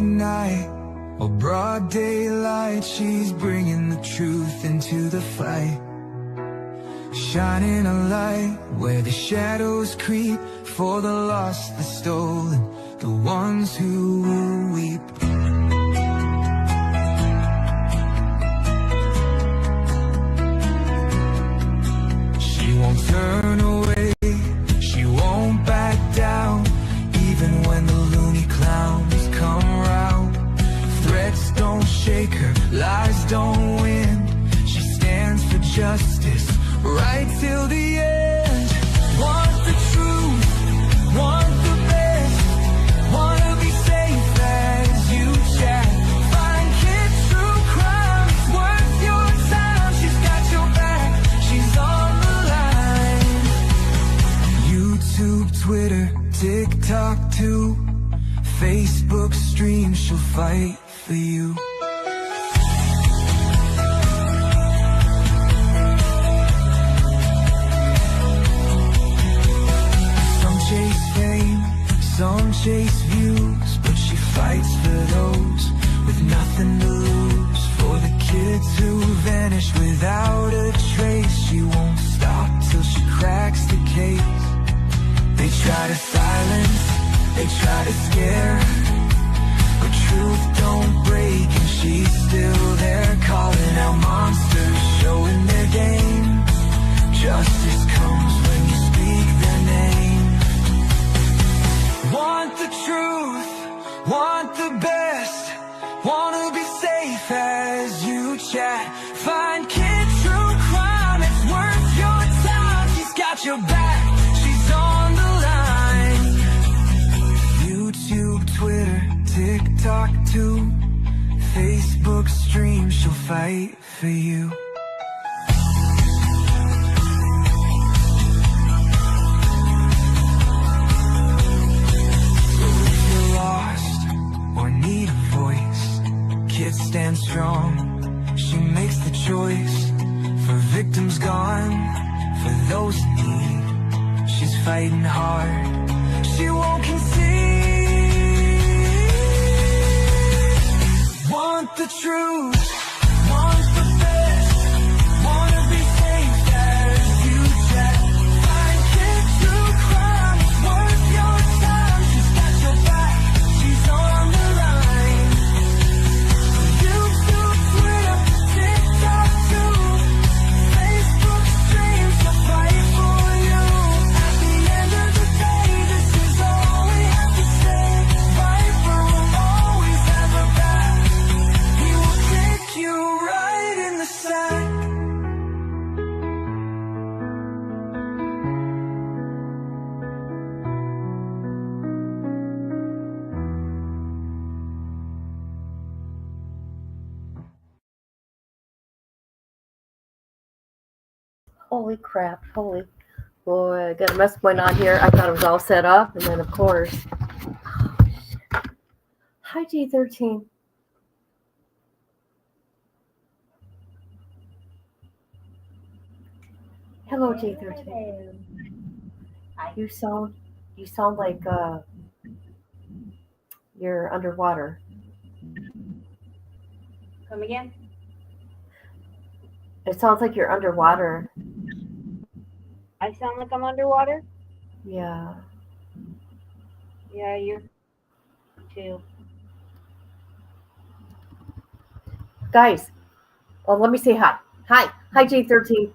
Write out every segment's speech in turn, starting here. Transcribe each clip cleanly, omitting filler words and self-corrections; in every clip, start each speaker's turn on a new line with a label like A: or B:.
A: midnight or broad daylight, she's bringing the truth into the fight. Shining a light where the shadows creep, for the lost, the stolen, the ones who will weep. She won't turn away, she won't back down, even when the loony clowns come round. Threats don't shake her, lies don't win. She stands for justice, right till the end. Want the truth, want the best, wanna be safe as you chat. Find kids true crime, it's worth your time. She's got your back, she's on the line. YouTube, Twitter, TikTok too, Facebook stream, she'll fight for you. Some chase views, but she fights for those with nothing to lose. For the kids who vanish without a trace, she won't stop till she cracks the case. They try to silence, they try to scare, but truth don't break and she's still there, calling out monsters, showing their game. Justice comes when you speak their name. Want the truth, want the best, wanna be safe as you chat. Find kid true crime, it's worth your time. She's got your back, she's on the line. YouTube, Twitter, TikTok too, Facebook stream, she'll fight for you. Need a voice, kids stand strong. She makes the choice for victims gone, for those in need. She's fighting hard, she won't concede. Want the truth, want the best, wanna be safe as you chat. Find kids true crime, worth your time. She's got your back, she's on the line. YouTube, Twitter, TikTok too, Facebook streams, she'll fight for you. At the end of the day, this is all we have to say. Viper will always have her back. He will kick you right in the sack.
B: Holy crap, holy boy, I got a mess going on here. I thought it was all set up, and then of course, hi J-13. Hello J-13. You sound like you're underwater.
C: Come again?
B: It sounds like you're underwater.
C: I sound like I'm underwater?
B: Yeah.
C: Yeah, you're too.
B: Guys, well, let me say hi. Hi J-13.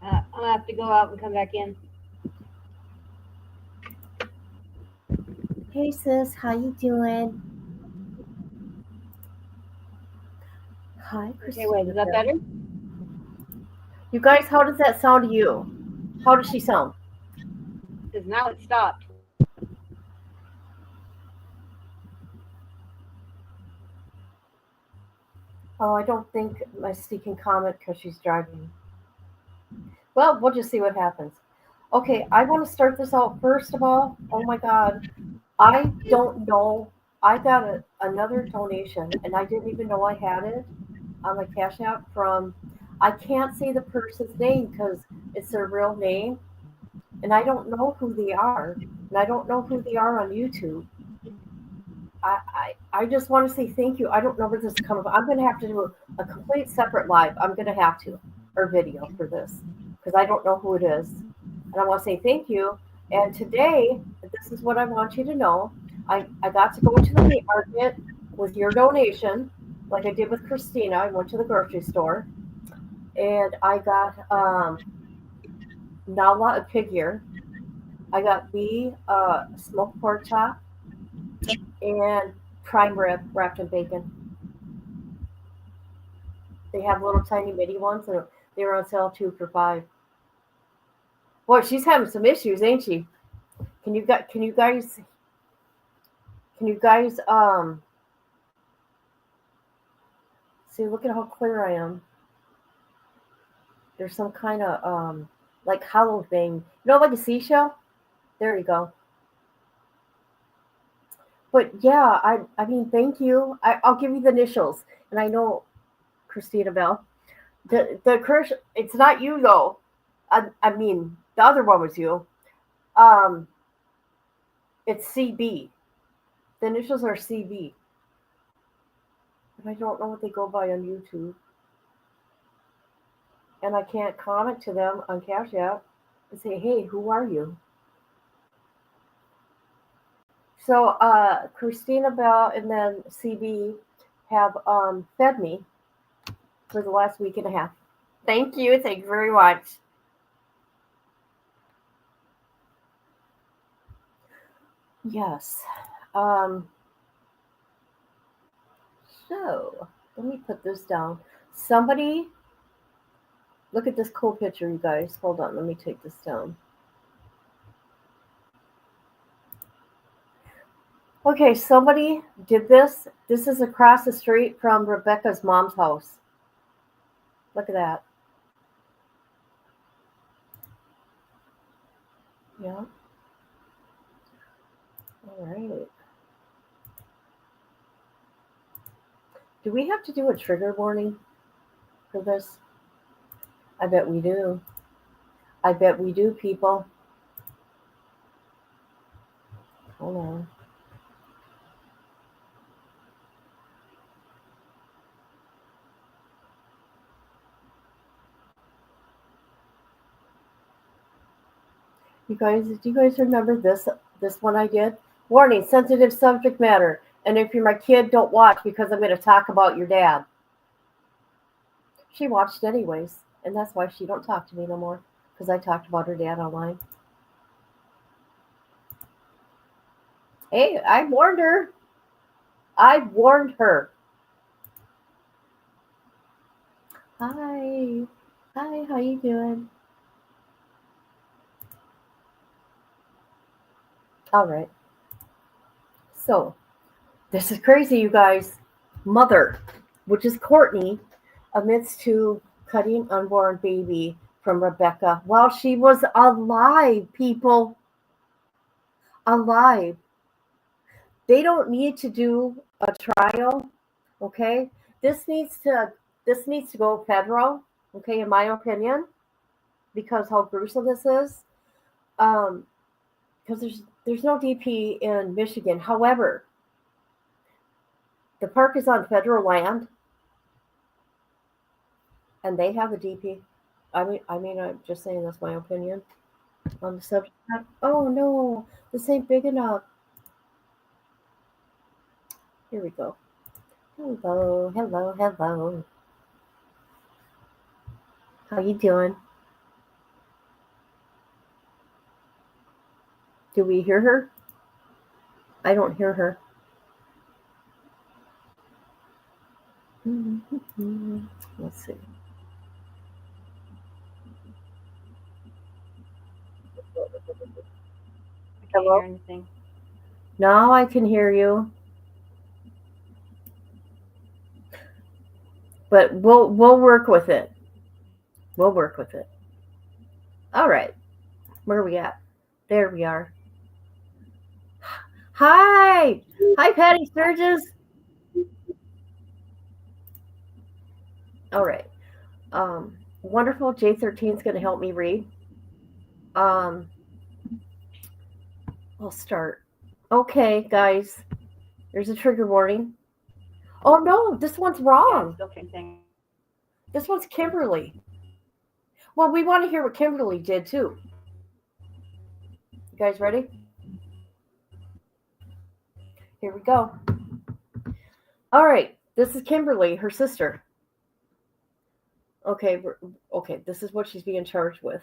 C: I'm gonna have to go out and come back in.
B: Hey sis, how you doing? Hi,
C: Okay, wait, is that better?
B: You guys, how does that sound to you? How does she sound?
C: Because now it stopped.
B: Oh, I don't think my Steve can comment because she's driving. Well, we'll just see what happens. Okay, I want to start this out first of all. Oh my God, I don't know. I got another donation, and I didn't even know I had it on my Cash App from, I can't say the person's name because it's their real name, and I don't know who they are, and I don't know who they are on YouTube. I just want to say thank you. I don't know where this is coming from. I'm going to have to do a complete separate live. I'm going to have to, or video for this, because I don't know who it is. And I want to say thank you. And today, this is what I want you to know. I got to go to the meat market with your donation, like I did with Christina. I went to the grocery store and I got Nala a pig ear. I got B smoked pork chop and prime rib wrapped in bacon. They have little tiny mini ones, and they were on sale 2 for $5. Boy, she's having some issues, ain't she? Can you guys see? Look at how clear I am. There's some kind of like hollow thing, like a seashell. There you go. But yeah, I mean, thank you. I'll give you the initials, and I know Christina Bell. The curse, it's not you though. I mean, the other one was you. Um, it's CB. The initials are CB. And I don't know what they go by on YouTube. And I can't comment to them on Cash App and say, hey, who are you? So Christina Bell and then CB have fed me for the last week and a half. Thank you. Thank you very much. Yes. So let me put this down. Somebody, look at this cool picture, you guys. Hold on. Let me take this down. Okay, somebody did this. This is across the street from Rebecca's mom's house. Look at that. Yeah. All right. Do we have to do a trigger warning for this? I bet we do. I bet we do, people. Hold on. Do you guys remember this one I did? Warning, sensitive subject matter. And if you're my kid, don't watch because I'm going to talk about your dad. She watched anyways, and that's why she don't talk to me no more, because I talked about her dad online. Hey, I warned her. I warned her. Hi. Hi, how you doing? All right. So, this is crazy, you guys. Mother, which is Courtney, admits to cutting unborn baby from Rebecca while she was alive, people. Alive. They don't need to do a trial, okay? This needs to go federal, okay, in my opinion, because how gruesome this is. Because there's no DP in Michigan. However, the park is on federal land, and they have a DP. I mean, I'm just saying that's my opinion on the subject. Oh no, this ain't big enough. Here we go. Hello, hello, hello. How you doing? Do we hear her? I don't hear her. Let's see.
C: I can't hear anything.
B: Now I can hear you. But we'll work with it. We'll work with it. All right. Where are we at? There we are. Hi. Hi, Patty Sturgis. All right. Wonderful. J-13 is going to help me read. I'll start. Okay, guys. There's a trigger warning. Oh no, this one's
C: Yeah,
B: wrong.
C: it's still thing.
B: This one's Kimberly. Well, we want to hear what Kimberly did too. You guys ready? Here we go. All right, this is Kimberly, her sister. Okay, this is what she's being charged with.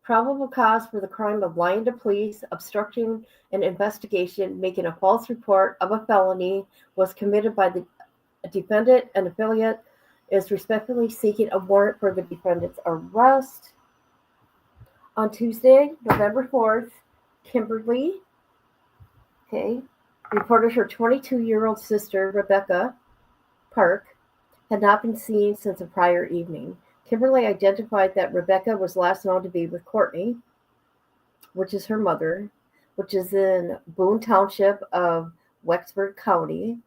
B: Probable cause for the crime of lying to police, obstructing an investigation, making a false report of a felony was committed by the defendant. An affiliate is respectfully seeking a warrant for the defendant's arrest. On Tuesday, November 4th, Kimberly, reported her 22-year-old sister, Rebecca Park, had not been seen since a prior evening. Kimberly identified that Rebecca was last known to be with Courtney, which is her mother, which is in Boone Township of Wexford County.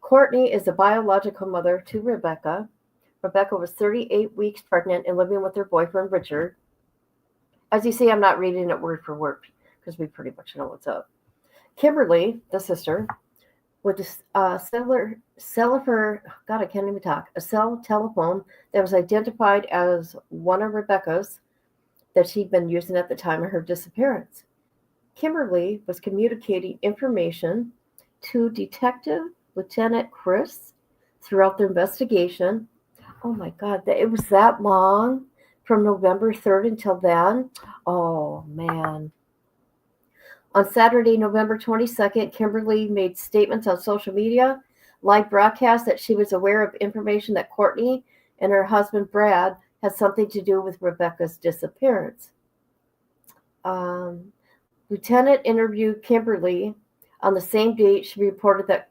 B: Courtney is the biological mother to Rebecca. Rebecca was 38 weeks pregnant and living with her boyfriend, Richard. As you see, I'm not reading it word for word because we pretty much know what's up. Kimberly, the sister, with a cell telephone that was identified as one of Rebecca's that she'd been using at the time of her disappearance. Kimberly was communicating information to Detective Lieutenant Chris throughout the investigation. Oh my God, it was that long from November 3rd until then? Oh man. On Saturday, November 22nd, Kimberly made statements on social media, live broadcast that she was aware of information that Courtney and her husband Brad had something to do with Rebecca's disappearance. Lieutenant interviewed Kimberly. On the same date, she reported that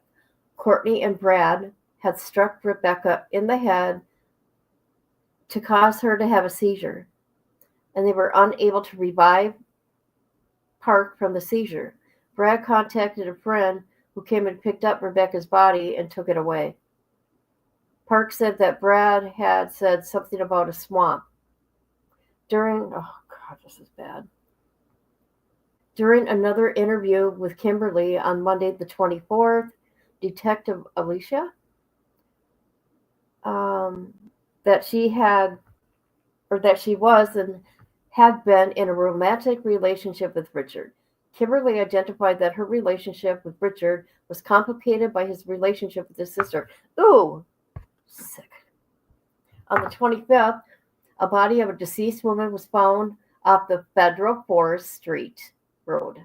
B: Courtney and Brad had struck Rebecca in the head to cause her to have a seizure, and they were unable to revive Park from the seizure. Brad contacted a friend who came and picked up Rebecca's body and took it away. Park said that Brad had said something about a swamp. During another interview with Kimberly on Monday the 24th, Detective Alicia, that she was and had been in a romantic relationship with Richard. Kimberly identified that her relationship with Richard was complicated by his relationship with his sister. Ooh, sick. On the 25th, a body of a deceased woman was found off the Federal Forest Street Road,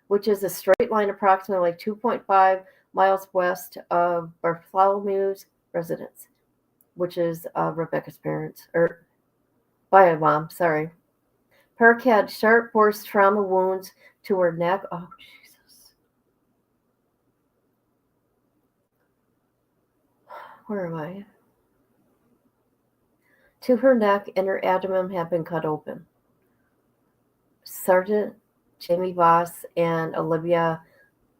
B: which is a straight line approximately 2.5 miles west of Bartholomew's residence, which is Rebecca's parents, or bio mom, sorry. Park had sharp force trauma wounds to her neck. Oh, Jesus. Where am I? To her neck and her abdomen had been cut open. Sergeant Jamie Voss and Olivia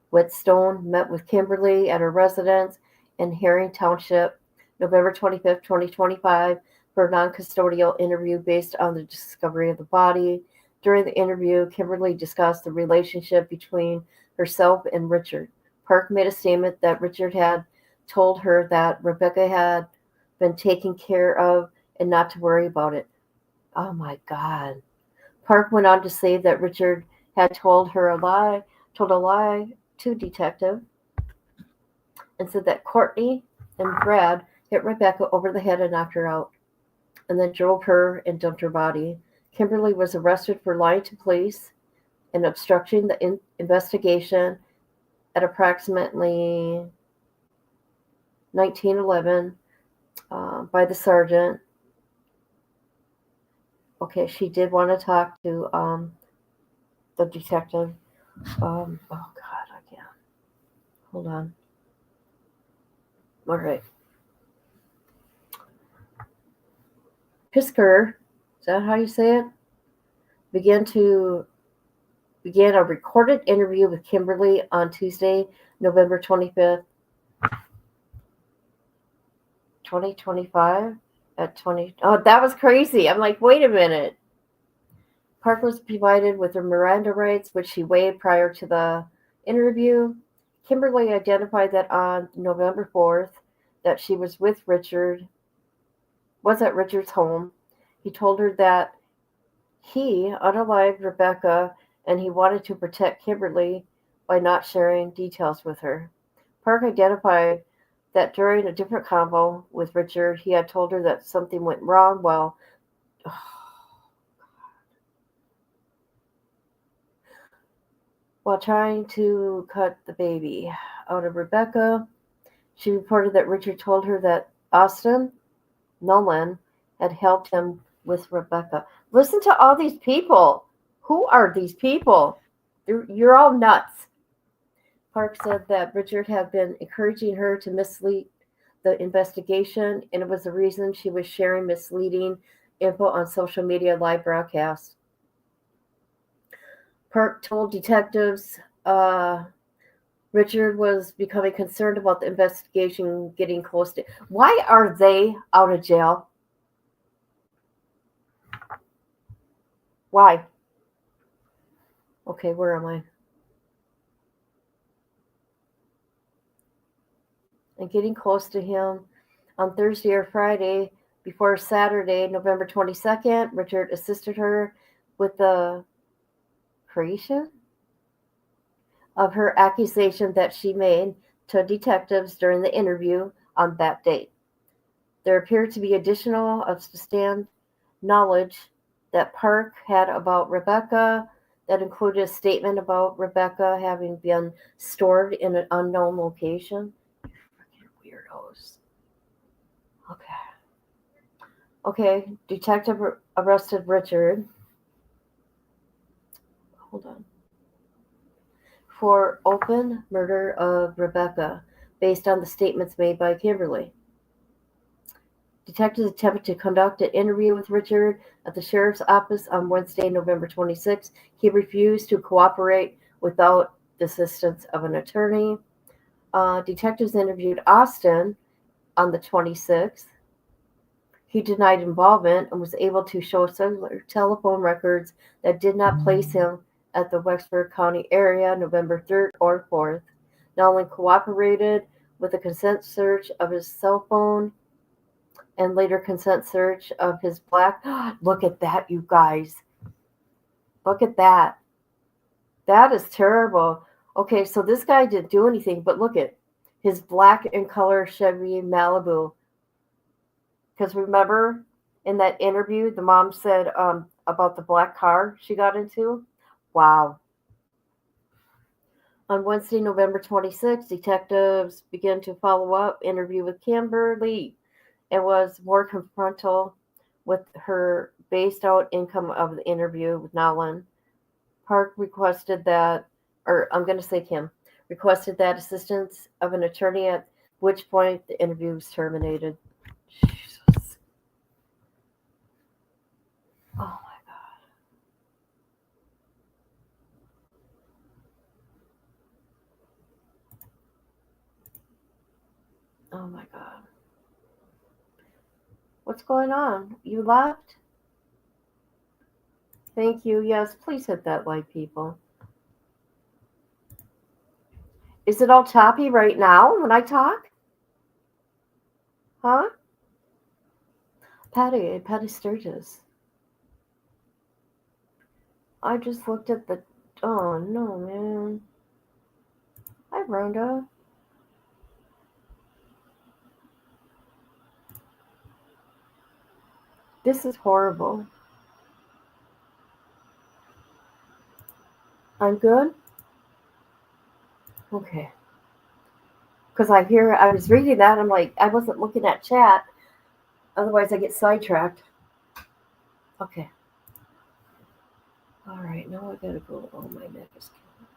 B: Whetstone met with Kimberly at her residence in Herring Township, November 25th, 2025, for a non-custodial interview based on the discovery of the body. During the interview, Kimberly discussed the relationship between herself and Richard. Park made a statement that Richard had told her that Rebecca had been taken care of and not to worry about it. Oh my God. Park went on to say that Richard had told a lie to Detective, and said that Courtney and Brad hit Rebecca over the head and knocked her out, and then drove her and dumped her body. Kimberly was arrested for lying to police and obstructing the investigation at approximately 1911 by the sergeant. Okay, she did want to talk to the detective. Oh God, I can't. Hold on. All right. Pisker, is that how you say it? Began a recorded interview with Kimberly on Tuesday, November 25th, 2025 at 20. Oh, that was crazy. I'm like, wait a minute. Park was provided with her Miranda rights, which she waived prior to the interview. Kimberly identified that on November 4th that she was at Richard's home. He told her that he unalived Rebecca and he wanted to protect Kimberly by not sharing details with her. Park identified that during a different convo with Richard, he had told her that something went wrong while trying to cut the baby out of Rebecca. She reported that Richard told her that Austin Nolan had helped him with Rebecca. Listen to all these people. Who are these people? You're all nuts. Park said that Richard had been encouraging her to mislead the investigation, and it was the reason she was sharing misleading info on social media live broadcasts. Park told detectives Richard was becoming concerned about the investigation getting close to. Why are they out of jail? Why? Okay, where am I? And getting close to him on Thursday or Friday before Saturday, November 22nd, Richard assisted her with the creation of her accusation that she made to detectives during the interview on that date. There appeared to be additional substantial knowledge that Park had about Rebecca that included a statement about Rebecca having been stored in an unknown location. Freaking weirdos. Okay, detective arrested Richard. Hold on. For open murder of Rebecca based on the statements made by Kimberly. Detectives attempted to conduct an interview with Richard at the sheriff's office on Wednesday, November 26. He refused to cooperate without the assistance of an attorney. Detectives interviewed Austin on the 26th. He denied involvement and was able to show cellular telephone records that did not place him at the Wexford County area November 3rd or 4th. Nolan cooperated with a consent search of his cell phone and later consent search of his black. Look at that, you guys. Look at that. That is terrible. Okay, so this guy didn't do anything, but look at his black and color Chevy Malibu. Because remember in that interview, the mom said about the black car she got into? Wow. On Wednesday, November 26th, detectives began to follow up interview with Kimberly and was more confrontal with her based out income of the interview with Nolan. Park requested that, or I'm going to say Kim, requested that assistance of an attorney, at which point the interview was terminated. Jesus. Oh my God. Oh my God. What's going on? You left? Thank you. Yes, please hit that like, people. Is it all choppy right now when I talk? Huh? Patty Sturgis. I just looked at the. Oh no, man. Hi, Rhonda. This is horrible. I'm good? Okay. Because I was reading that, I'm like, I wasn't looking at chat. Otherwise, I get sidetracked. Okay. All right, now I gotta go. Oh, my neck is killing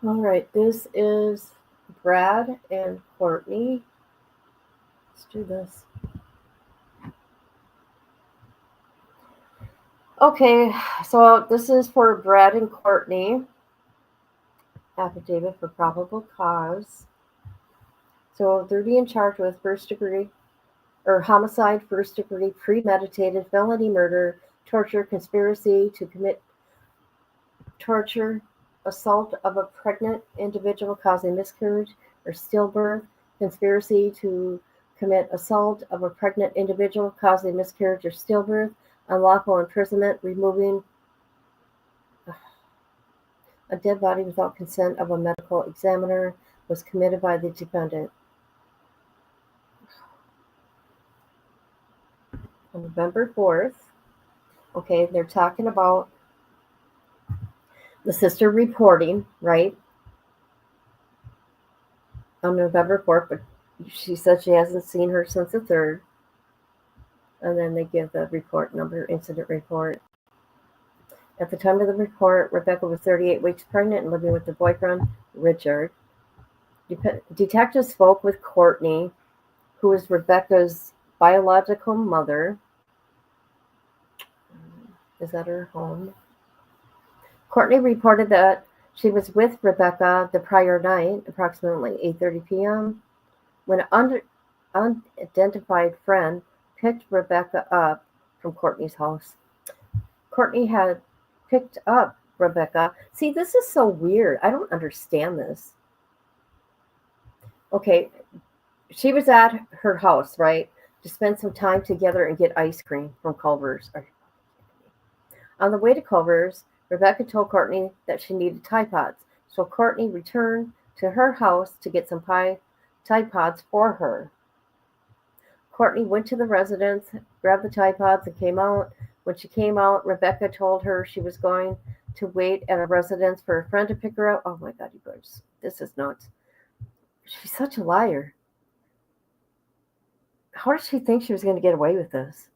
B: me. All right, this is Brad and Courtney. Let's do this. Okay, so this is for Brad and Courtney. Affidavit for probable cause. So they're being charged with first degree or homicide, first degree, premeditated felony murder, torture, conspiracy to commit torture, assault of a pregnant individual causing miscarriage or stillbirth, conspiracy to commit assault of a pregnant individual causing miscarriage or stillbirth, unlawful imprisonment, removing a dead body without consent of a medical examiner was committed by the defendant. On November 4th, okay, they're talking about the sister reporting, right? On November 4th, but she said she hasn't seen her since the 3rd. And then they give the report number, incident report. At the time of the report, Rebecca was 38 weeks pregnant and living with her boyfriend, Richard. Detectives spoke with Courtney, who is Rebecca's biological mother. Is that her home? Courtney reported that she was with Rebecca the prior night, approximately 8:30 p.m., when an unidentified friend picked Rebecca up from Courtney's house. Courtney had picked up Rebecca. See, this is so weird. I don't understand this. Okay, she was at her house, right, to spend some time together and get ice cream from Culver's. On the way to Culver's, Rebecca told Courtney that she needed Tide Pods, so Courtney returned to her house to get some Tide Pods for her. Courtney went to the residence, grabbed the Tide Pods, and came out. When she came out, Rebecca told her she was going to wait at a residence for a friend to pick her up. Oh my God, you guys, this is nuts. She's such a liar. How did she think she was going to get away with this?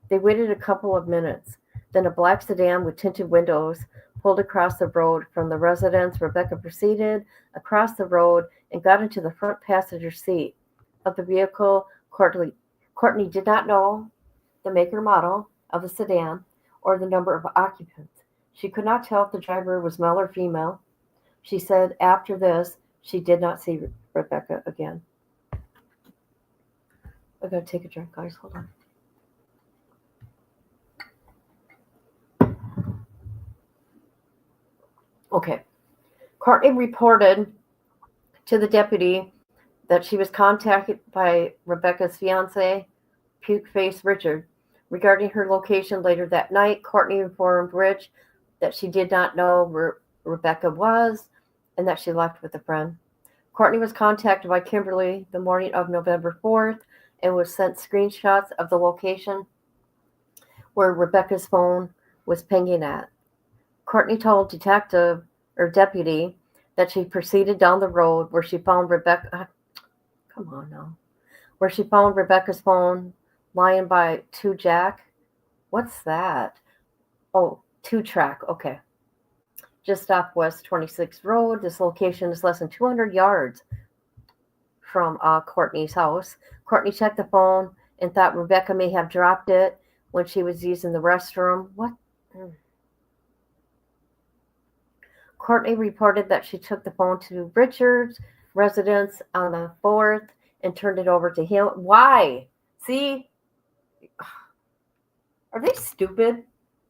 B: They waited a couple of minutes. Then a black sedan with tinted windows pulled across the road from the residence. Rebecca proceeded across the road and got into the front passenger seat of the vehicle. Courtney did not know the make or model of the sedan or the number of occupants. She could not tell if the driver was male or female. She said after this, she did not see Rebecca again. I gotta take a drink, guys. Hold on. Okay. Courtney reported to the deputy that she was contacted by Rebecca's fiance, puke-faced Richard, regarding her location later that night. Courtney informed Rich that she did not know where Rebecca was and that she left with a friend. Courtney was contacted by Kimberly the morning of November 4th and was sent screenshots of the location where Rebecca's phone was pinging at. Courtney told deputy that she proceeded down the road where she found Rebecca. Come on now. Where she found Rebecca's phone lying by 2 Jack. What's that? Oh, 2 Track. Okay. Just off West 26th Road. This location is less than 200 yards from Courtney's house. Courtney checked the phone and thought Rebecca may have dropped it when she was using the restroom. What? Courtney reported that she took the phone to Richard's residence on the 4th and turned it over to him. Why? See? Are they stupid?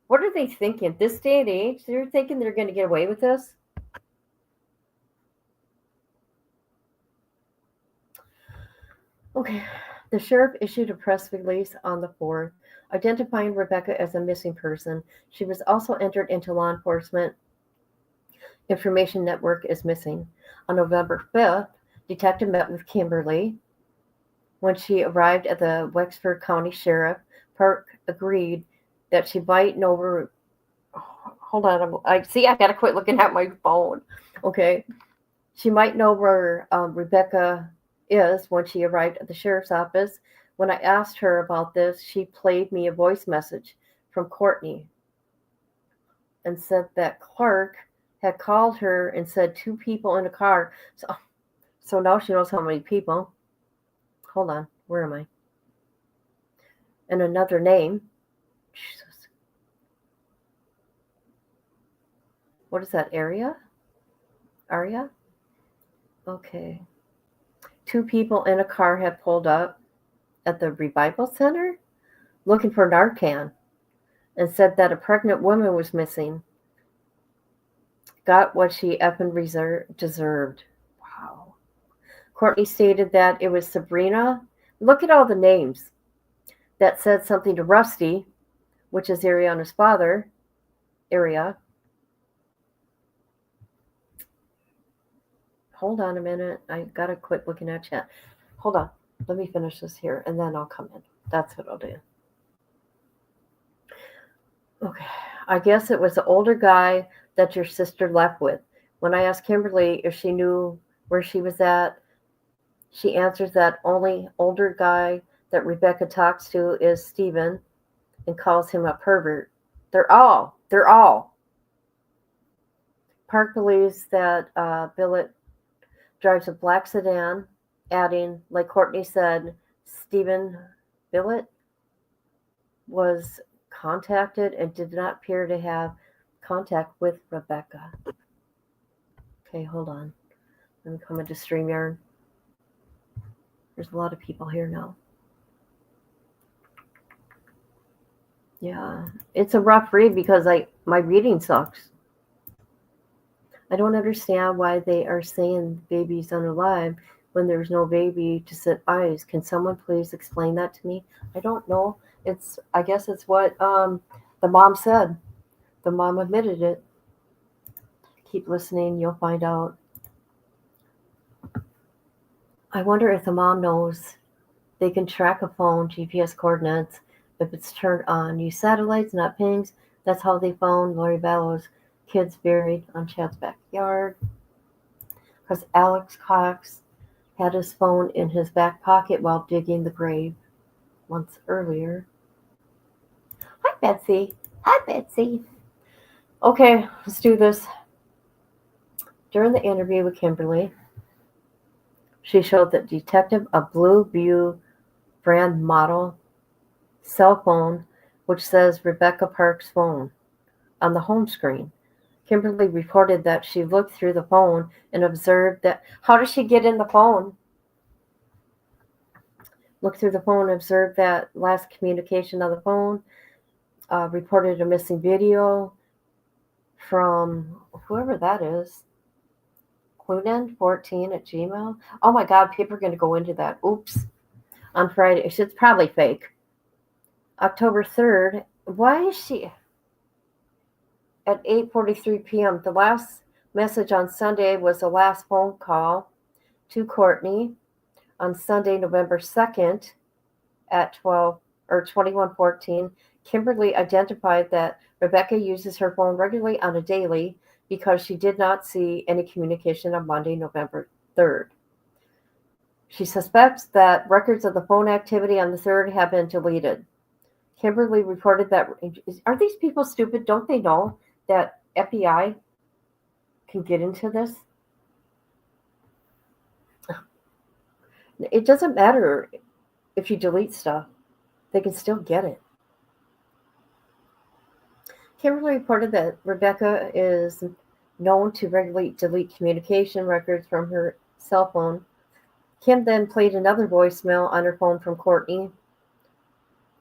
B: What are they thinking? This day and age, they're thinking they're going to get away with this? Okay. The sheriff issued a press release on the 4th, identifying Rebecca as a missing person. She was also entered into law enforcement information network as missing. On November 5th, detective met with Kimberly. When she arrived at the Wexford County Sheriff, Park agreed that she might know where. Hold on, I gotta quit looking at my phone. Okay, she might know where Rebecca is when she arrived at the sheriff's office. When I asked her about this, she played me a voice message from Courtney and said that Clark had called her and said 2 people in a car. So now she knows how many people. Hold on, where am I? And another name. Jesus. What is that, area? Aria? Okay. 2 people in a car had pulled up at the Revival Center looking for Narcan. and said that a pregnant woman was missing. Got what she effing deserved. Wow. Courtney stated that it was Sabrina. Look at all the names that said something to Rusty, which is Ariana's father. Area. Hold on a minute. I gotta quit looking at chat. Hold on. Let me finish this here and then I'll come in. That's what I'll do. Okay. I guess it was the older guy that your sister left with. When I asked Kimberly if she knew where she was at, she answers that only older guy that Rebecca talks to is Steven and calls him a pervert. They're all. Park believes that Billet drives a black sedan, adding, like Courtney said, Stephen Billet was contacted and did not appear to have contact with Rebecca. Okay, hold on. Let me come into StreamYard. There's a lot of people here now. Yeah, it's a rough read because my reading sucks. I don't understand why they are saying the baby's unalive when there's no baby to set eyes. Can someone please explain that to me? I don't know. I guess it's what the mom said. The mom admitted it. Keep listening, you'll find out. I wonder if the mom knows they can track a phone GPS coordinates if it's turned on. Use satellites, not pings. That's how they found Lori Ballow's kids buried on Chad's backyard. Because Alex Cox had his phone in his back pocket while digging the grave months earlier. Hi, Betsy. Hi, Betsy. Okay, let's do this. During the interview with Kimberly, she showed the detective a Blue View brand model cell phone, which says Rebecca Park's phone on the home screen. Kimberly reported that she looked through the phone and observed that. How does she get in the phone? Looked through the phone and observed that last communication on the phone. Reported a missing video from whoever that is. Clunan14@gmail. Oh my God, people are going to go into that. Oops. On Friday. It's probably fake. October 3rd. Why is she at 8:43 p.m.? The last message on Sunday was the last phone call to Courtney on Sunday, November 2nd at 21:14. Kimberly identified that Rebecca uses her phone regularly on a daily because she did not see any communication on Monday, November 3rd. She suspects that records of the phone activity on the 3rd have been deleted. Kimberly reported that, are these people stupid? Don't they know that FBI can get into this? It doesn't matter if you delete stuff. They can still get it. Kimberly reported that Rebecca is known to regularly delete communication records from her cell phone. Kim then played another voicemail on her phone from Courtney,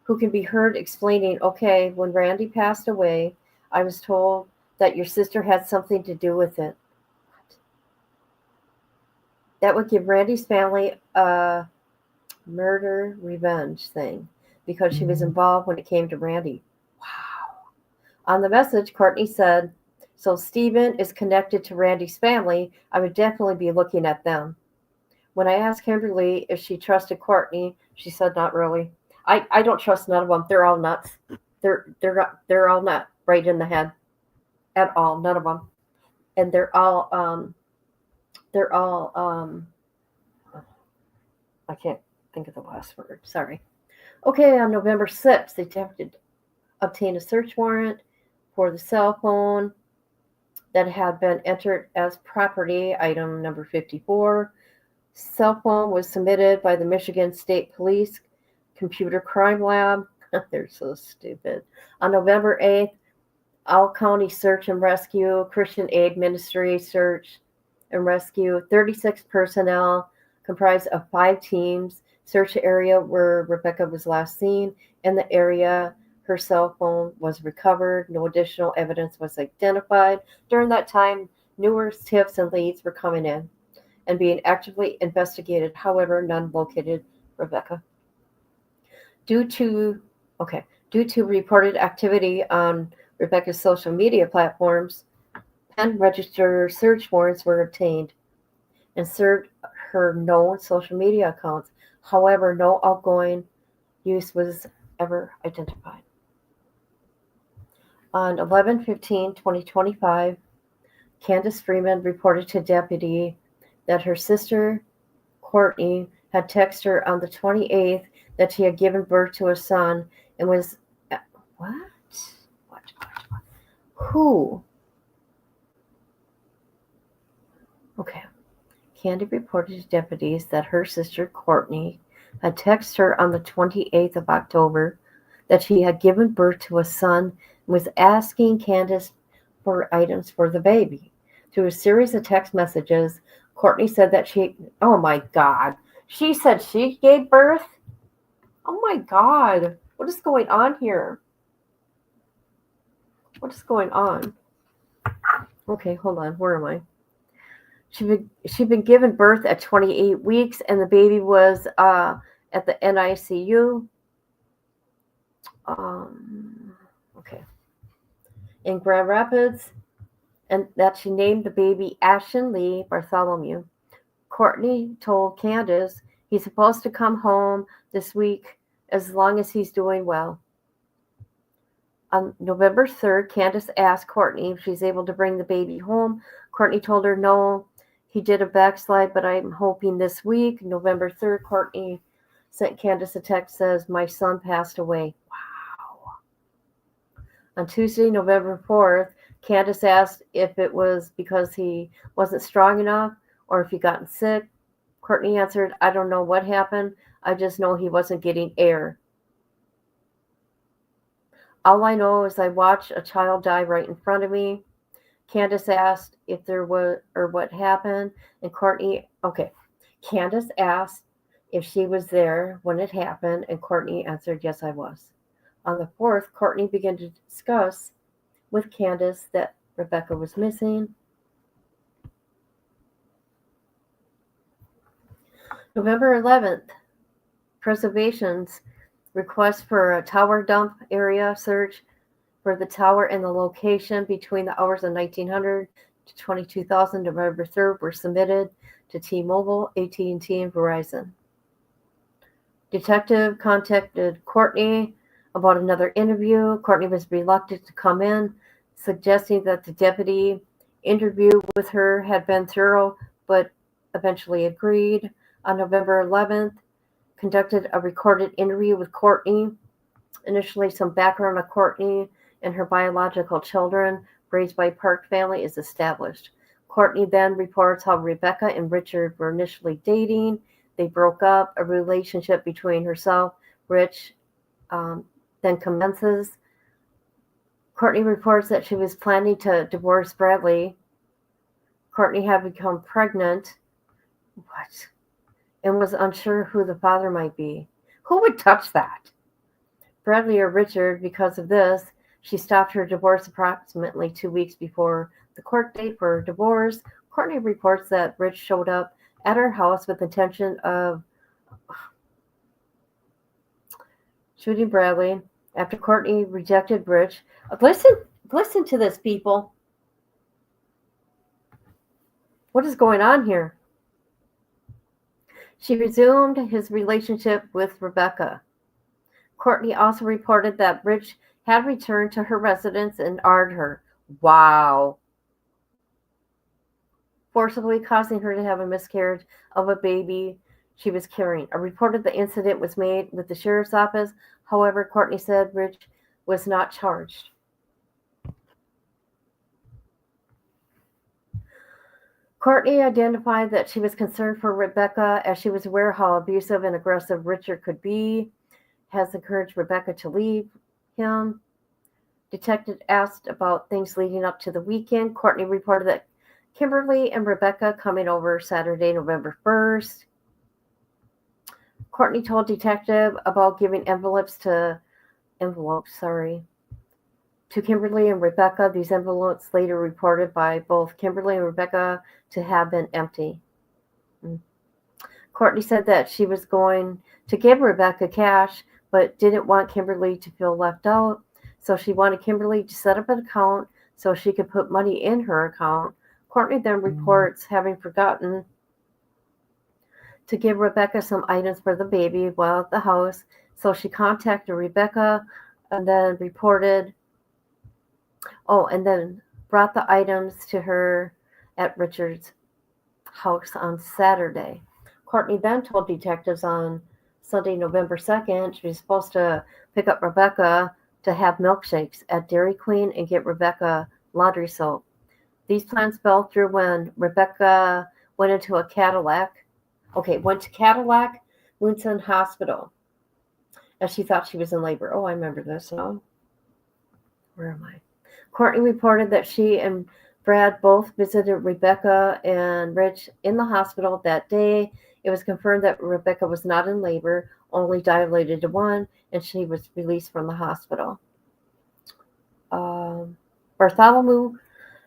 B: who can be heard explaining, okay, when Randy passed away, I was told that your sister had something to do with it. That would give Randy's family a murder revenge thing because she was involved when it came to Randy. Wow. On the message, Courtney said, so Stephen is connected to Randy's family. I would definitely be looking at them. When I asked Kimberly if she trusted Courtney, she said not really. I don't trust none of them. They're all nuts. They're all not right in the head at all. None of them. And they're all I can't think of the last word. Sorry. Okay, on November 6th, they attempted to obtain a search warrant for the cell phone that had been entered as property, item number 54. Cell phone was submitted by the Michigan State Police Computer Crime Lab. They're so stupid. On November 8th, All County Search and Rescue, Christian Aid Ministry Search and Rescue, 36 personnel comprised of 5 teams, search the area where Rebecca was last seen and the area Her cell phone was recovered. No additional evidence was identified. During that time, numerous tips and leads were coming in and being actively investigated. However, none located Rebecca. Due to reported activity on Rebecca's social media platforms, and registered search warrants were obtained and served her known social media accounts. However, no outgoing use was ever identified. On 11/15/2025, Candace Freeman reported to deputy that her sister, Courtney, had texted her on the 28th that she had given birth to a son and was... What? What? Who? Okay. Candy reported to deputies that her sister, Courtney, had texted her on the 28th of October that she had given birth to a son and was asking Candace for items for the baby. Through a series of text messages, Courtney said that oh my God, she said she gave birth? Oh my God, what is going on here? What is going on? Okay, hold on, where am I? She'd been given birth at 28 weeks, and the baby was at the NICU. Okay. In Grand Rapids, and that she named the baby Ashton Lee Bartholomew. Courtney told Candace he's supposed to come home this week as long as he's doing well. On November 3rd, Candace asked Courtney if she's able to bring the baby home. Courtney told her no, he did a backslide, but I'm hoping this week. November 3rd, Courtney sent Candace a text that says, my son passed away. Wow. On Tuesday, November 4th, Candace asked if it was because he wasn't strong enough or if he gotten sick. Courtney answered, I don't know what happened. I just know he wasn't getting air. All I know is I watched a child die right in front of me. Candace asked if there was, or what happened, and Candace asked if she was there when it happened, and Courtney answered, yes, I was. On the 4th, Courtney began to discuss with Candace that Rebecca was missing. November 11th, Preservation's request for a tower dump area search for the tower and the location between the hours of 1900 to 22,000 November 3rd were submitted to T-Mobile, AT&T, and Verizon. Detective contacted Courtney about another interview. Courtney was reluctant to come in, suggesting that the deputy interview with her had been thorough, but eventually agreed. On November 11th, conducted a recorded interview with Courtney. Initially, some background on Courtney and her biological children raised by Park family is established. Courtney then reports how Rebecca and Richard were initially dating. They broke up. A relationship between herself, Rich, then commences. Courtney reports that she was planning to divorce Bradley. Courtney had become pregnant. What? And was unsure who the father might be. Who would touch that? Bradley or Richard. Because of this, she stopped her divorce approximately 2 weeks before the court date for her divorce. Courtney reports that Rich showed up at her house with the intention of shooting Bradley. After Courtney rejected Rich, listen to this, people. What is going on here? She resumed his relationship with Rebecca. Courtney also reported that Rich had returned to her residence and arred her. Wow. Forcibly causing her to have a miscarriage of a baby she was carrying. A report of the incident was made with the sheriff's office. However, Courtney said Rich was not charged. Courtney identified that she was concerned for Rebecca as she was aware how abusive and aggressive Richard could be, has encouraged Rebecca to leave him. Detective asked about things leading up to the weekend. Courtney reported that Kimberly and Rebecca coming over Saturday, November 1st. Courtney told detective about giving envelopes to envelopes, to Kimberly and Rebecca. These envelopes later reported by both Kimberly and Rebecca to have been empty. Courtney said that she was going to give Rebecca cash, but didn't want Kimberly to feel left out. So she wanted Kimberly to set up an account so she could put money in her account. Courtney then reports having forgotten to give Rebecca some items for the baby while at the house. So she contacted Rebecca and then brought the items to her at Richard's house on Saturday. Courtney then told detectives on Sunday, November 2nd, she was supposed to pick up Rebecca to have milkshakes at Dairy Queen and get Rebecca laundry soap. These plans fell through when Rebecca went to Cadillac Woodson Hospital, as she thought she was in labor. Oh, I remember this now. Where am I? Courtney reported that she and Brad both visited Rebecca and Rich in the hospital that day. It was confirmed that Rebecca was not in labor, only dilated to 1, and she was released from the hospital. Bartholomew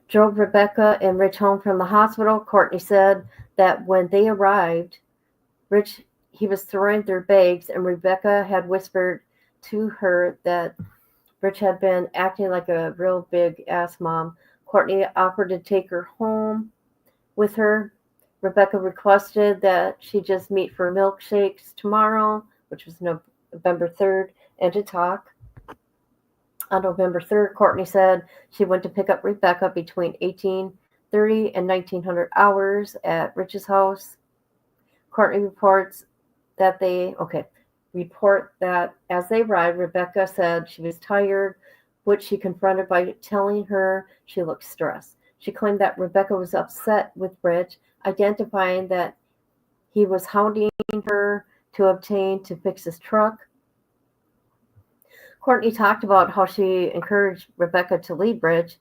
B: drove Rebecca and Rich home from the hospital. Courtney said that when they arrived, he was throwing their bags, and Rebecca had whispered to her that Rich had been acting like a real big ass mom. Courtney offered to take her home with her. Rebecca requested that she just meet for milkshakes tomorrow, which was November 3rd, and to talk. On November 3rd, Courtney said she went to pick up Rebecca between 1830 and 1900 hours at Rich's house. Courtney reports that as they arrived, Rebecca said she was tired, which she confronted by telling her she looked stressed. She claimed that Rebecca was upset with Rich, identifying that he was hounding her to fix his truck. Courtney talked about how she encouraged Rebecca to leave Rich,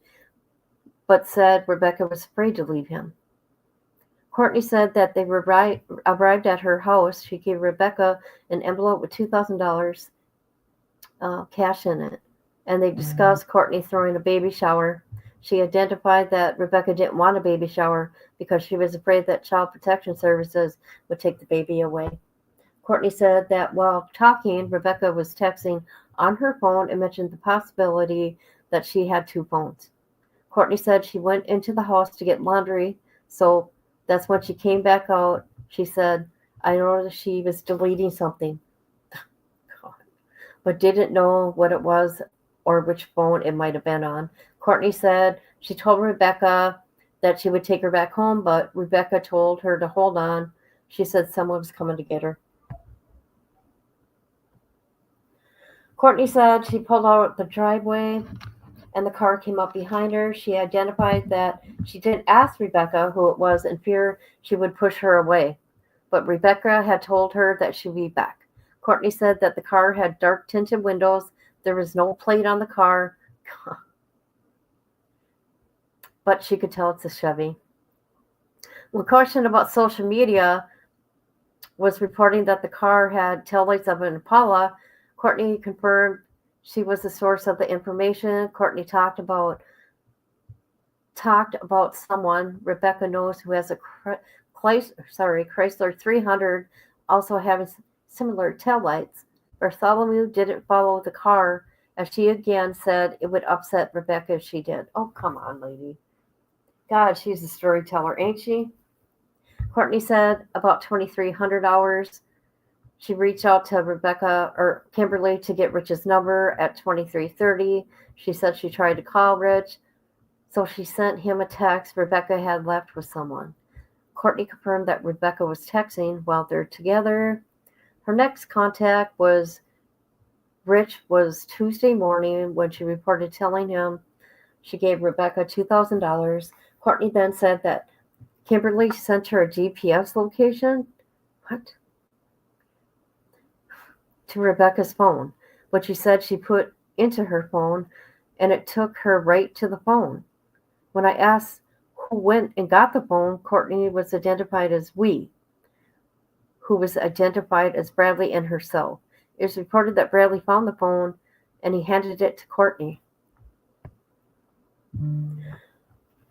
B: but said Rebecca was afraid to leave him. Courtney said that they arrived at her house. She gave Rebecca an envelope with $2,000 cash in it, and they discussed Courtney throwing a baby shower. She identified that Rebecca didn't want a baby shower because she was afraid that Child Protection Services would take the baby away. Courtney said that while talking, Rebecca was texting on her phone and mentioned the possibility that she had 2 phones. Courtney said she went into the house to get laundry, so that's when she came back out. She said, I noticed she was deleting something, but didn't know what it was or which phone it might have been on. Courtney said she told Rebecca that she would take her back home, but Rebecca told her to hold on. She said someone was coming to get her. Courtney said she pulled out the driveway and the car came up behind her. She identified that she didn't ask Rebecca who it was in fear she would push her away, but Rebecca had told her that she would be back. Courtney said that the car had dark tinted windows. There was no plate on the car, but she could tell it's a Chevy. When questioned about social media, was reporting that the car had taillights of an Impala. Courtney confirmed she was the source of the information. Courtney talked about someone Rebecca knows who has a Chrysler 300, also having similar taillights. Bartholomew didn't follow the car, as she again said it would upset Rebecca if she did. Oh, come on, lady. God, she's a storyteller, ain't she? Courtney said about 2,300 hours. She reached out to Kimberly to get Rich's number at 23:30. She said she tried to call Rich, so she sent him a text Rebecca had left with someone. Courtney confirmed that Rebecca was texting while they're together. Her next contact was Tuesday morning when she reported telling him she gave Rebecca $2,000. Courtney then said that Kimberly sent her a GPS location. What? To Rebecca's phone, which she said she put into her phone, and it took her right to the phone. When I asked who went and got the phone, Courtney was identified as who was identified as Bradley and herself. It was reported that Bradley found the phone and he handed it to Courtney.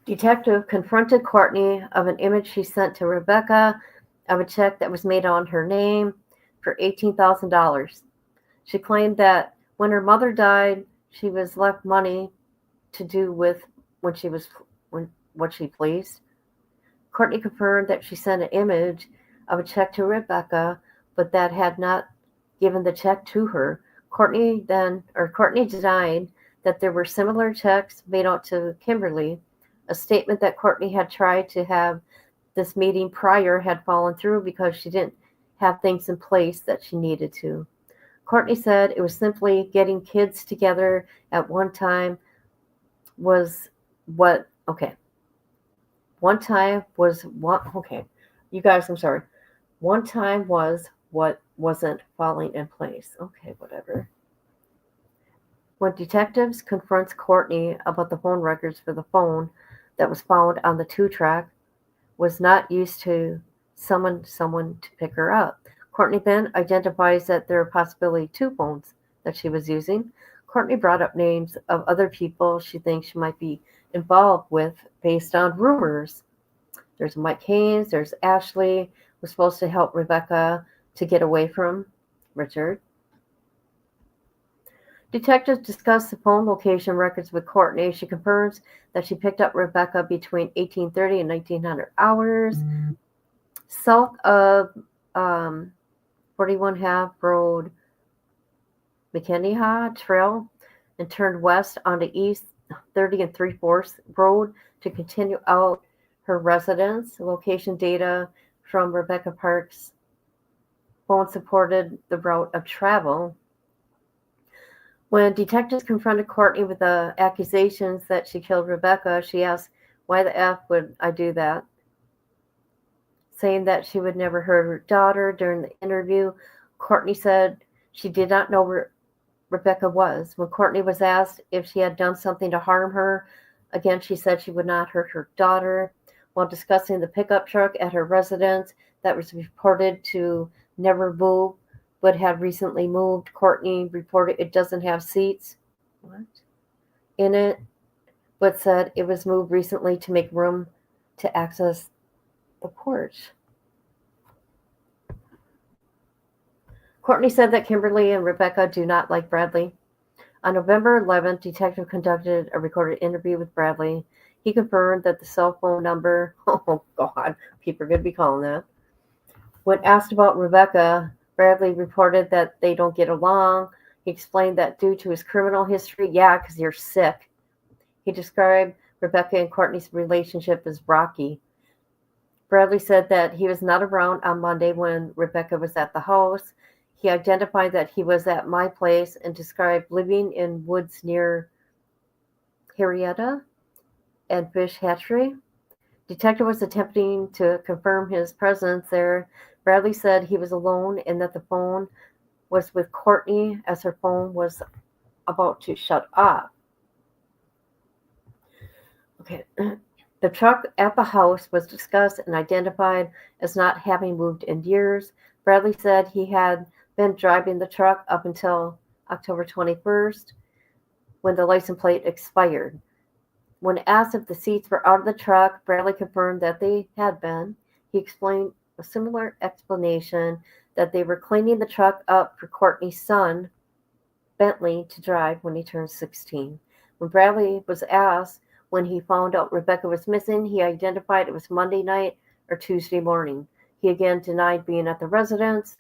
B: Detective confronted Courtney of an image she sent to Rebecca of a check that was made on her name for $18,000. She claimed that when her mother died, she was left money to do with what she pleased. Courtney confirmed that she sent an image of a check to Rebecca, but that had not given the check to her. Courtney denied that there were similar checks made out to Kimberly. A statement that Courtney had tried to have this meeting prior had fallen through because she didn't have things in place that she needed to. Courtney said it was simply getting kids together at one time was what, okay. One time was what, okay. You guys, I'm sorry. One time was what wasn't falling in place. Okay, whatever. When detectives confronts Courtney about the phone records for the phone that was found on the 2-track was not used to summon someone to pick her up. Courtney then identifies that there are possibly 2 phones that she was using. Courtney brought up names of other people she thinks she might be involved with based on rumors. There's Mike Haynes, there's Ashley, who's supposed to help Rebecca to get away from Richard. Detectives discuss the phone location records with Courtney. She confirms that she picked up Rebecca between 1830 and 1900 hours, south of 41 Half Road, McKinney Trail, and turned west onto East 30 and 3/4 Road to continue out her residence. Location data from Rebecca Park's phone supported the route of travel. When detectives confronted Courtney with the accusations that she killed Rebecca, she asked, "Why the F would I do that?" Saying that she would never hurt her daughter during the interview, Courtney said she did not know where Rebecca was. When Courtney was asked if she had done something to harm her, again she said she would not hurt her daughter. While discussing the pickup truck at her residence that was reported to never move but had recently moved, Courtney reported it doesn't have seats in it, but said it was moved recently to make room to access the porch. Courtney said that Kimberly and Rebecca do not like Bradley. On November 11th, detective conducted a recorded interview with Bradley. He confirmed that the cell phone number, oh God, people are going to be calling that. When asked about Rebecca, Bradley reported that they don't get along. He explained that due to his criminal history, yeah, because you're sick. He described Rebecca and Courtney's relationship as rocky. Bradley said that he was not around on Monday when Rebecca was at the house. He identified that he was at my place and described living in woods near Henrietta and Fish Hatchery. Detective was attempting to confirm his presence there. Bradley said he was alone and that the phone was with Courtney as her phone was about to shut off. Okay. The truck at the house was discussed and identified as not having moved in years. Bradley said he had been driving the truck up until October 21st when the license plate expired. When asked if the seats were out of the truck, Bradley confirmed that they had been. He explained a similar explanation that they were cleaning the truck up for Courtney's son, Bentley, to drive when he turned 16. When Bradley was asked when he found out Rebecca was missing, he identified it was Monday night or Tuesday morning. He again denied being at the residence.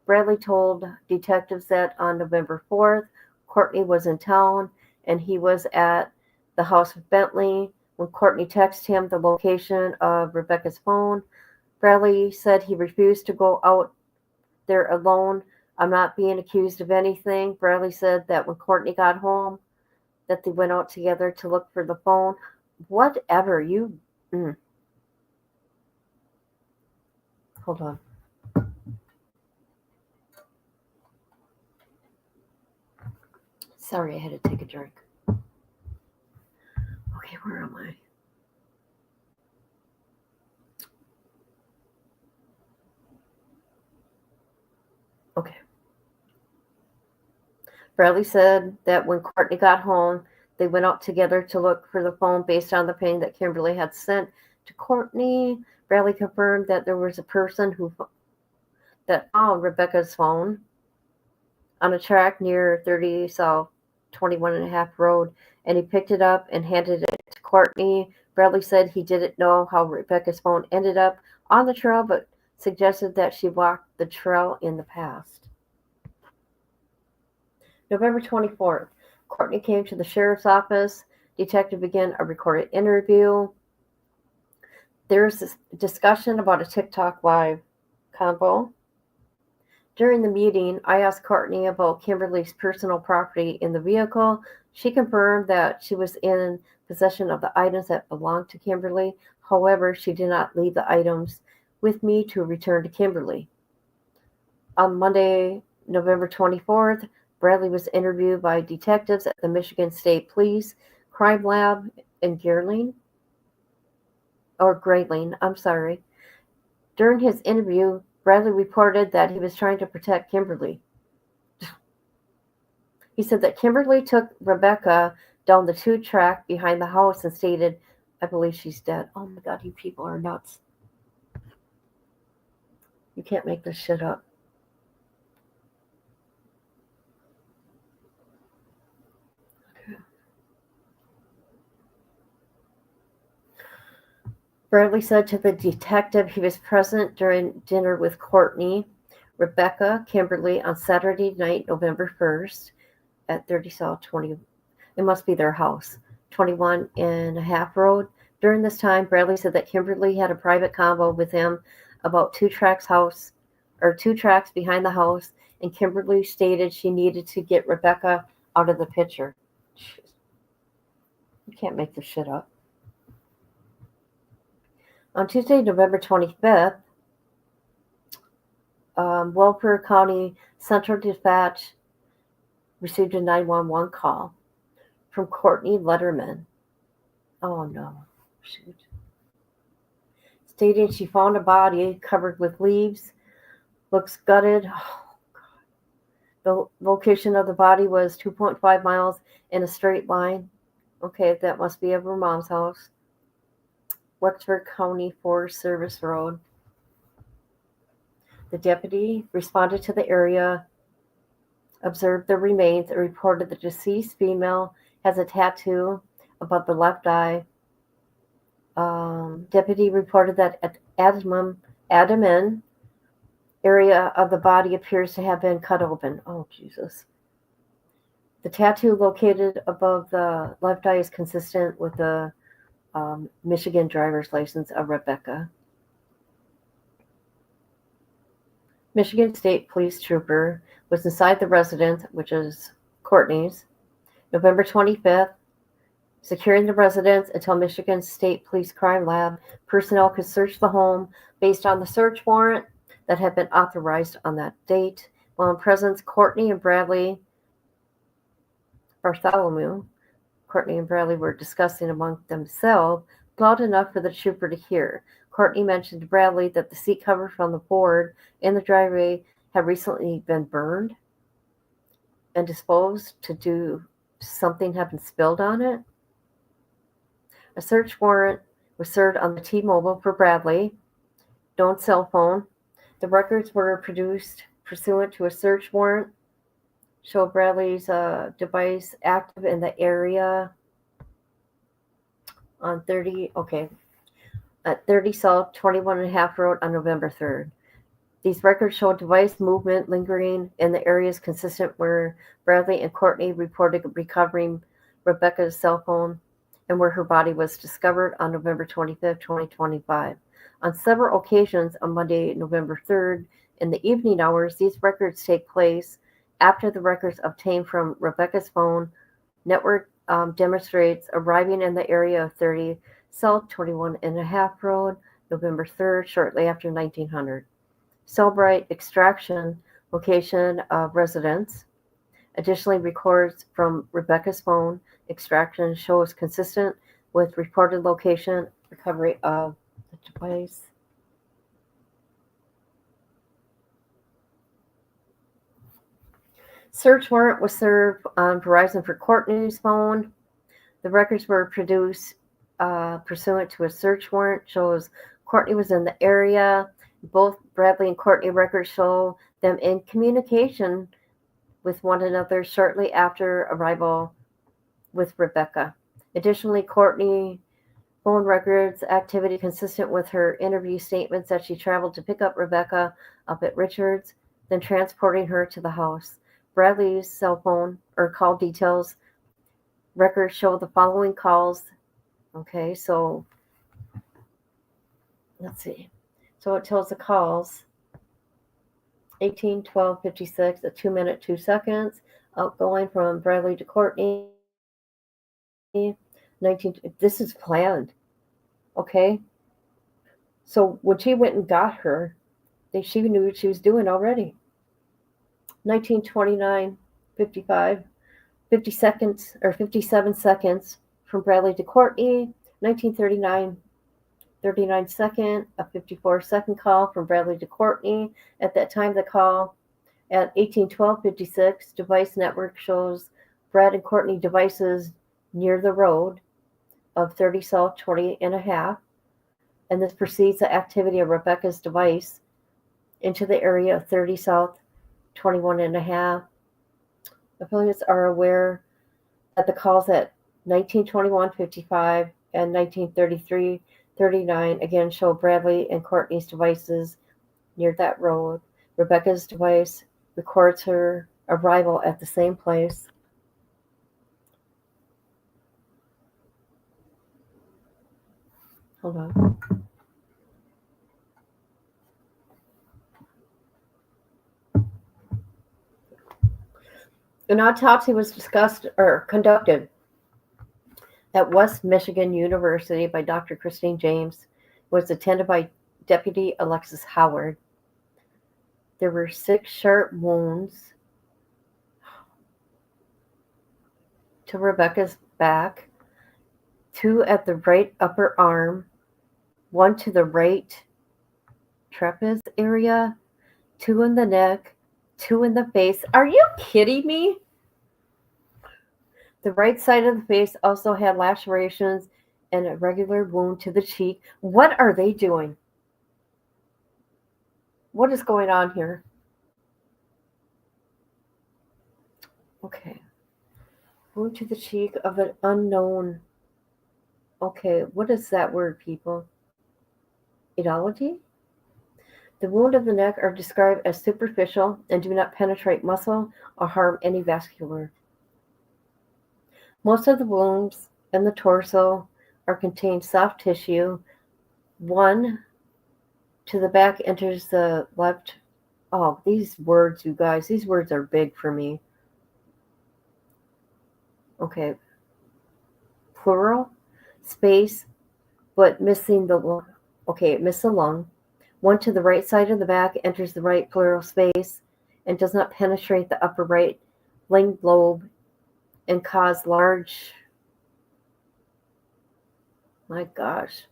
B: Bradley told detectives that on November 4th, Courtney was in town and he was at the house with Bentley. When Courtney texted him the location of Rebecca's phone, Bradley said he refused to go out there alone. "I'm not being accused of anything." Bradley said that when Courtney got home, that they went out together to look for the phone. Whatever, you... Hold on. Sorry, I had to take a drink. Okay, where am I? Okay. Bradley said that when Courtney got home, they went out together to look for the phone based on the ping that Kimberly had sent to Courtney. Bradley confirmed that there was a person that found Rebecca's phone on a track near 30 South 21.5 Road, and he picked it up and handed it to Courtney. Bradley said he didn't know how Rebecca's phone ended up on the trail, but suggested that she walked the trail in the past. November 24th, Courtney came to the sheriff's office. Detective began a recorded interview. There's this discussion about a TikTok live convo. During the meeting, I asked Courtney about Kimberly's personal property in the vehicle. She confirmed that she was in possession of the items that belonged to Kimberly. However, she did not leave the items with me to return to Kimberly. On Monday, November 24th, Bradley was interviewed by detectives at the Michigan State Police Crime Lab in Grayling. During his interview, Bradley reported that he was trying to protect Kimberly. He said that Kimberly took Rebecca down the 2-track behind the house and stated, "I believe she's dead." Oh my God, you people are nuts. You can't make this shit up. Bradley said to the detective he was present during dinner with Courtney, Rebecca, Kimberly on Saturday night, November 1st at 30 South 20. It must be their house, 21.5 Road. During this time, Bradley said that Kimberly had a private convo with him about 2 tracks behind the house, and Kimberly stated she needed to get Rebecca out of the picture. You can't make this shit up. On Tuesday, November 25th, Walpole County Central Dispatch received a 911 call from Courtney Letterman. Oh no, shoot. Stating she found a body covered with leaves, looks gutted. Oh, God. The location of the body was 2.5 miles in a straight line. Okay, that must be of her mom's house. Wexford County Forest Service Road. The deputy responded to the area, observed the remains, and reported the deceased female has a tattoo above the left eye. Deputy reported that at abdomen area of the body appears to have been cut open. Oh, Jesus. The tattoo located above the left eye is consistent with the Michigan driver's license of Rebecca. Michigan State Police trooper was inside the residence, which is Courtney's, November 25th, securing the residence until Michigan State Police Crime Lab personnel could search the home based on the search warrant that had been authorized on that date. While in presence, Courtney and Bradley were discussing among themselves, loud enough for the trooper to hear. Courtney mentioned to Bradley that the seat cover from the board in the driveway had recently been burned and disposed something had been spilled on it. A search warrant was served on the T-Mobile for Bradley, known cell phone. The records were produced pursuant to a search warrant. Show Bradley's device active in the area on 30 South 21.5 Road on November 3rd. These records show device movement lingering in the areas consistent where Bradley and Courtney reported recovering Rebecca's cell phone and where her body was discovered on November 25th, 2025. On several occasions on Monday, November 3rd, in the evening hours, these records take place after the records obtained from Rebecca's phone network demonstrates arriving in the area of 30 South 21.5 Road, November 3rd, shortly after 1900. Cellbrite extraction location of residence. Additionally, records from Rebecca's phone extraction shows consistent with reported location recovery of the device. Search warrant was served on Verizon for Courtney's phone. The records were produced pursuant to a search warrant. Shows Courtney was in the area. Both Bradley and Courtney records show them in communication with one another shortly after arrival with Rebecca. Additionally, Courtney phone records activity consistent with her interview statements that she traveled to pick up Rebecca up at Richards, then transporting her to the house. Bradley's cell phone or call details records show the following calls. Okay, so let's see. So it tells the calls 18, 12, 56, a 2 minute, 2 seconds, outgoing from Bradley to Courtney. 19, this is planned. Okay. So when she went and got her, she knew what she was doing already. 1929, 55, 50 seconds or 57 seconds from Bradley to Courtney. 1939, 39 second, a 54-second call from Bradley to Courtney. At that time, the call at 18:12:56, device network shows Brad and Courtney devices near the road of 30 South 20 and a half, and this precedes the activity of Rebecca's device into the area of 30 South 21 and a half. Affiliates are aware that the calls at 19:21:55 and 19:33:39 again show Bradley and Courtney's devices near that road. Rebecca's device records her arrival at the same place. Hold on. An autopsy was conducted at West Michigan University by Dr. Christine James. It was attended by Deputy Alexis Howard. There were 6 sharp wounds to Rebecca's back, 2 at the right upper arm, 1 to the right trapezius area, 2 in the neck, 2 in the face. Are you kidding me? The right side of the face also had lacerations and a regular wound to the cheek. What are they doing? What is going on here? Okay. Wound to the cheek of an unknown. Okay, what is that word, people? Etiology? The wound of the neck are described as superficial and do not penetrate muscle or harm any vascular. Most of the wounds in the torso are contained soft tissue. 1 to the back enters the left. Oh, these words, you guys, these words are big for me. Okay. Pleural space, but missing the lung. Okay, it missed the lung. 1 to the right side of the back enters the right pleural space and does not penetrate the upper right lung lobe and cause large. My gosh.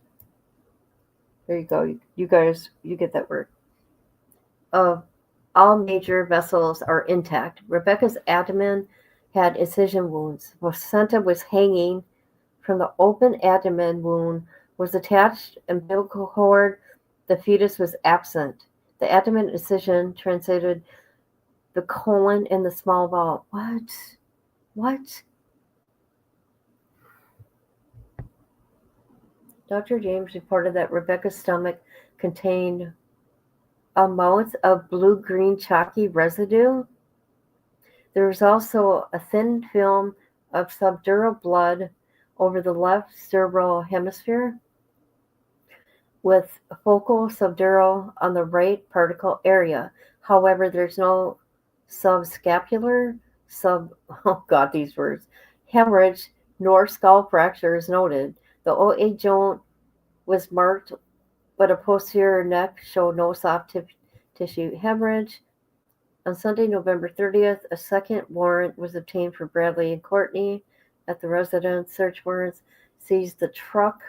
B: There you go. You guys, you get that word. All major vessels are intact. Rebecca's abdomen had incision wounds. Placenta was hanging from the open abdomen wound, was attached umbilical cord. The fetus was absent. The abdomen incision translated the colon and the small bowel. What? Dr. James reported that Rebecca's stomach contained amounts of blue-green chalky residue. There was also a thin film of subdural blood over the left cerebral hemisphere, with focal subdural on the right particle area. However, there's no subscapular, hemorrhage, nor skull fracture is noted. The OA joint was marked, but a posterior neck showed no soft tissue hemorrhage. On Sunday, November 30th, a second warrant was obtained for Bradley and Courtney at the residence. Search warrants seized the truck,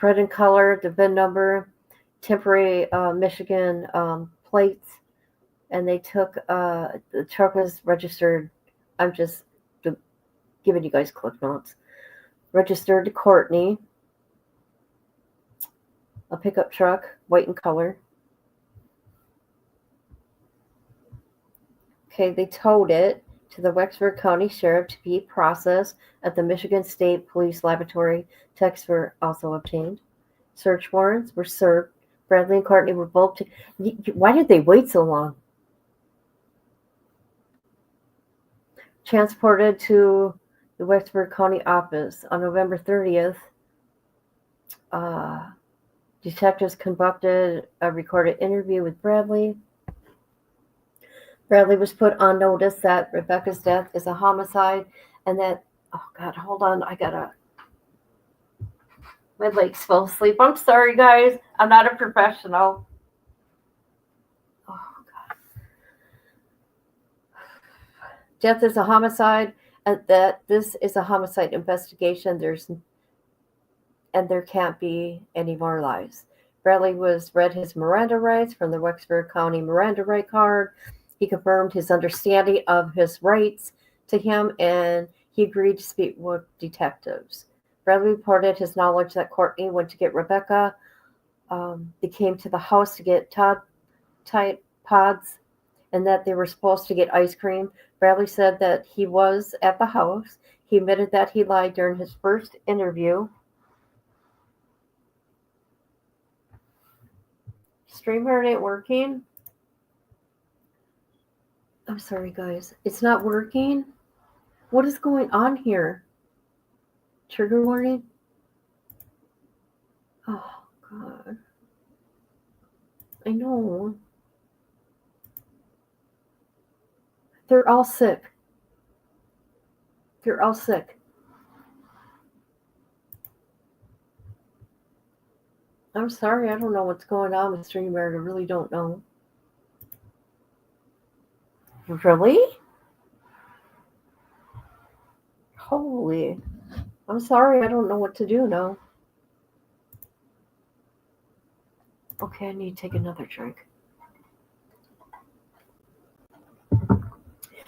B: red in color, the VIN number, temporary Michigan plates, and they took the truck was registered. I'm just giving you guys clip notes. Registered to Courtney, a pickup truck, white in color. Okay, they towed it to the Wexford County Sheriff to be processed at the Michigan State Police Laboratory. Texts were also obtained. Search warrants were served. Bradley and Courtney were both. Why did they wait so long? Transported to the Wexford County office on November 30th. Detectives conducted a recorded interview with Bradley. Bradley was put on notice that Rebecca's death is a homicide and that, oh God, hold on, my legs fell asleep. I'm sorry, guys. I'm not a professional. Oh God. Death is a homicide and that this is a homicide investigation. There can't be any more lies. Bradley read his Miranda rights from the Wexford County Miranda right card. He confirmed his understanding of his rights to him, and he agreed to speak with detectives. Bradley reported his knowledge that Courtney went to get Rebecca. They came to the house to get Tide Pods, and that they were supposed to get ice cream. Bradley said that he was at the house. He admitted that he lied during his first interview. StreamYard ain't working. I'm sorry, guys. It's not working. What is going on here? Trigger warning? Oh, God. I know. They're all sick. They're all sick. I'm sorry. I don't know what's going on with StreamYard. I really don't know. Really? Holy. I'm sorry. I don't know what to do now. Okay, I need to take another drink.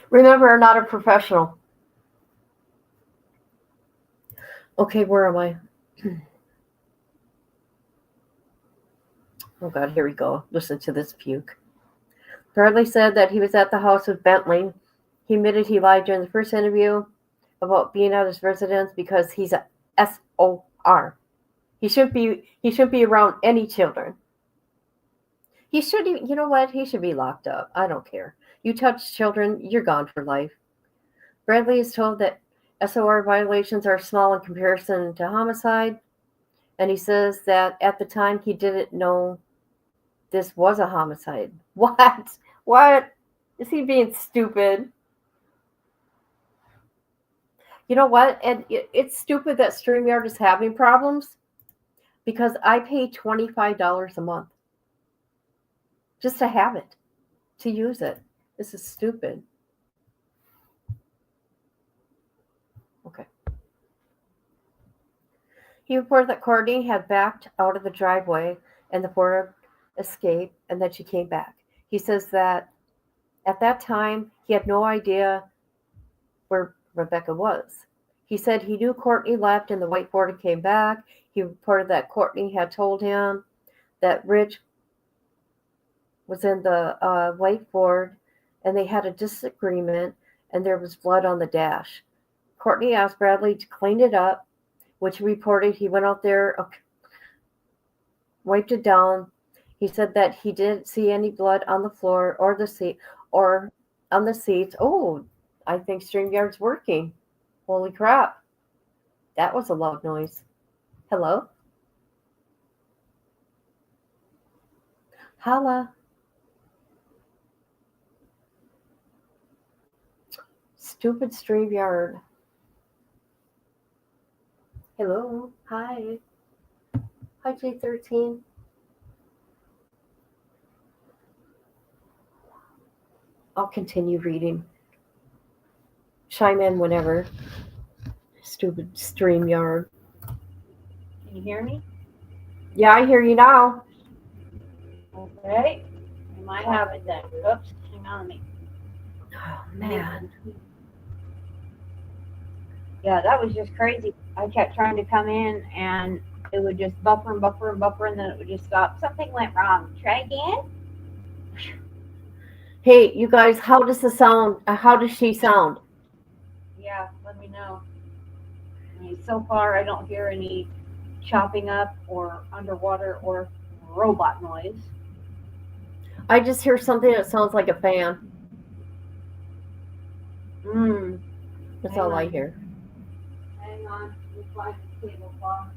B: Remember, I'm not a professional. Okay, where am I? Oh, God, here we go. Listen to this puke. Bradley said that he was at the house with Bentley. He admitted he lied during the first interview about being at his residence because he's a SOR. He shouldn't be around any children. He should, you know what? He should be locked up. I don't care. You touch children, you're gone for life. Bradley is told that SOR violations are small in comparison to homicide, and he says that at the time he didn't know this was a homicide. What? What? Is he being stupid? You know what? And it's stupid that StreamYard is having problems because I pay $25 a month just to have it, to use it. This is stupid. Okay. He reported that Courtney had backed out of the driveway and the Ford escaped, and then she came back. He says that at that time, he had no idea where Rebecca was. He said he knew Courtney left in the white Ford and came back. He reported that Courtney had told him that Rich was in the white Ford, and they had a disagreement, and there was blood on the dash. Courtney asked Bradley to clean it up, which he reported he went out there, wiped it down. He said that he didn't see any blood on the floor or the seat or on the seats. Oh, I think StreamYard's working. Holy crap. That was a loud noise. Hello? Holla. Stupid StreamYard. Hello. Hi. Hi, J-13. I'll continue reading. Chime in whenever. Stupid StreamYard.
C: Can you hear me?
B: Yeah, I hear you now.
C: Okay. I'm might have it then. Oops, hang on a minute.
B: Oh, man.
C: Yeah, that was just crazy. I kept trying to come in and it would just buffer and buffer and buffer and then it would just stop. Something went wrong. Try again.
B: Hey, you guys, how does she sound?
C: Yeah, let me know. I mean, so far I don't hear any chopping up or underwater or robot noise.
B: I just hear something that sounds like a fan. That's all I hear.
C: Hang on. Let's find the tablecloth.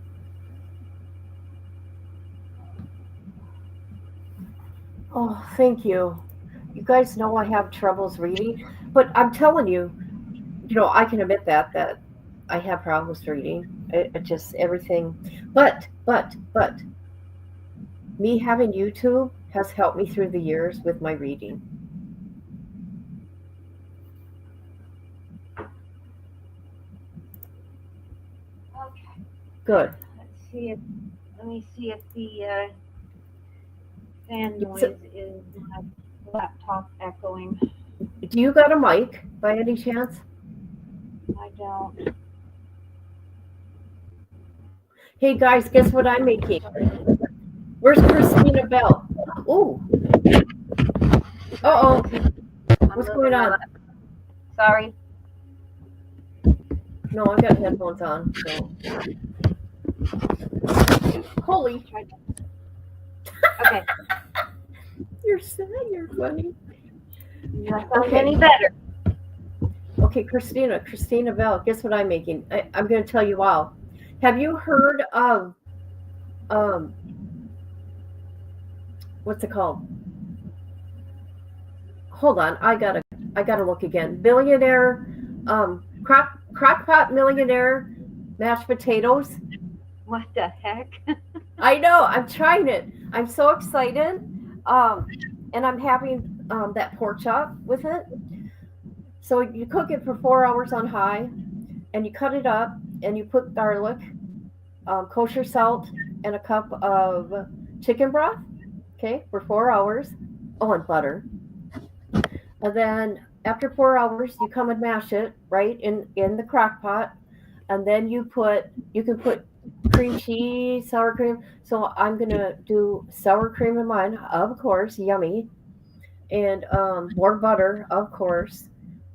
B: Oh, thank you. You guys know I have troubles reading, but I'm telling you, I can admit that I have problems reading. It just everything. But me having YouTube has helped me through the years with my reading.
C: Okay.
B: Good.
C: Let me see if the fan noise is my laptop echoing.
B: Do you got a mic by any chance?
C: I don't.
B: Hey guys, guess what I'm making? Where's Christina Bell? Ooh. Uh-oh. What's going on?
C: Sorry.
B: No, I've got headphones on. So. Holy.
C: Okay.
B: You're sad. You're funny.
C: Okay. Any better?
B: Okay, Christina Bell. Guess what I'm making? I'm going to tell you all. Have you heard of what's it called? Hold on, I gotta look again. Billionaire, crockpot millionaire mashed potatoes.
C: What the heck?
B: I know. I'm trying it. I'm so excited. And I'm having that pork chop with it. So you cook it for 4 hours on high, and you cut it up, and you put garlic, kosher salt, and a cup of chicken broth. Okay, for 4 hours. Oh, and butter. And then after 4 hours, you come and mash it right in the crock pot, and then you can put cream cheese, sour cream. So I'm gonna do sour cream in mine, of course, yummy, and more butter, of course.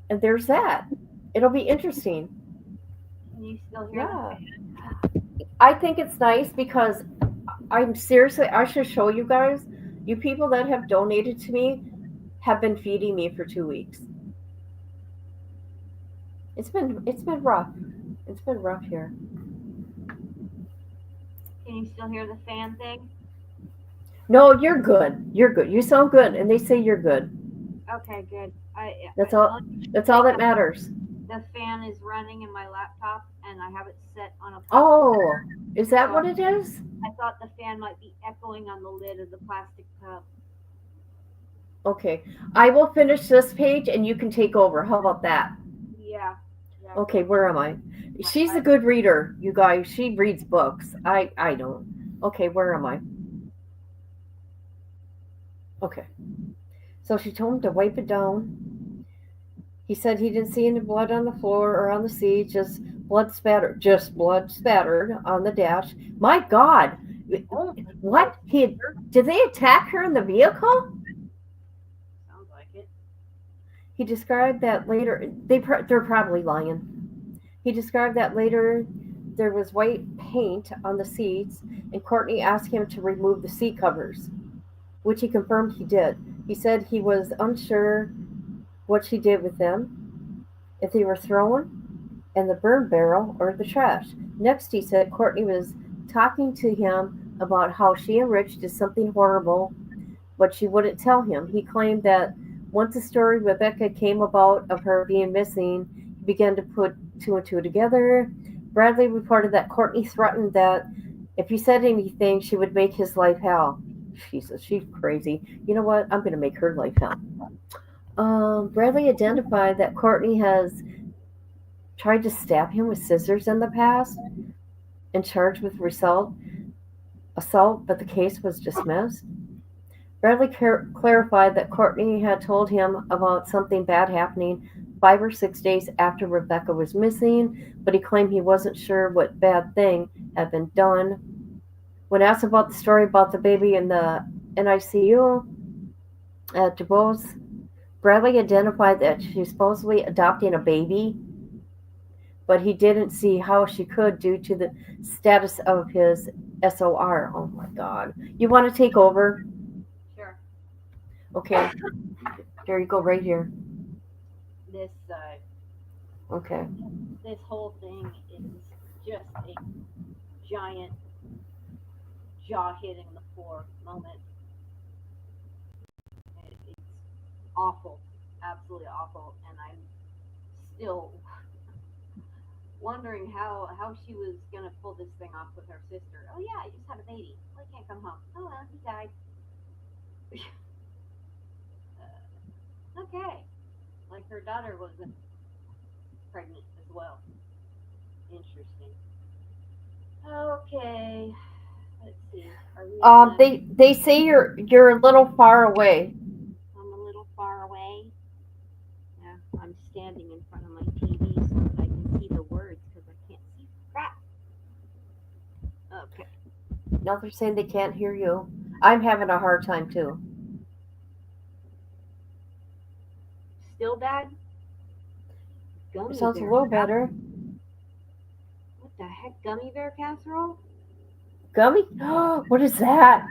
B: And there's that. It'll be interesting.
C: Can you still hear me?
B: I think it's nice because I'm seriously. I should show you guys. You people that have donated to me have been feeding me for 2 weeks. It's been rough. It's been rough here.
C: Can you still hear the fan thing?
B: No, you're good. You're good. You sound good, and they say you're good.
C: Okay, good.
B: That's all. That's all that matters.
C: The fan is running in my laptop, and I have it set on a.
B: Oh, is that what it is?
C: I thought the fan might be echoing on the lid of the plastic cup.
B: Okay, I will finish this page, and you can take over. How about that?
C: Yeah.
B: Okay, where am I? She's a good reader, you guys. She reads books. I don't. Okay, where am I? Okay. So she told him to wipe it down. He said he didn't see any blood on the floor or on the seat, just blood spattered on the dash. My God. What? Did they attack her in the vehicle?
C: Sounds like it.
B: He described that later. They're probably lying. He described that later there was white paint on the seats, and Courtney asked him to remove the seat covers, which he confirmed he did. He said he was unsure what she did with them, if they were thrown in the burn barrel or the trash. Next, he said Courtney was talking to him about how she and Rich did something horrible, but she wouldn't tell him. He claimed that once the story Rebecca came about of her being missing, he began to put two and two together. Bradley reported that Courtney threatened that if he said anything, she would make his life hell. Jesus, she's crazy. You know what? I'm going to make her life hell. Bradley identified that Courtney has tried to stab him with scissors in the past and charged with assault, but the case was dismissed. Bradley clarified that Courtney had told him about something bad happening 5 or 6 days after Rebecca was missing, but he claimed he wasn't sure what bad thing had been done. When asked about the story about the baby in the NICU at DuBose, Bradley identified that she's supposedly adopting a baby, but he didn't see how she could due to the status of his SOR. Oh my God. You want to take over?
C: Sure.
B: Okay. There you go, right here.
C: This
B: Okay.
C: this whole thing is just a giant jaw hitting the floor moment. It's awful, absolutely awful, and I'm still wondering how she was gonna pull this thing off with her sister. Oh yeah, I just had a baby. Well, I can't come home. Oh well, he died. Okay, like her daughter wasn't pregnant as well. Interesting. Okay, let's see. Are we on
B: They say you're a little far away.
C: I'm a little far away. Yeah, I'm standing in front of my TV so that I can see the words because I can't see crap. Okay.
B: Now they're saying they can't hear you. I'm having a hard time too.
C: Still bad?
B: It
C: Gummy
B: sounds a
C: bear
B: little
C: casserole?
B: better.
C: What the heck? Gummy bear casserole?
B: Gummy? What is that?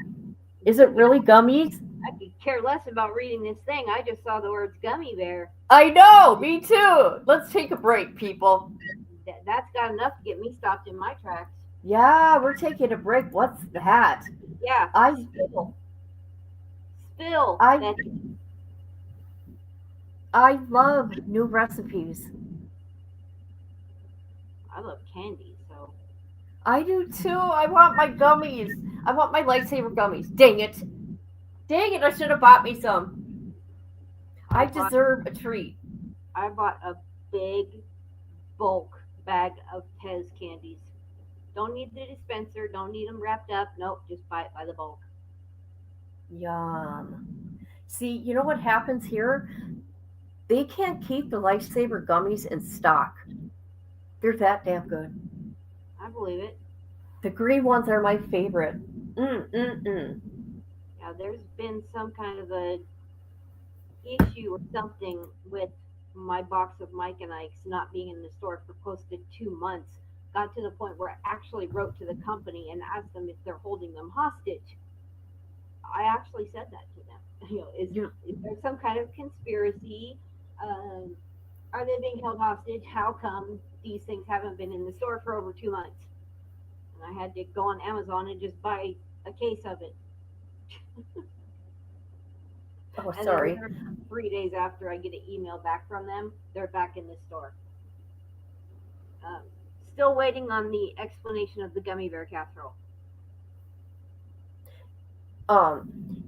B: Is it really gummies?
C: I could care less about reading this thing. I just saw the words gummy bear.
B: I know, me too. Let's take a break, people.
C: That's got enough to get me stopped in my tracks.
B: Yeah, we're taking a break. What's that?
C: Yeah.
B: I
C: Spill.
B: I-
C: Becky.
B: I love new recipes.
C: I love candy, so.
B: I do too. I want my gummies. I want my lightsaber gummies. Dang it. Dang it, I should have bought me some. I deserve a treat.
C: I bought a big bulk bag of Pez candies. Don't need the dispenser. Don't need them wrapped up. Nope, just buy it by the bulk.
B: Yum. See, you know what happens here? They can't keep the lightsaber gummies in stock. They're that damn good.
C: I believe it.
B: The green ones are my favorite.
C: Yeah, there's been some kind of a issue or something with my box of Mike and Ike's not being in the store for close to 2 months. Got to the point where I actually wrote to the company and asked them if they're holding them hostage. I actually said that to them. Is there some kind of conspiracy? Are they being held hostage? How come these things haven't been in the store for over 2 months? And I had to go on Amazon and just buy a case of it.
B: Oh,
C: And
B: sorry.
C: then 3 days after I get an email back from them, they're back in the store. Still waiting on the explanation of the gummy bear casserole.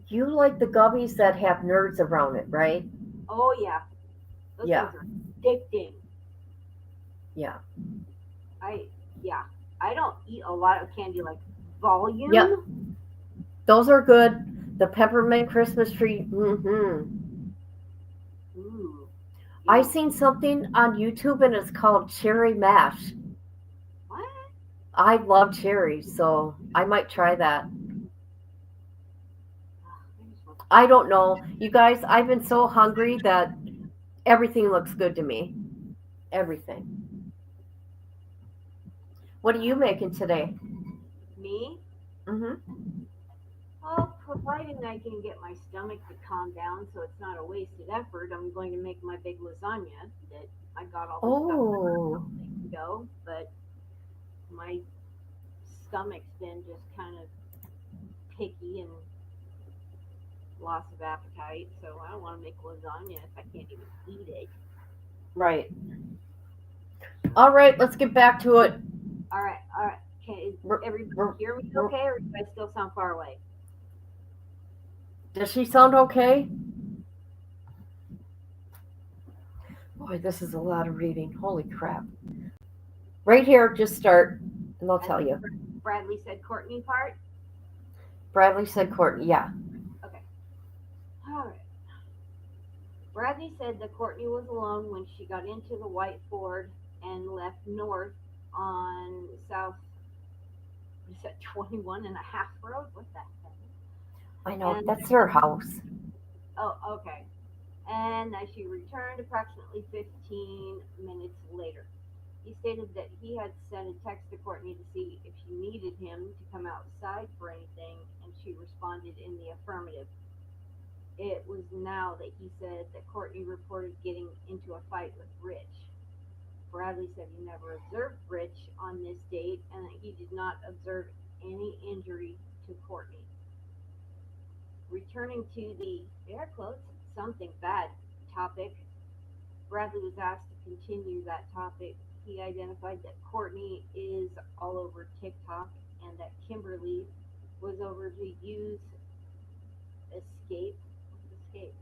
B: You like the gummies that have nerds around it, right?
C: Oh yeah, those
B: Yeah.
C: things are addicting.
B: Yeah.
C: I don't eat a lot of candy like volume.
B: Yep. Those are good. The peppermint Christmas tree.
C: Ooh.
B: I seen something on YouTube and it's called cherry mash.
C: What?
B: I love cherries, so I might try that. I don't know. You guys, I've been so hungry that everything looks good to me. Everything. What are you making today?
C: Me?
B: Mm-hmm.
C: Well, providing I can get my stomach to calm down so it's not a wasted effort, I'm going to make my big lasagna that I got all the stuff to go, but my stomach's been just kind of picky and loss of appetite, so I don't want to make lasagna if I can't even eat it.
B: Right. All right, let's get back to it.
C: All right. Can everybody hear me okay, or do I still sound far away?
B: Does she sound okay? Boy, this is a lot of reading. Holy crap. Right here, just start, and they'll tell you.
C: Bradley said Courtney part?
B: Bradley said Courtney, yeah.
C: Okay. Bradley said that Courtney was alone when she got into the white Ford and left north on South, what is that, 21 and a half road? What the heck?
B: I know,
C: And,
B: that's their house.
C: oh, okay. And that she returned approximately 15 minutes later. He stated that he had sent a text to Courtney to see if she needed him to come outside for anything, and she responded in the affirmative. It was now that he said that Courtney reported getting into a fight with Rich. Bradley said he never observed Rich on this date and that he did not observe any injury to Courtney. Returning to the air quotes, something bad topic, Bradley was asked to continue that topic. He identified that Courtney is all over TikTok and that Kimberly was over to use Escape, Escape,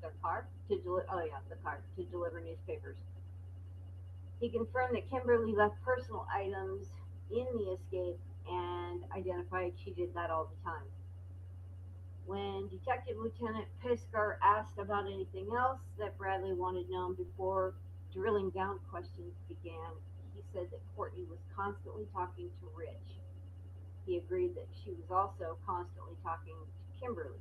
C: their car to deliver. Oh yeah, the car to deliver newspapers. He confirmed that Kimberly left personal items in the Escape and identified she did that all the time. When Detective Lieutenant Piskar asked about anything else that Bradley wanted known before drilling down questions began, he said that Courtney was constantly talking to Rich. He agreed that she was also constantly talking to Kimberly.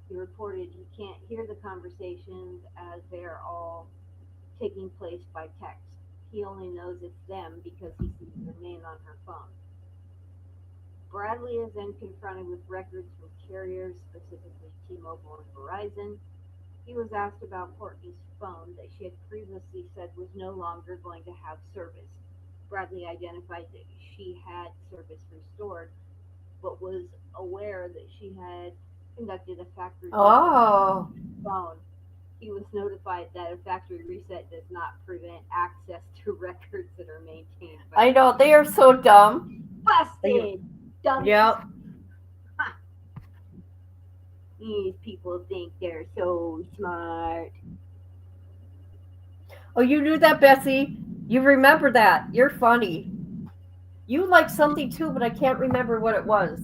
C: He reported he can't hear the conversations as they are all taking place by text. He only knows it's them because he sees their name on her phone. Bradley is then confronted with records from carriers, specifically T-Mobile and Verizon. He was asked about Courtney's phone that she had previously said was no longer going to have service. Bradley identified that she had service restored, but was aware that she had conducted a factory reset
B: Oh,
C: phone. He was notified that a factory reset does not prevent access to records that are maintained by
B: I know, they are so dumb.
C: busted dummies.
B: Yep.
C: These people think they're so smart.
B: Oh, you knew that, Bessie. You remember that. You're funny. You like something too, but I can't remember what it was.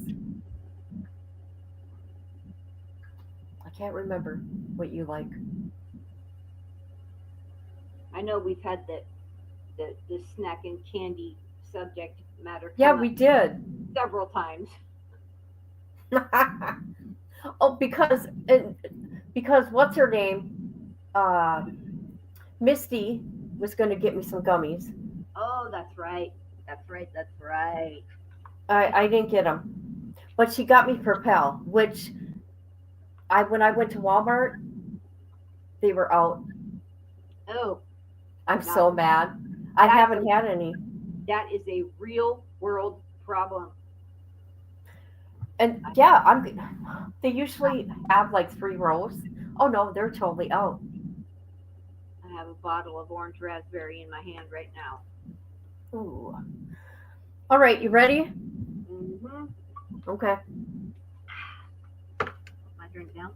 B: I can't remember what you like.
C: I know we've had the snack and candy subject matter
B: Yeah,
C: come
B: we
C: up
B: did.
C: several times.
B: Oh, because what's her name? Misty was going to get me some gummies.
C: Oh, that's right. That's right. That's right.
B: I didn't get them, but she got me Propel, which I when I went to Walmart, they were out.
C: Oh,
B: I'm
C: now
B: so mad. I
C: that's
B: haven't had any.
C: that is a real world problem.
B: And yeah, They usually have like 3 rows. Oh no, they're totally out.
C: I have a bottle of orange raspberry in my hand right now.
B: Ooh. All right, you ready?
C: Mm-hmm.
B: Okay.
C: Put my drink down.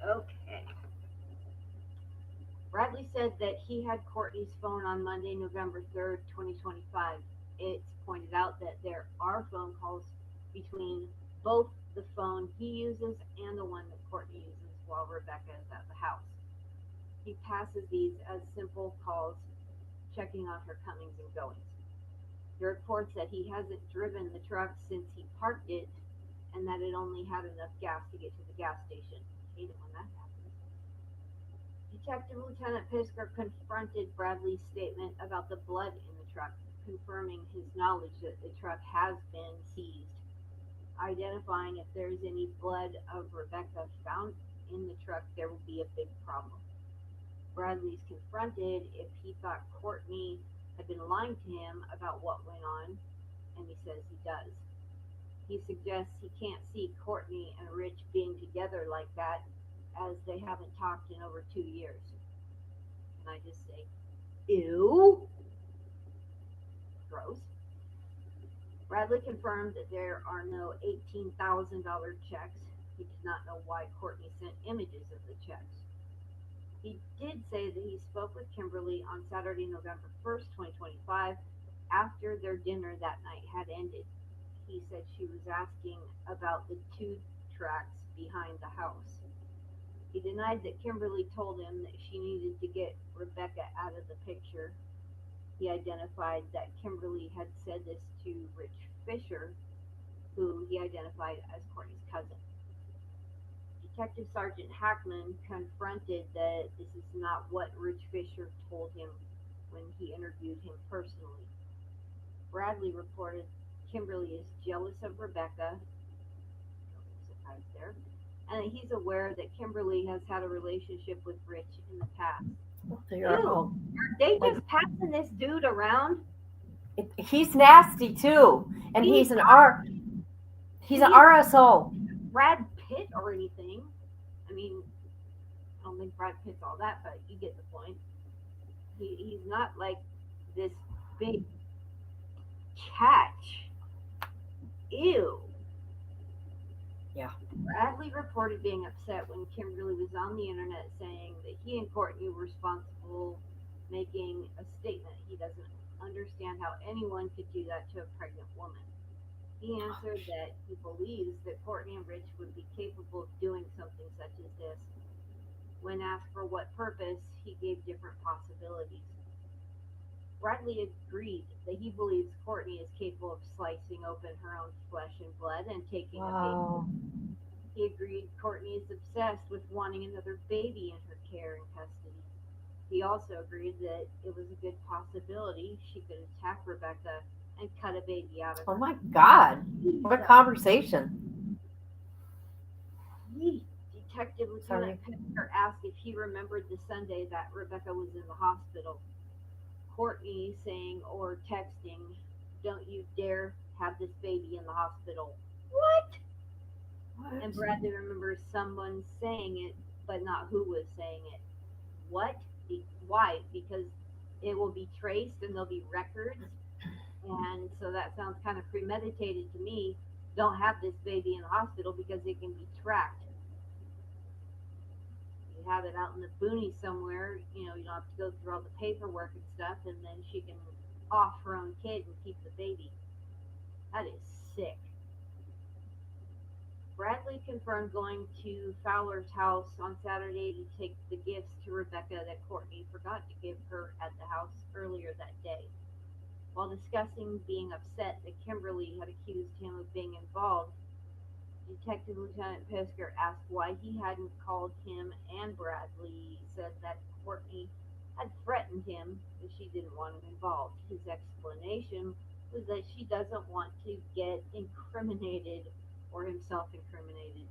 C: Okay. Bradley said that he had Courtney's phone on Monday, November 3rd, 2025. It's pointed out that there are phone calls between both the phone he uses and the one that Courtney uses while Rebecca is at the house. He passes these as simple calls, checking on her comings and goings. He reports that he hasn't driven the truck since he parked it and that it only had enough gas to get to the gas station. Hate it when that happens. Detective Lieutenant Pisker confronted Bradley's statement about the blood in the truck, confirming his knowledge that the truck has been seized. Identifying if there is any blood of Rebecca found in the truck, there will be a big problem. Bradley's confronted if he thought Courtney had been lying to him about what went on, and he says he does. He suggests he can't see Courtney and Rich being together like that as they haven't talked in over 2 years. Can I just say, ew? Gross. Bradley confirmed that there are no $18,000 checks. He did not know why Courtney sent images of the checks. He did say that he spoke with Kimberly on Saturday, November 1st, 2025, after their dinner that night had ended. He said she was asking about the two tracks behind the house. He denied that Kimberly told him that she needed to get Rebecca out of the picture. He identified that Kimberly had said this to Rich Fisher, who he identified as Courtney's cousin. Detective Sergeant Hackman confronted that this is not what Rich Fisher told him when he interviewed him personally. Bradley reported Kimberly is jealous of Rebecca, surprise there, and that he's aware that Kimberly has had a relationship with Rich in the past.
B: They are all-
C: Are they just passing this dude around?
B: He's nasty too, and he's an RSO.
C: Brad Pitt or anything. I mean, I don't think Brad Pitt's all that, but you get the point. He's not like this big catch. Ew.
B: Yeah.
C: Bradley reported being upset when Kimberly was on the internet saying that he and Courtney were responsible, making a statement he doesn't understand how anyone could do that to a pregnant woman. He answered that he believes that Courtney and Rich would be capable of doing something such as this. When asked for what purpose, he gave different possibilities. Bradley agreed that he believes Courtney is capable of slicing open her own flesh and blood and taking a
B: Wow.
C: baby. He agreed Courtney is obsessed with wanting another baby in her care and custody. He also agreed that it was a good possibility she could attack Rebecca and cut a baby out of her.
B: Oh my God. What a conversation.
C: Detective Lieutenant Picker asked if he remembered the Sunday that Rebecca was in the hospital. Courtney saying or texting, "Don't you dare have this baby in the hospital." What? And Bradley remembers someone saying it, but not who was saying it. What? Why? Because it will be traced and there'll be records. And so that sounds kind of premeditated to me. Don't have this baby in the hospital because it can be tracked. You have it out in the boonies somewhere, you don't have to go through all the paperwork and stuff, and then she can off her own kid and keep the baby. That is sick. Bradley confirmed going to Fowler's house on Saturday to take the gifts to Rebecca that Courtney forgot to give her at the house earlier that day. While discussing being upset that Kimberly had accused him of being involved, Detective Lieutenant Pisker asked why he hadn't called him, and Bradley said that Courtney had threatened him if she didn't want him involved. His explanation was that she doesn't want to get incriminated or himself incriminated.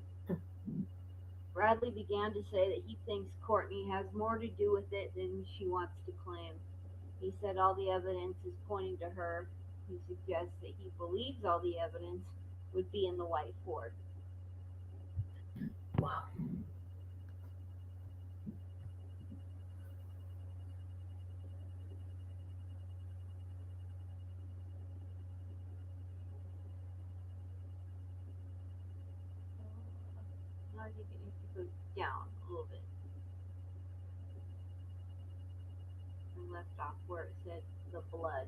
C: Bradley began to say that he thinks Courtney has more to do with it than she wants to claim. He said all the evidence is pointing to her. He suggests that he believes all the evidence would be in the white Ford.
B: Wow.
C: Now I think it needs to go down a little bit. I left off where it said the blood.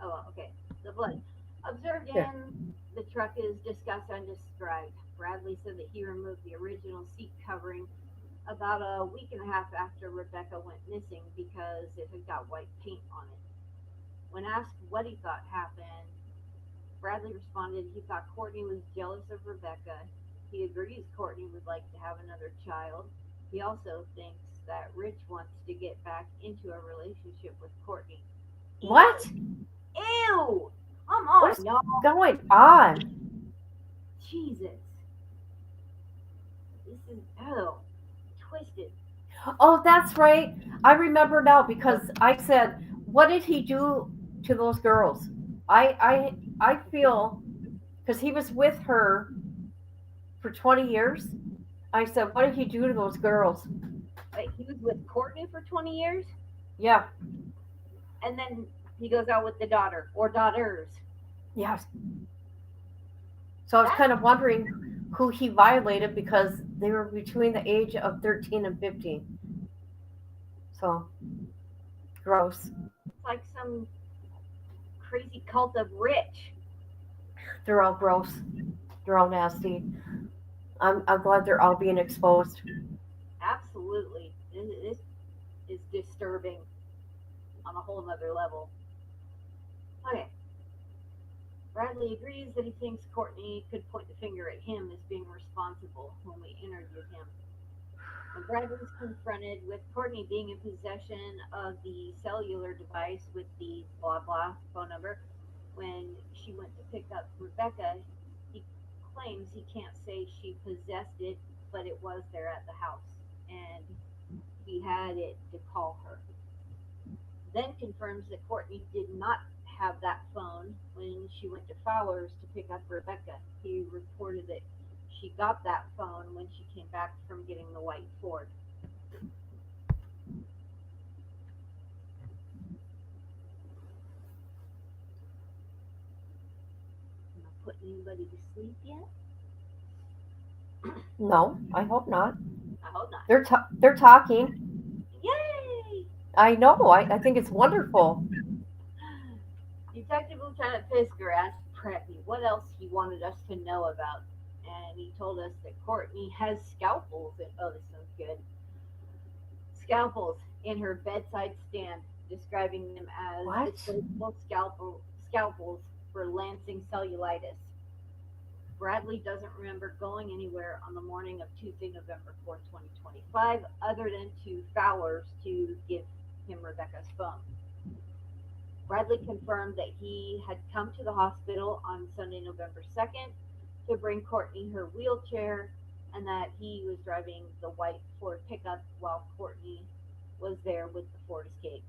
C: Oh, okay. The blood. Observed in the truck is discussed and described. Bradley said that he removed the original seat covering about a week and a half after Rebecca went missing because it had got white paint on it. When asked what he thought happened, Bradley responded he thought Courtney was jealous of Rebecca. He agrees Courtney would like to have another child. He also thinks that Rich wants to get back into a relationship with Courtney.
B: What?
C: Ew! Come on,
B: What's
C: y'all.
B: going on?
C: Jesus. This is, twisted.
B: Oh, that's right. I remember now because I said, "What did he do to those girls?" I feel because he was with her for 20 years. I said, "What did he do to those girls?"
C: Wait, he was with Courtney for 20 years?
B: Yeah.
C: And then he goes out with the daughter or daughters.
B: Yes. So I was kind of wondering who he violated because they were between the age of 13 and 15. So gross.
C: It's like some crazy cult of Rich.
B: They're all gross. They're all nasty. I'm glad they're all being exposed.
C: Absolutely. This is disturbing on a whole nother level. Okay. Bradley agrees that he thinks Courtney could point the finger at him as being responsible when we interviewed him. When Bradley was confronted with Courtney being in possession of the cellular device with the blah blah phone number, when she went to pick up Rebecca, he claims he can't say she possessed it, but it was there at the house, and he had it to call her. Then confirms that Courtney did not have that phone when she went to Fowler's to pick up Rebecca. He reported that she got that phone when she came back from getting the white Ford. Am I putting anybody to sleep yet?
B: No, I hope not.
C: I hope not.
B: They're talking.
C: Yay!
B: I know. I think it's wonderful.
C: Detective Lieutenant Fisker asked Bradley what else he wanted us to know about, and he told us that Courtney has scalpels. Oh, this sounds good. Scalpels in her bedside stand, describing them as
B: What?
C: disposable scalpels for lancing cellulitis. Bradley doesn't remember going anywhere on the morning of Tuesday, November 4th, 2025, other than to Fowler's to give him Rebecca's phone. Bradley confirmed that he had come to the hospital on Sunday, November 2nd to bring Courtney her wheelchair, and that he was driving the white Ford pickup while Courtney was there with the Ford Escape.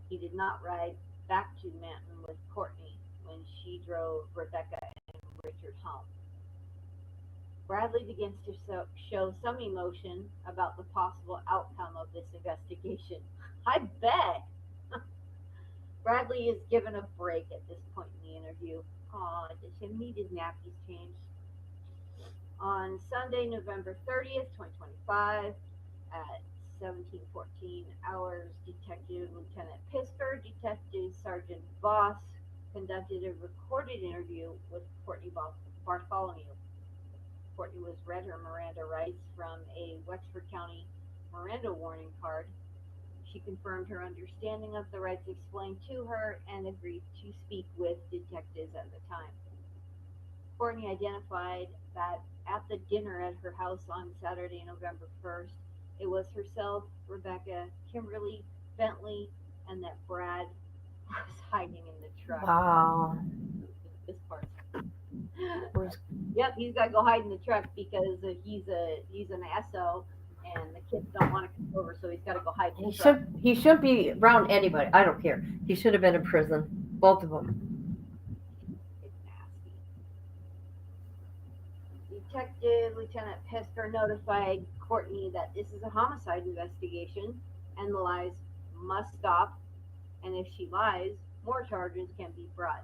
C: He did not ride back to Manton with Courtney when she drove Rebecca and Richard home. Bradley begins to show some emotion about the possible outcome of this investigation. I bet. Bradley is given a break at this point in the interview. Aw, does he need his nappies changed? On Sunday, November 30th, 2025, at 17:14 hours, Detective Lieutenant Pisker, Detective Sergeant Voss conducted a recorded interview with Courtney Bartholomew. Courtney was read her Miranda rights from a Wexford County Miranda warning card. She confirmed her understanding of the rights explained to her and agreed to speak with detectives at the time. Courtney identified that at the dinner at her house on Saturday, November 1st, it was herself, Rebecca, Kimberly, Bentley, and that Brad was hiding in the truck.
B: Wow.
C: This part.
B: Where's-
C: Yep, he's got to go hide in the truck because he's an SO, and the kids don't want to come over, so he's got to go hide in the truck.
B: He shouldn't be around anybody. I don't care. He should have been in prison. Both of them.
C: It's nasty. Detective Lieutenant Pisker notified Courtney that this is a homicide investigation and the lies must stop, and if she lies, more charges can be brought.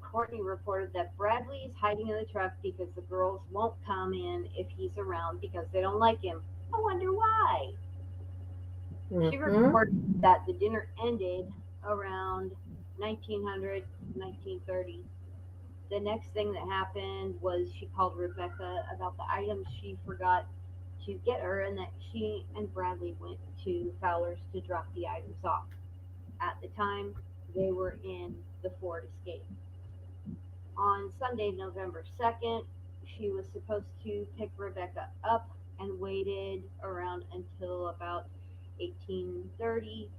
C: Courtney reported that Bradley is hiding in the truck because the girls won't come in if he's around because they don't like him. I wonder why. She reported that the dinner ended around 1900, 1930. The next thing that happened was she called Rebecca about the items she forgot to get her, and that she and Bradley went to Fowler's to drop the items off. At the time, they were in the Ford Escape. On Sunday, November 2nd, she was supposed to pick Rebecca up and waited around until about 18:30,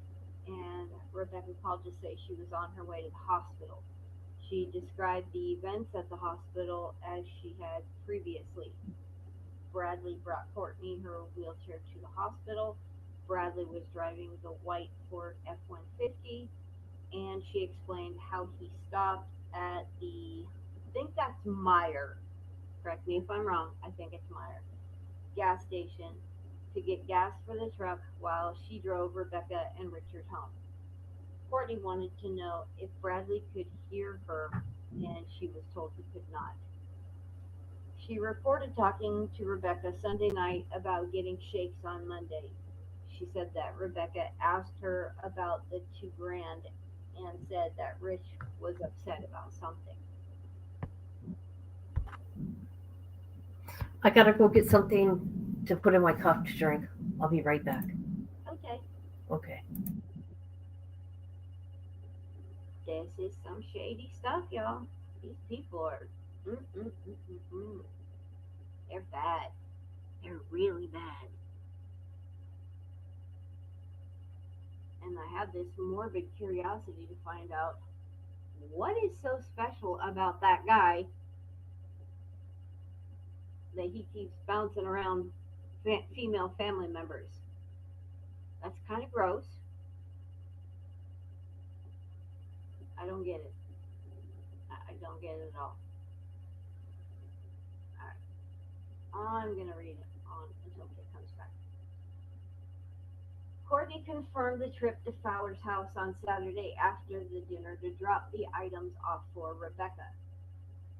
C: and Rebecca called to say she was on her way to the hospital. She described the events at the hospital as she had previously. Bradley brought Courtney her wheelchair to the hospital. Bradley was driving the white Ford F-150, and she explained how he stopped at the, I think that's Meyer, correct me if I'm wrong, I think it's Meyer, gas station to get gas for the truck while she drove Rebecca and Richard home. Courtney wanted to know if Bradley could hear her, and she was told he could not. She reported talking to Rebecca Sunday night about getting shakes on Monday. She said that Rebecca asked her about the $2,000 and said that Rich was upset about something.
B: I gotta go get something to put in my cup to drink. I'll be right back.
C: Okay.
B: Okay.
C: This is some shady stuff, y'all. These people are, mm, mm, mm, mm, mm. They're bad. They're really bad. And I have this morbid curiosity to find out what is so special about that guy that he keeps bouncing around female family members. That's kind of gross. I don't get it. I don't get it at all. All right. I'm going to read it on until Kit comes back. Courtney confirmed the trip to Fowler's house on Saturday after the dinner to drop the items off for Rebecca.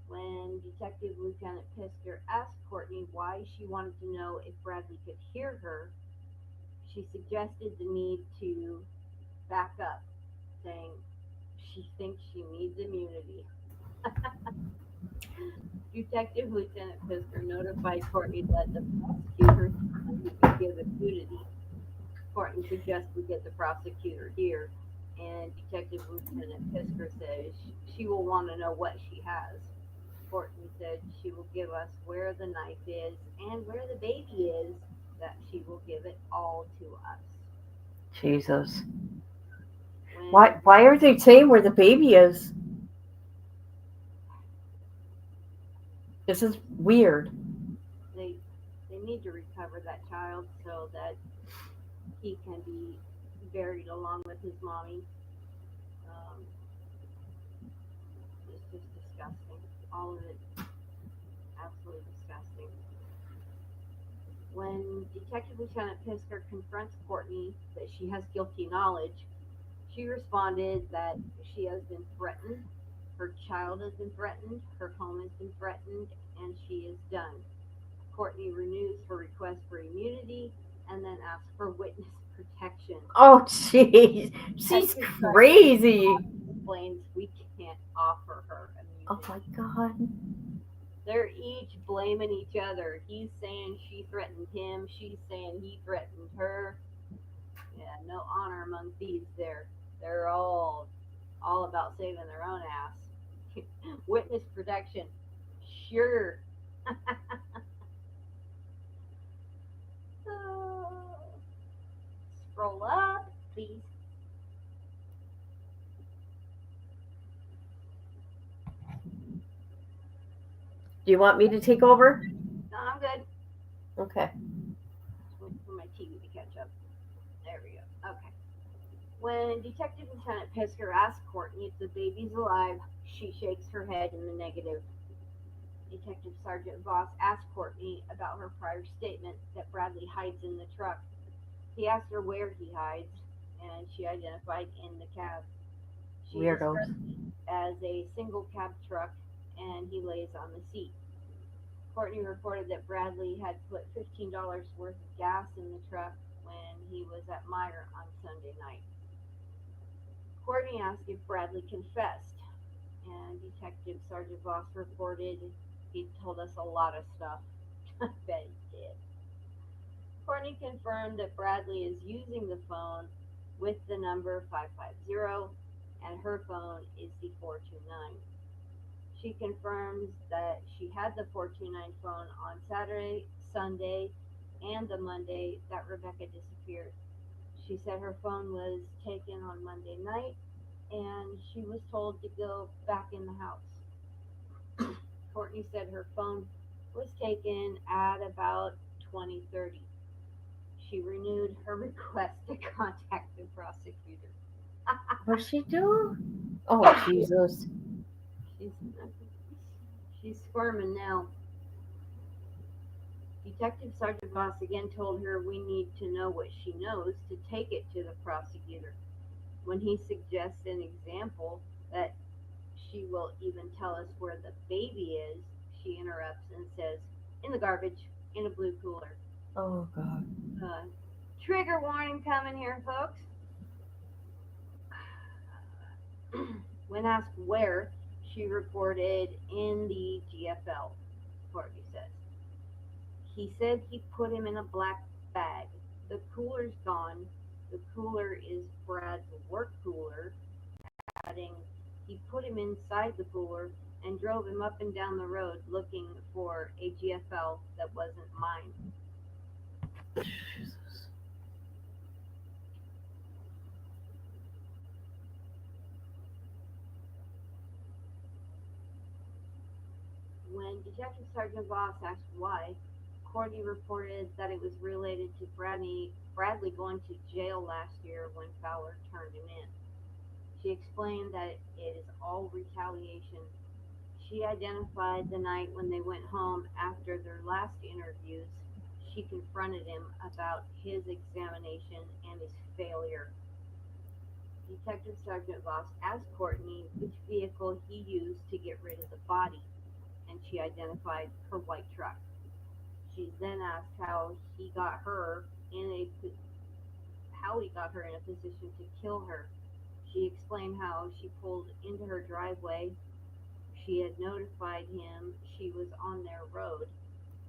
C: When Detective Lieutenant Pisker asked Courtney why she wanted to know if Bradley could hear her, she suggested the need to back up, saying she thinks she needs immunity. Detective Lieutenant Pisker notified Courtney that the prosecutor could give immunity. Courtney suggested get the prosecutor here, and Detective Lieutenant Pisker says she will want to know what she has. Courtney said she will give us where the knife is and where the baby is, that she will give it all to us.
B: Jesus.
C: When
B: Why are they saying where the baby is? This is weird.
C: they they need to recover that child so that he can be buried along with his mommy. Um, it's just disgusting. All of it, absolutely disgusting. When Detective Lieutenant Pisker confronts Courtney that she has guilty knowledge, she responded that she has been threatened, her child has been threatened, her home has been threatened, and she is done. Courtney renews her request for immunity and then asks for witness protection.
B: Oh, jeez. She's
C: Detective
B: crazy.
C: explains we can't offer her
B: Oh
C: immunity.
B: my God.
C: They're each blaming each other. He's saying she threatened him. She's saying he threatened her. Yeah, no honor among thieves there. They're all about saving their own ass. Witness protection. Sure. Oh, scroll up, please.
B: Do you want me to take over?
C: No, I'm good.
B: Okay.
C: Just waiting for my TV to catch up. There we go. Okay. When Detective Lieutenant Pisker asks Courtney if the baby's alive, she shakes her head in the negative. Detective Sergeant Voss asked Courtney about her prior statement that Bradley hides in the truck. He asked her where he hides, and she identified in the cab. She
B: Weirdos.
C: described it as a single cab truck, and he lays on the seat. Courtney reported that Bradley had put $15 worth of gas in the truck when he was at Meyer on Sunday night. Courtney asked if Bradley confessed, and Detective Sergeant Voss reported he told us a lot of stuff. I bet he did. Courtney confirmed that Bradley is using the phone with the number 550, and her phone is the 429. She confirms that she had the 429 phone on Saturday, Sunday, and the Monday that Rebecca disappeared. She said her phone was taken on Monday night and she was told to go back in the house. Courtney said her phone was taken at about 20:30. She renewed her request to contact the prosecutor.
B: What's she do? Oh, Jesus.
C: She's she's squirming now. Detective Sergeant Voss again told her we need to know what she knows to take it to the prosecutor. When he suggests an example that she will even tell us where the baby is, she interrupts and says, in the garbage, in a blue cooler.
B: Oh, God.
C: Uh, Trigger warning coming here, folks. When asked where, she reported in the GFL, Courtney says. He said he put him in a black bag. The cooler's gone. The cooler is Brad's work cooler, adding he put him inside the cooler and drove him up and down the road looking for a GFL that wasn't mine.
B: Jesus.
C: When Detective Sergeant Voss asked why, Courtney reported that it was related to Bradley going to jail last year when Fowler turned him in. She explained that it is all retaliation. She identified the night when they went home after their last interviews. She confronted him about his examination and his failure. Detective Sergeant Voss asked Courtney which vehicle he used to get rid of the body, and she identified her white truck. She then asked he got her in a how he got her in a position to kill her. She explained how she pulled into her driveway. She had notified him she was on their road.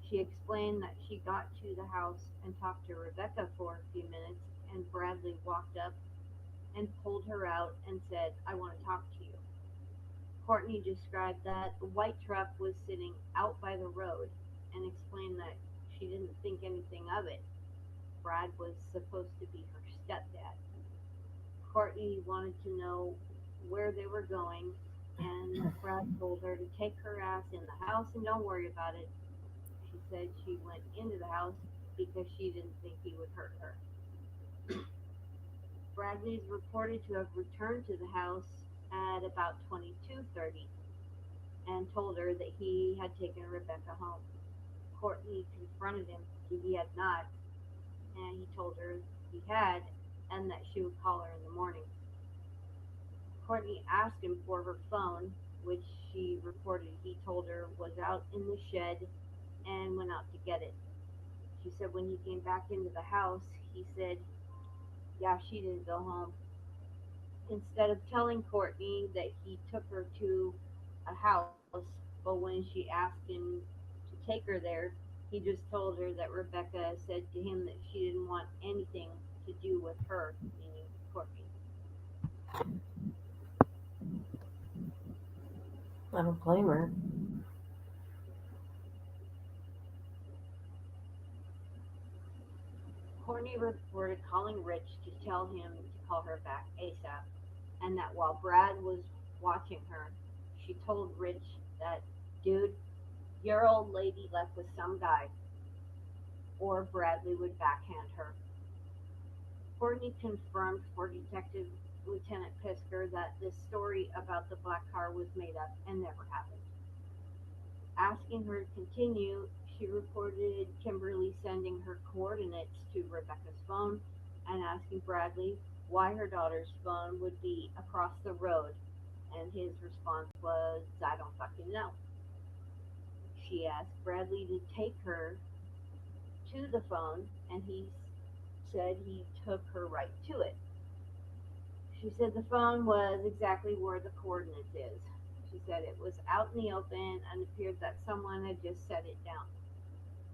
C: She explained that she got to the house and talked to Rebecca for a few minutes, and Bradley walked up and pulled her out and said, "I want to talk to you." Courtney described that the white truck was sitting out by the road and explained that she didn't think anything of it. Brad was supposed to be her stepdad. Courtney wanted to know where they were going, and Brad told her to take her ass in the house and don't worry about it. She said she went into the house because she didn't think he would hurt her. Bradley is reported to have returned to the house at about 22:30 and told her that he had taken Rebecca home. Courtney confronted him that he had not, and he told her he had and that she would call her in the morning. Courtney asked him for her phone, which she reported he told her was out in the shed and went out to get it. She said when he came back into the house, he said, "Yeah, she didn't go home." Instead of telling Courtney that he took her to a house, but when she asked him to take her there, he just told her that Rebecca said to him that she didn't want anything to do with her, meaning Courtney.
B: I don't blame her.
C: Courtney reported calling Rich to tell him to call her back ASAP, and that while Brad was watching her, she told Rich that, "Dude, your old lady left with some guy," or Bradley would backhand her. Courtney confirmed for Detective Lieutenant Pisker that this story about the black car was made up and never happened. Asking her to continue, she reported Kimberly sending her coordinates to Rebecca's phone and asking Bradley why her daughter's phone would be across the road, and his response was, "I don't fucking know." She asked Bradley to take her to the phone, and he said he took her right to it. She said the phone was exactly where the coordinates is. She said it was out in the open and appeared that someone had just set it down.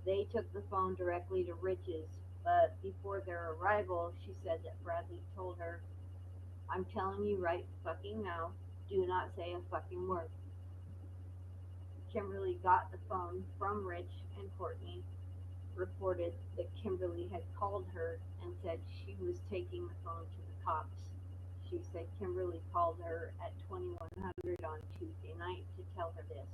C: They took the phone directly to Rich's, but before their arrival, she said that Bradley told her, "I'm telling you right fucking now, do not say a fucking word." Kimberly got the phone from Rich, and Courtney reported that Kimberly had called her and said she was taking the phone to the cops. She said Kimberly called her at 2100 on Tuesday night to tell her this.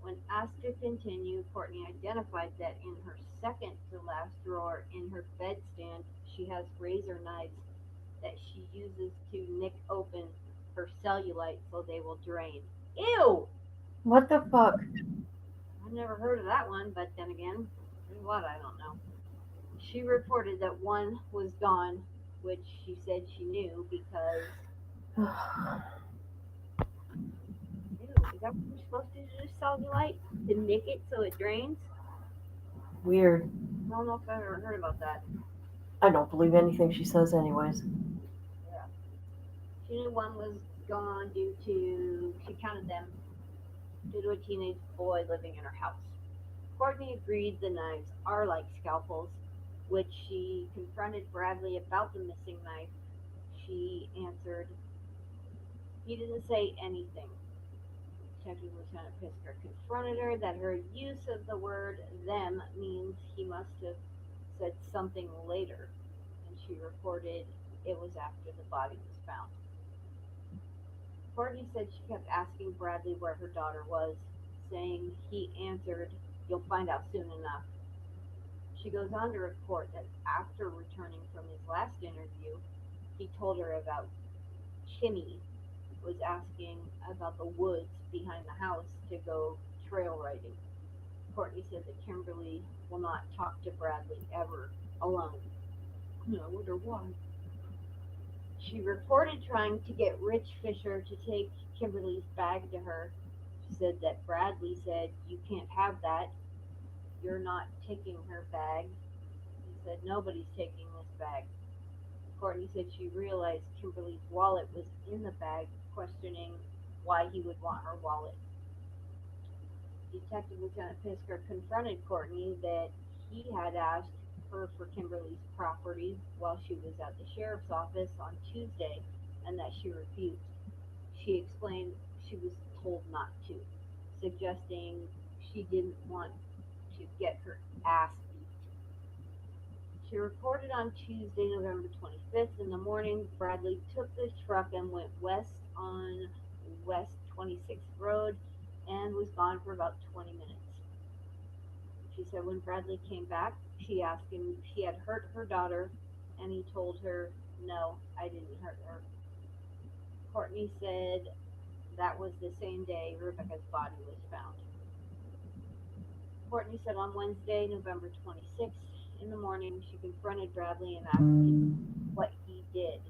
C: When asked to continue, Courtney identified that in her second to last drawer in her bedstand, she has razor knives that she uses to nick open her cellulite so they will drain. Ew!
B: What the fuck?
C: I've never heard of that one, but then again, there's what I don't know. She reported that one was gone, which she said she knew because, ew, is that what you're supposed to do to cellulite? To nick it so it drains?
B: Weird.
C: I don't know if I've ever heard about that.
B: I don't believe anything she says, anyways.
C: Yeah. She knew one was gone due to, she counted them, due to a teenage boy living in her house. Courtney agreed the knives are like scalpels, which she confronted Bradley about the missing knife. She answered, he didn't say anything. Detective Lieutenant Pisker confronted her that her use of the word them means he must have said something later, and she reported it was after the body was found. Courtney said she kept asking Bradley where her daughter was, saying he answered, "You'll find out soon enough." She goes on to report that after returning from his last interview, he told her about Kimmy was asking about the woods behind the house to go trail riding. Courtney said that Kimberly will not talk to Bradley ever alone. I wonder why. She reported trying to get Rich Fisher to take Kimberly's bag to her. She said that Bradley said, "You can't have that. You're not taking her bag." He said, "Nobody's taking this bag." Courtney said she realized Kimberly's wallet was in the bag, questioning why he would want her wallet. Detective Lieutenant Pisker confronted Courtney that he had asked her for Kimberly's property while she was at the sheriff's office on Tuesday and that she refused. She explained she was told not to, suggesting she didn't want to get her ass beat. She reported on Tuesday, November 25th in the morning. Bradley took the truck and went west on West 26th Road and was gone for about 20 minutes. She said when Bradley came back, she asked him if he had hurt her daughter, and he told her, "No, I didn't hurt her." Courtney said that was the same day Rebecca's body was found. Courtney said on Wednesday, November 26th, in the morning, she confronted Bradley and asked him what he did.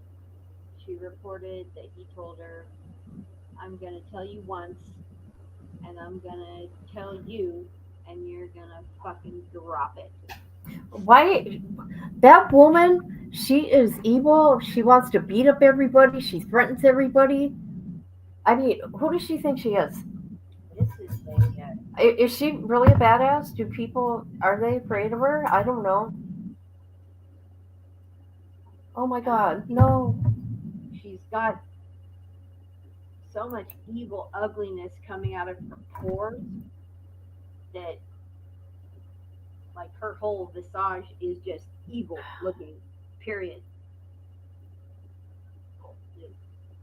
C: She reported that he told her, "I'm going to tell you once, and I'm going to tell you, and you're going to fucking drop it."
B: Why? That woman, she is evil. She wants to beat up everybody. She threatens everybody. I mean, who does she think she is?
C: This is a
B: Is she really a badass? Are they afraid of her? I don't know. Oh my god, no.
C: she's got so much evil ugliness coming out of her pores that like her whole visage is just evil looking. Period.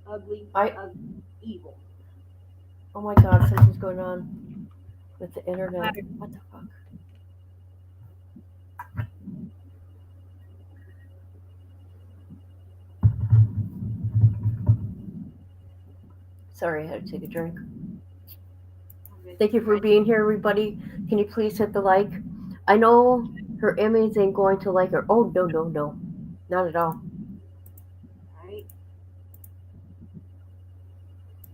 C: Ugly,
B: I
C: evil.
B: Oh my god, something's going on with the internet. What the fuck? Sorry, I had to take a drink. Thank you for being here, everybody. Can you please hit the like? I know her image ain't going to like her. Oh, no, no, no. Not at all.
C: Right?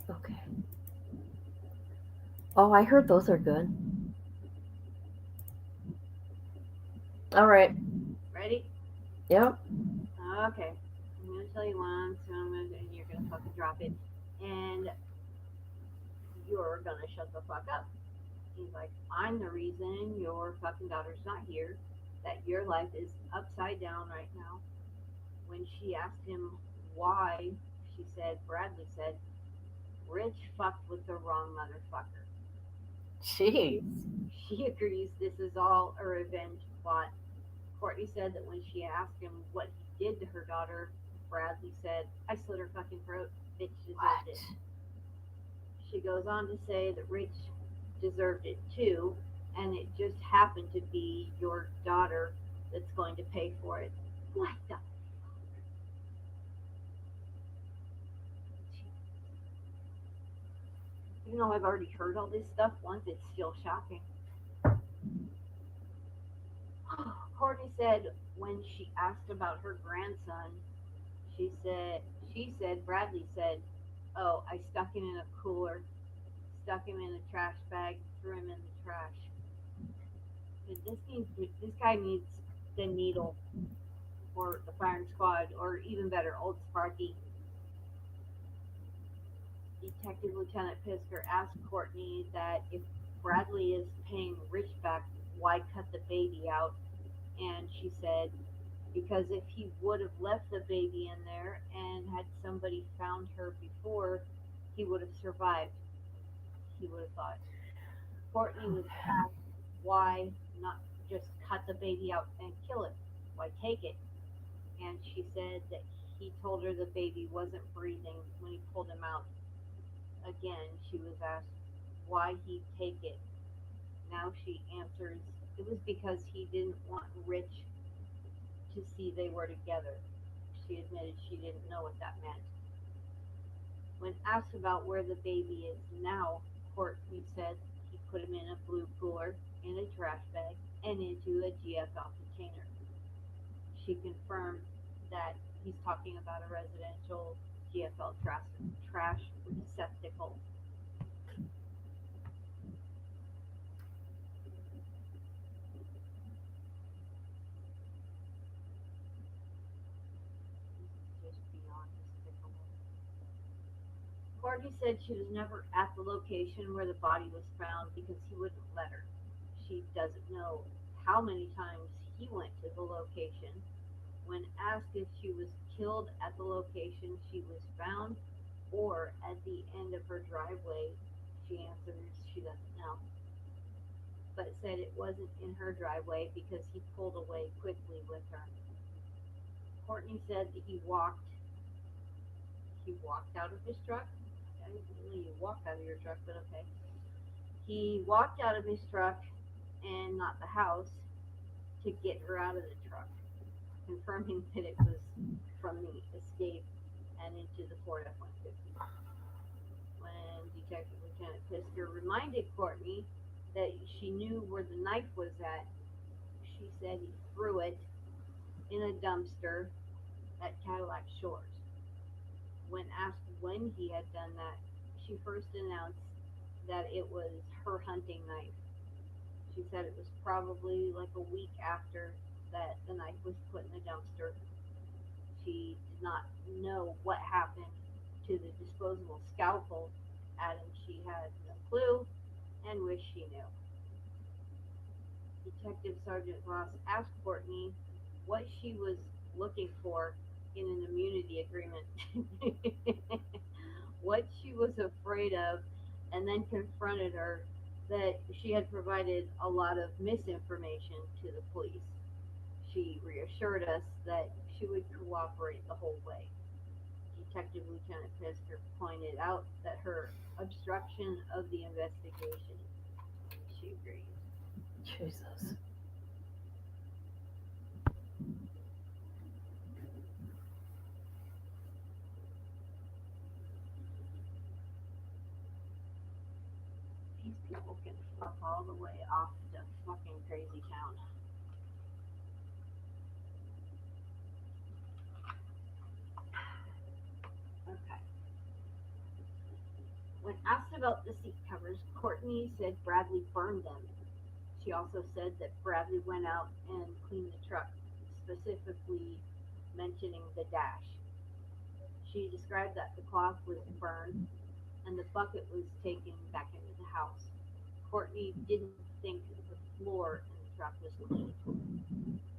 B: Okay. Oh, I heard those are good. All right.
C: Ready?
B: Yep.
C: Okay. I'm gonna tell you once, and you're gonna fucking drop it, and you're gonna shut the fuck up. He's like, "I'm the reason your fucking daughter's not here, that your life is upside down right now." When she asked him why, Bradley said, "Rich fucked with the wrong motherfucker."
B: Jeez.
C: She agrees this is all a revenge plot. Courtney said that when she asked him what he did to her daughter, Bradley said, "I slit her fucking throat. Bitch deserved it." She goes on to say that Rich deserved it too, and it just happened to be your daughter that's going to pay for it. What the? Even though I've already heard all this stuff once, it's still shocking. Courtney said when she asked about her grandson, she said Bradley said, "Oh, I stuck him in a cooler, stuck him in a trash bag, threw him in the trash." This guy needs the needle for the firing squad, or even better, Old Sparky. Detective Lieutenant Pisker asked Courtney that if Bradley is paying Rich back, why cut the baby out, and she said because if he would have left the baby in there and had somebody found her before, he would have survived, he would have thought. Courtney was asked why not just cut the baby out and kill it, why take it, and she said that he told her the baby wasn't breathing when he pulled him out. Again, she was asked why he'd take it. Now she answers it was because he didn't want Rich to see they were together. She admitted she didn't know what that meant. When asked about where the baby is now, Courtney said he put him in a blue cooler, in a trash bag, and into a GFL container. She confirmed that he's talking about a residential GFL trash receptacle. This is just beyond despicable. Courtney said she was never at the location where the body was found because he wouldn't let her. She doesn't know how many times he went to the location. When asked if she was killed at the location she was found or at the end of her driveway, she answers she doesn't know, but said it wasn't in her driveway because he pulled away quickly with her. Courtney said that he walked out of his truck. I didn't know you walked out of your truck, but okay. He walked out of his truck and not the house to get her out of the truck, confirming that it was from the escape and into the Ford F-150. When Detective Lieutenant Pisker reminded Courtney that she knew where the knife was at, she said he threw it in a dumpster at Cadillac Shores. When asked when he had done that, she first announced that it was her hunting knife. She said it was probably like a week after that the knife was put in the dumpster. She did not know what happened to the disposable scalpel. Adam, she had no clue and wished she knew. Detective Sergeant Ross asked Courtney what she was looking for in an immunity agreement, what she was afraid of, and then confronted her that she had provided a lot of misinformation to the police. She reassured us that she would cooperate the whole way. Detective Lieutenant Pisker pointed out that her obstruction of the investigation, she agreed.
B: Jesus.
C: These people can fuck all the way off to fucking crazy town. Okay. When asked about the seat covers, Courtney said Bradley burned them. She also said that Bradley went out and cleaned the truck, specifically mentioning the dash. She described that the cloth was burned and the bucket was taken back into the house. Courtney didn't think the floor in the truck was clean.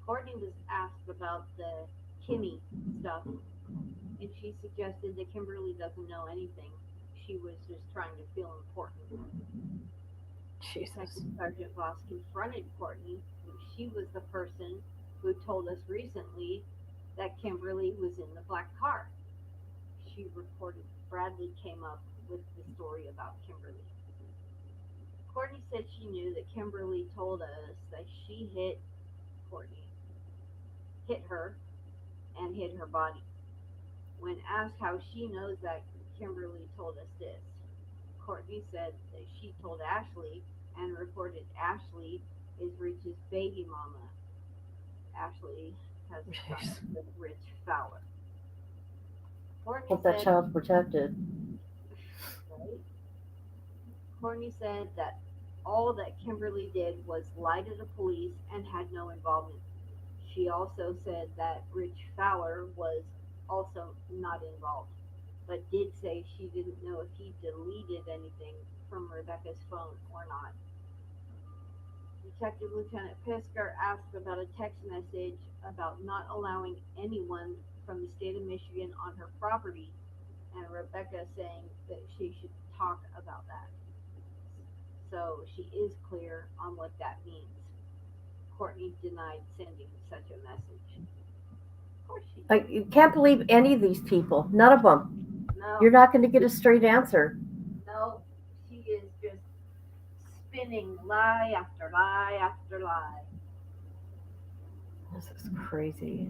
C: Courtney was asked about the Kimmy stuff, and she suggested that Kimberly doesn't know anything. She was just trying to feel important.
B: Jesus.
C: Detective Sergeant Voss confronted Courtney. She was the person who told us recently that Kimberly was in the black car. She reported Bradley came up with the story about Kimberly. Courtney said she knew that Kimberly told us that she hit Courtney, hit her, and hit her body. When asked how she knows that Kimberly told us this, Courtney said that she told Ashley and reported Ashley is Rich's baby mama. Ashley has a son with Rich Fowler. Courtney
B: Hope that
C: said,
B: child's protected.
C: right? Courtney said that all that Kimberly did was lie to the police and had no involvement. She also said that Rich Fowler was also not involved, but did say she didn't know if he deleted anything from Rebecca's phone or not. Detective Lieutenant Pisker asked about a text message about not allowing anyone from the state of Michigan on her property, and Rebecca saying that she should talk about that. So she is clear on what that means. Courtney denied sending such a message. Of course she did.
B: You can't believe any of these people. None of them.
C: No,
B: You're not going to get a straight answer.
C: no, she is just spinning lie after lie after lie.
B: This is crazy.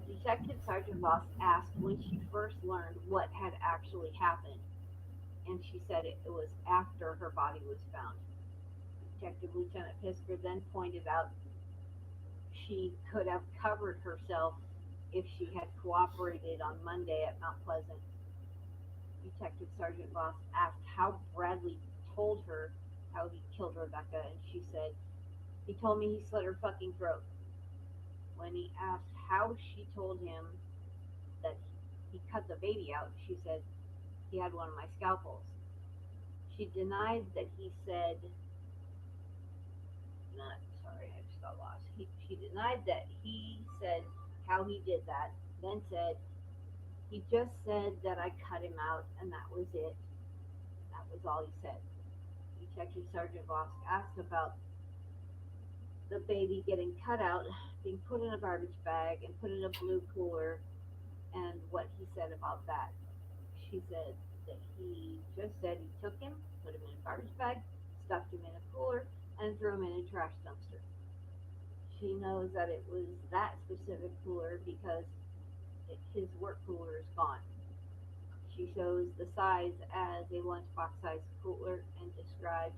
C: Detective Sergeant Voss asked when she first learned what had actually happened, and she said it was after her body was found. Detective Lieutenant Pisker then pointed out she could have covered herself if she had cooperated on Monday at Mount Pleasant. Detective Sergeant Voss asked how Bradley told her how he killed Rebecca, and she said, "He told me he slit her fucking throat." When he asked how she told him that he cut the baby out, she said, "He had one of my scalpels." She denied that he said, not, sorry, I just got lost. She denied that he said how he did that, then said, "He just said that I cut him out, and that was it." That was all he said. Detective Sergeant Voss asked about the baby getting cut out, being put in a garbage bag, and put in a blue cooler, and what he said about that. She said that he just said he took him, put him in a garbage bag, stuffed him in a cooler, and threw him in a trash dumpster. She knows that it was that specific cooler because his work cooler is gone. She shows the size as a lunchbox size cooler and described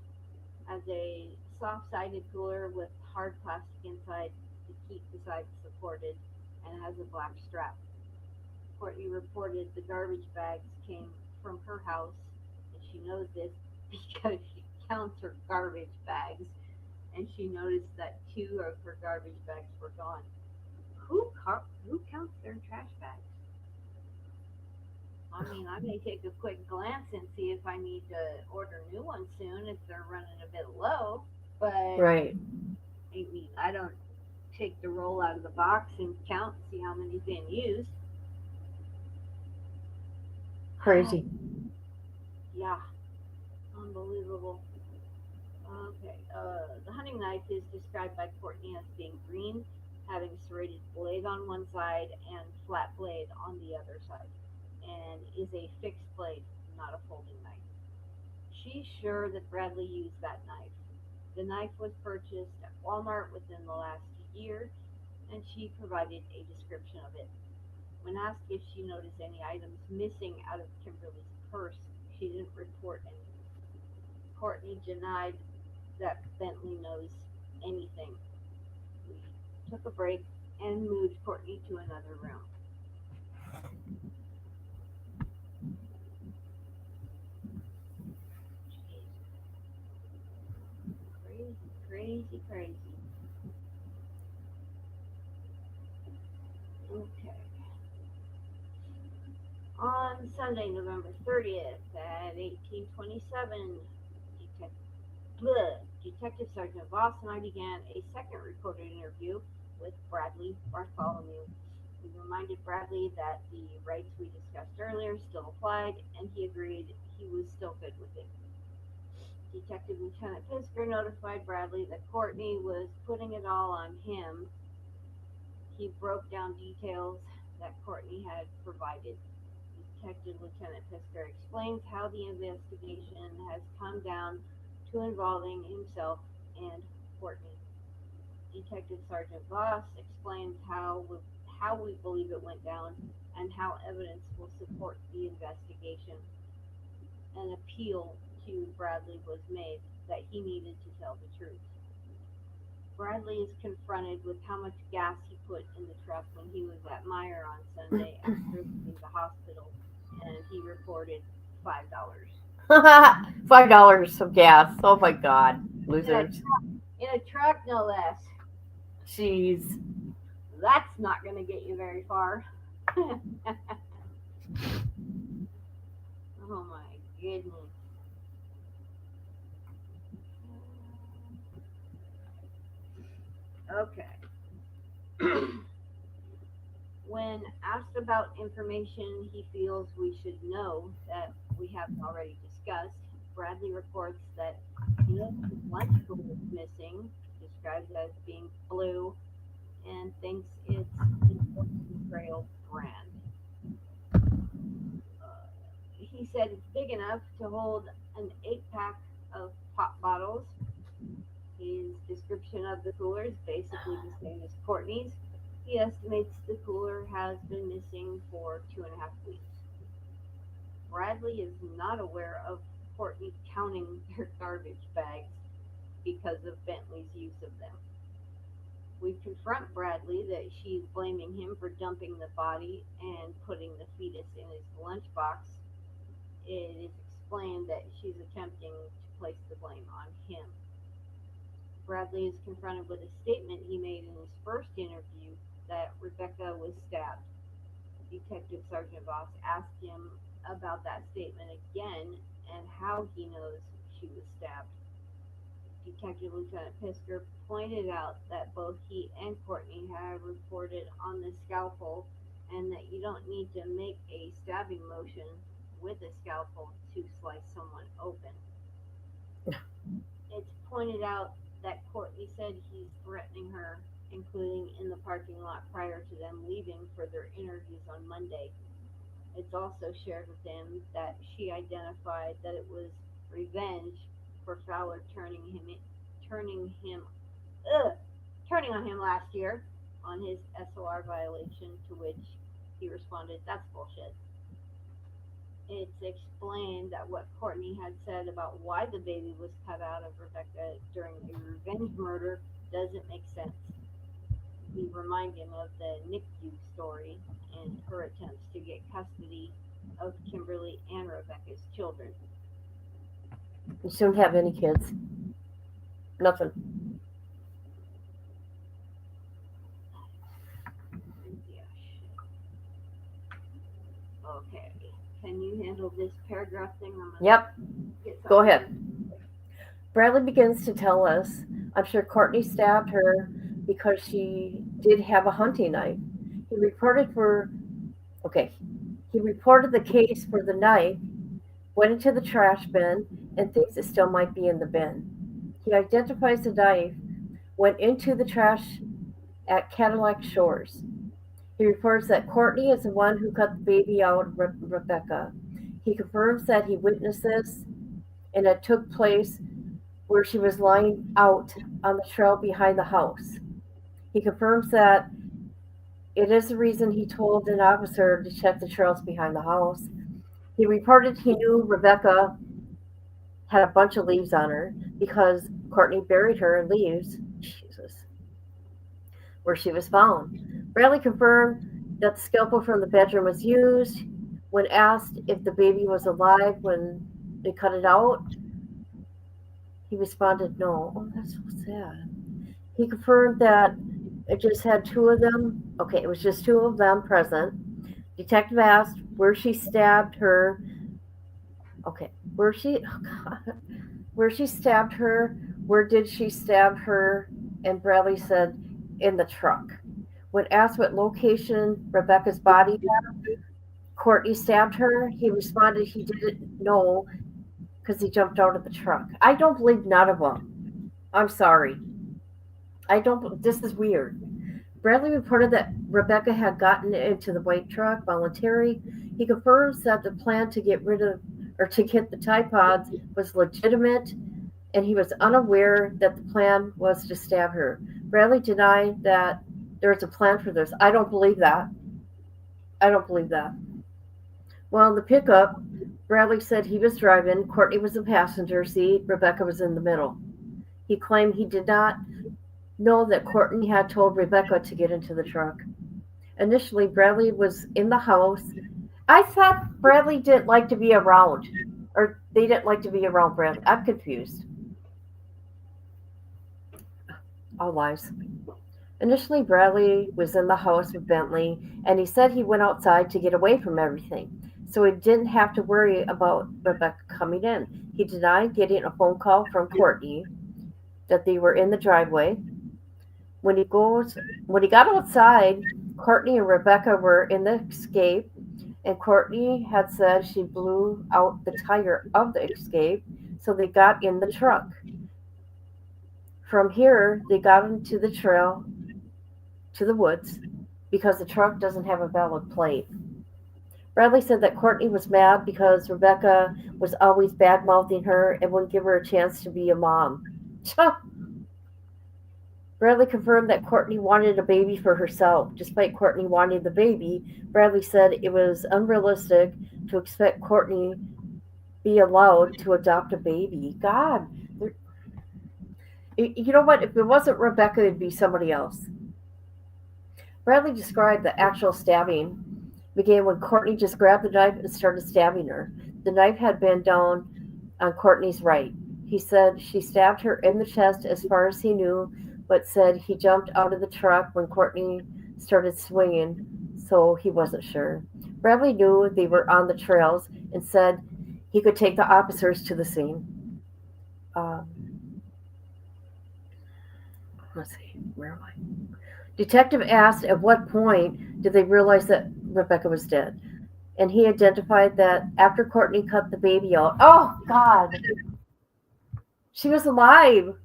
C: as a soft-sided cooler with hard plastic inside to keep the sides supported, and has a black strap. Courtney reported the garbage bags came from her house, and she knows this because she counts her garbage bags, and she noticed that 2 of her garbage bags were gone. Who counts their trash bags? I mean, I may take a quick glance and see if I need to order new ones soon if they're running a bit low. But
B: Right.
C: I mean, I don't take the roll out of the box and count, see how many's been used.
B: Crazy.
C: Yeah, unbelievable. Okay, the hunting knife is described by Courtney as being green, having serrated blade on one side and flat blade on the other side, and is a fixed blade, not a folding knife. She's sure that Bradley used that knife. The knife was purchased at Walmart within the last year, and she provided a description of it. When asked if she noticed any items missing out of Kimberly's purse, she didn't report any. Courtney denied that Bentley knows anything. We took a break and moved Courtney to another room. Jeez. Crazy, crazy, crazy. Okay. On Sunday, November 30th at 1827, Detective Sergeant Voss and I began a second recorded interview with Bradley Bartholomew. We reminded Bradley that the rights we discussed earlier still applied, and he agreed he was still good with it. Detective Lieutenant Pisker notified Bradley that Courtney was putting it all on him. He broke down details that Courtney had provided. Detective Lieutenant Pisker explains how the investigation has come down to involving himself and Courtney. Detective Sergeant Voss explains how we believe it went down and how evidence will support the investigation. An appeal to Bradley was made that he needed to tell the truth. Bradley is confronted with how much gas he put in the truck when he was at Meyer on Sunday after leaving the hospital, and he reported $5.
B: $5 of gas. Oh my God, losers.
C: In a truck, no less.
B: Jeez.
C: That's not going to get you very far. Oh my goodness. Okay. When asked about information he feels we should know that we haven't already discussed, Bradley reports that he knows his lunch tool is missing, describes it as being blue, and thinks it's an Oregon Trail brand. Uh, he said it's big enough to hold an 8 pack of pop bottles. His description of the cooler is basically the same as Courtney's. He estimates the cooler has been missing for 2.5 weeks. Bradley is not aware of Courtney counting their garbage bags because of Bentley's use of them. We confront Bradley that she's blaming him for dumping the body and putting the fetus in his lunchbox. It is explained that she's attempting to place the blame on him. Bradley is confronted with a statement he made in his first interview that Rebecca was stabbed. Detective Sergeant Voss asked him about that statement again and how he knows she was stabbed. Detective Lieutenant Pisker pointed out that both he and Courtney had reported on the scalpel and that you don't need to make a stabbing motion with a scalpel to slice someone open. It's pointed out that Courtney said he's threatening her, including in the parking lot prior to them leaving for their interviews on Monday. It's also shared with him that she identified that it was revenge for Fowler turning him, ugh, turning on him last year on his SOR violation, to which he responded, "That's bullshit." It's explained that what Courtney had said about why the baby was cut out of Rebecca during a revenge murder doesn't make sense. We remind him of the NICU story and her attempts to get custody of Kimberly and Rebecca's children.
B: She don't have any kids. Nothing.
C: Yeah. Okay. Can you handle this paragraph thing?
B: Yep. Go
C: something.
B: ahead. Bradley begins to tell us, I'm sure Courtney stabbed her because she did have a hunting knife. He reported the case for the knife, went into the trash bin, and thinks it still might be in the bin. He identifies the knife, went into the trash at Cadillac Shores. He reports that Courtney is the one who cut the baby out of Rebecca. He confirms that he witnessed this and it took place where she was lying out on the trail behind the house. He confirms that it is the reason he told an officer to check the trails behind the house. He reported he knew Rebecca had a bunch of leaves on her because Courtney buried her in leaves, where she was found. Bradley confirmed that the scalpel from the bedroom was used. When asked if the baby was alive when they cut it out, he responded, no. Oh, that's so sad. He confirmed that it just had two of them. Okay, it was just two of them present. Detective asked where she stabbed her. Okay, where she stabbed her, where did she stab her? And Bradley said, in the truck. When asked what location Rebecca's body had, Courtney stabbed her, he responded he didn't know because he jumped out of the truck. I don't believe none of them. I'm sorry. This is weird. Bradley reported that Rebecca had gotten into the white truck voluntarily. He confirms that the plan to get the Tide Pods was legitimate, and he was unaware that the plan was to stab her. Bradley denied that there was a plan for this. I don't believe that. Well, in the pickup, Bradley said he was driving, Courtney was in the passenger seat, Rebecca was in the middle. He claimed he did not know that Courtney had told Rebecca to get into the truck. Initially, Bradley was in the house. I thought Bradley didn't like to be around, or they didn't like to be around Bradley. I'm confused. All lies. Initially, Bradley was in the house with Bentley, and he said he went outside to get away from everything, so he didn't have to worry about Rebecca coming in. He denied getting a phone call from Courtney that they were in the driveway. When he got outside, Courtney and Rebecca were in the escape, and Courtney had said she blew out the tire of the escape, so they got in the truck. From here, they got into the trail to the woods because the truck doesn't have a valid plate. Bradley said that Courtney was mad because Rebecca was always bad mouthing her and wouldn't give her a chance to be a mom. Bradley confirmed that Courtney wanted a baby for herself. Despite Courtney wanting the baby, Bradley said it was unrealistic to expect Courtney be allowed to adopt a baby. God, you know what? If it wasn't Rebecca, it'd be somebody else. Bradley described the actual stabbing began when Courtney just grabbed the knife and started stabbing her. The knife had been down on Courtney's right. He said she stabbed her in the chest as far as he knew, but said he jumped out of the truck when Courtney started swinging, so he wasn't sure. Bradley knew they were on the trails and said he could take the officers to the scene. Let's see, where am I? Detective asked at what point did they realize that Rebecca was dead, and he identified that after Courtney cut the baby out. Oh, God! She was alive!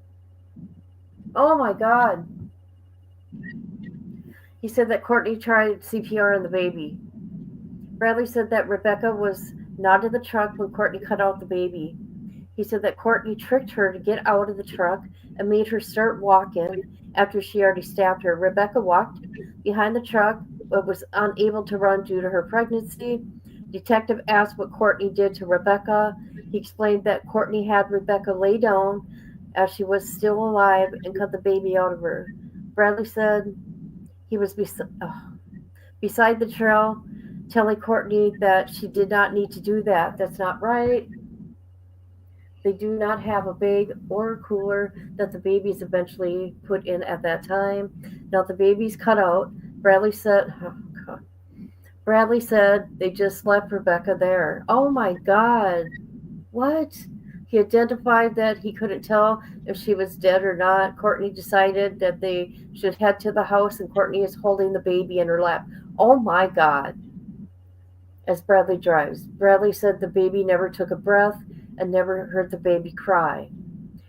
B: Oh, my God. He said that Courtney tried CPR on the baby. Bradley said that Rebecca was not in the truck when Courtney cut out the baby. He said that Courtney tricked her to get out of the truck and made her start walking after she already stabbed her. Rebecca walked behind the truck but was unable to run due to her pregnancy. Detective asked what Courtney did to Rebecca. He explained that Courtney had Rebecca lay down as she was still alive and cut the baby out of her. Bradley said he was beside the trail, telling Courtney that she did not need to do that. That's not right. They do not have a bag or a cooler that the babies eventually put in at that time. Now the baby's cut out. Bradley said they just left Rebecca there. Oh my God. What? He identified that he couldn't tell if she was dead or not. Courtney decided that they should head to the house, and Courtney is holding the baby in her lap. Oh my God. As Bradley drives. Bradley said the baby never took a breath and never heard the baby cry.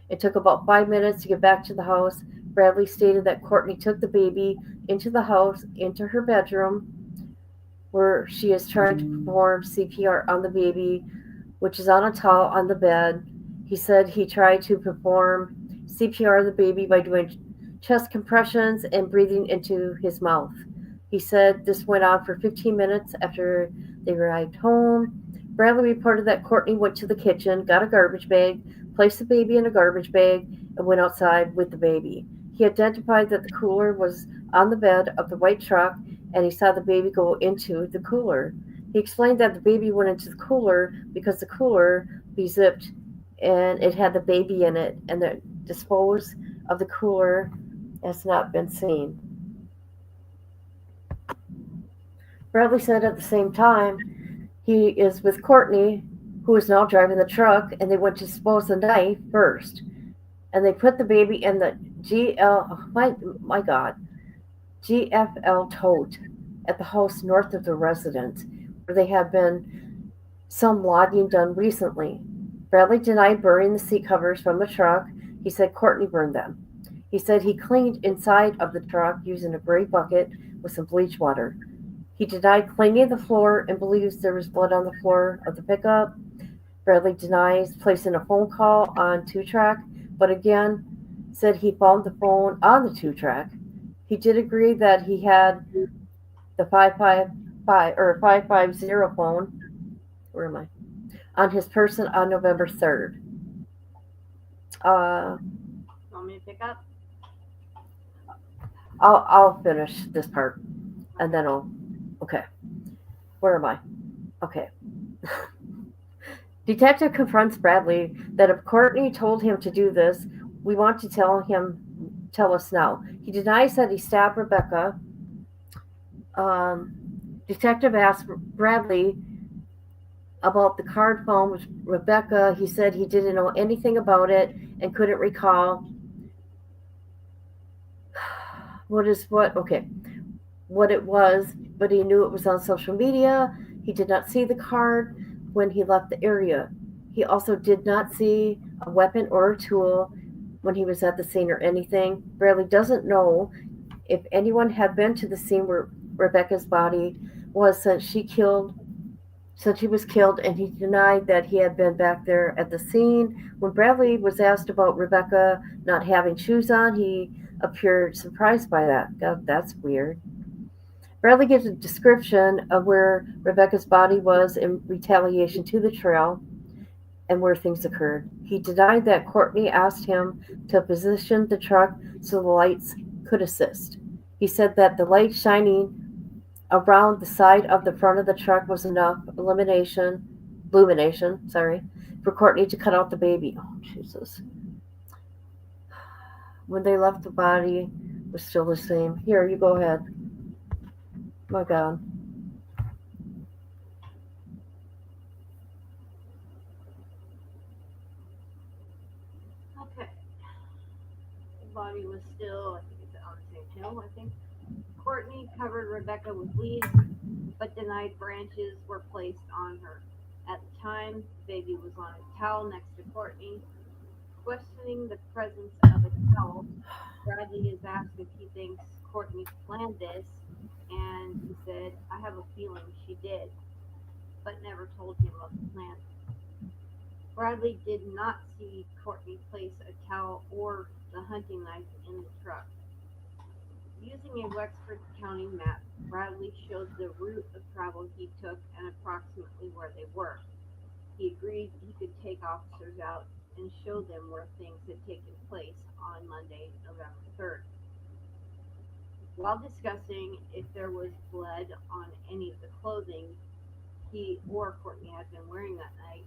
B: It took about 5 minutes to get back to the house. Bradley stated that Courtney took the baby into the house, into her bedroom, where she is trying to perform CPR on the baby, which is on a towel on the bed. He said he tried to perform CPR on the baby by doing chest compressions and breathing into his mouth. He said this went on for 15 minutes after they arrived home. Bradley reported that Courtney went to the kitchen, got a garbage bag, placed the baby in a garbage bag, and went outside with the baby. He identified that the cooler was on the bed of the white truck, and he saw the baby go into the cooler. He explained that the baby went into the cooler because the cooler be zipped and it had the baby in it, and the dispose of the cooler has not been seen. Bradley said at the same time he is with Courtney, who is now driving the truck, and they went to dispose the knife first. And they put the baby in the GFL tote at the house north of the residence, where there had been some logging done recently. Bradley denied burning the seat covers from the truck. He said Courtney burned them. He said he cleaned inside of the truck using a gray bucket with some bleach water. He denied cleaning the floor and believes there was blood on the floor of the pickup. Bradley denies placing a phone call on 2-track, but again said he found the phone on the 2-track. He did agree that he had the 550 phone. Where am I? On his person on November 3rd.
C: Want me to pick up?
B: I'll finish this part, and then okay. Where am I? Okay. Detective confronts Bradley that if Courtney told him to do this, we want to tell us now. He denies that he stabbed Rebecca. Detective asked Bradley about the card phone with Rebecca. He said he didn't know anything about it and couldn't recall. Okay, what it was, but he knew it was on social media. He did not see the card when he left the area. He also did not see a weapon or a tool when he was at the scene or anything. Bradley doesn't know if anyone had been to the scene where Rebecca's body was since she was killed, and he denied that he had been back there at the scene. When Bradley was asked about Rebecca not having shoes on, he appeared surprised by that. God, that's weird. Bradley gives a description of where Rebecca's body was in retaliation to the trail and where things occurred. He denied that Courtney asked him to position the truck so the lights could assist. He said that the light shining around the side of the front of the truck was enough illumination, for Courtney to cut out the baby. Oh, Jesus. When they left, the body was still the same. Here, you go ahead. My God.
C: Okay. The body was still, I think it's on the same hill, I think. Courtney covered Rebecca with leaves, but denied branches were placed on her. At the time, the baby was on a towel next to Courtney. Questioning the presence of a towel, Bradley is asked if he thinks Courtney planned this, and he said, I have a feeling she did, but never told him of the plan. Bradley did not see Courtney place a towel or the hunting knife in the truck. Using a Wexford County map, Bradley showed the route of travel he took and approximately where they were. He agreed he could take officers out and show them where things had taken place on Monday, November 3rd. While discussing if there was blood on any of the clothing he or Courtney had been wearing that night,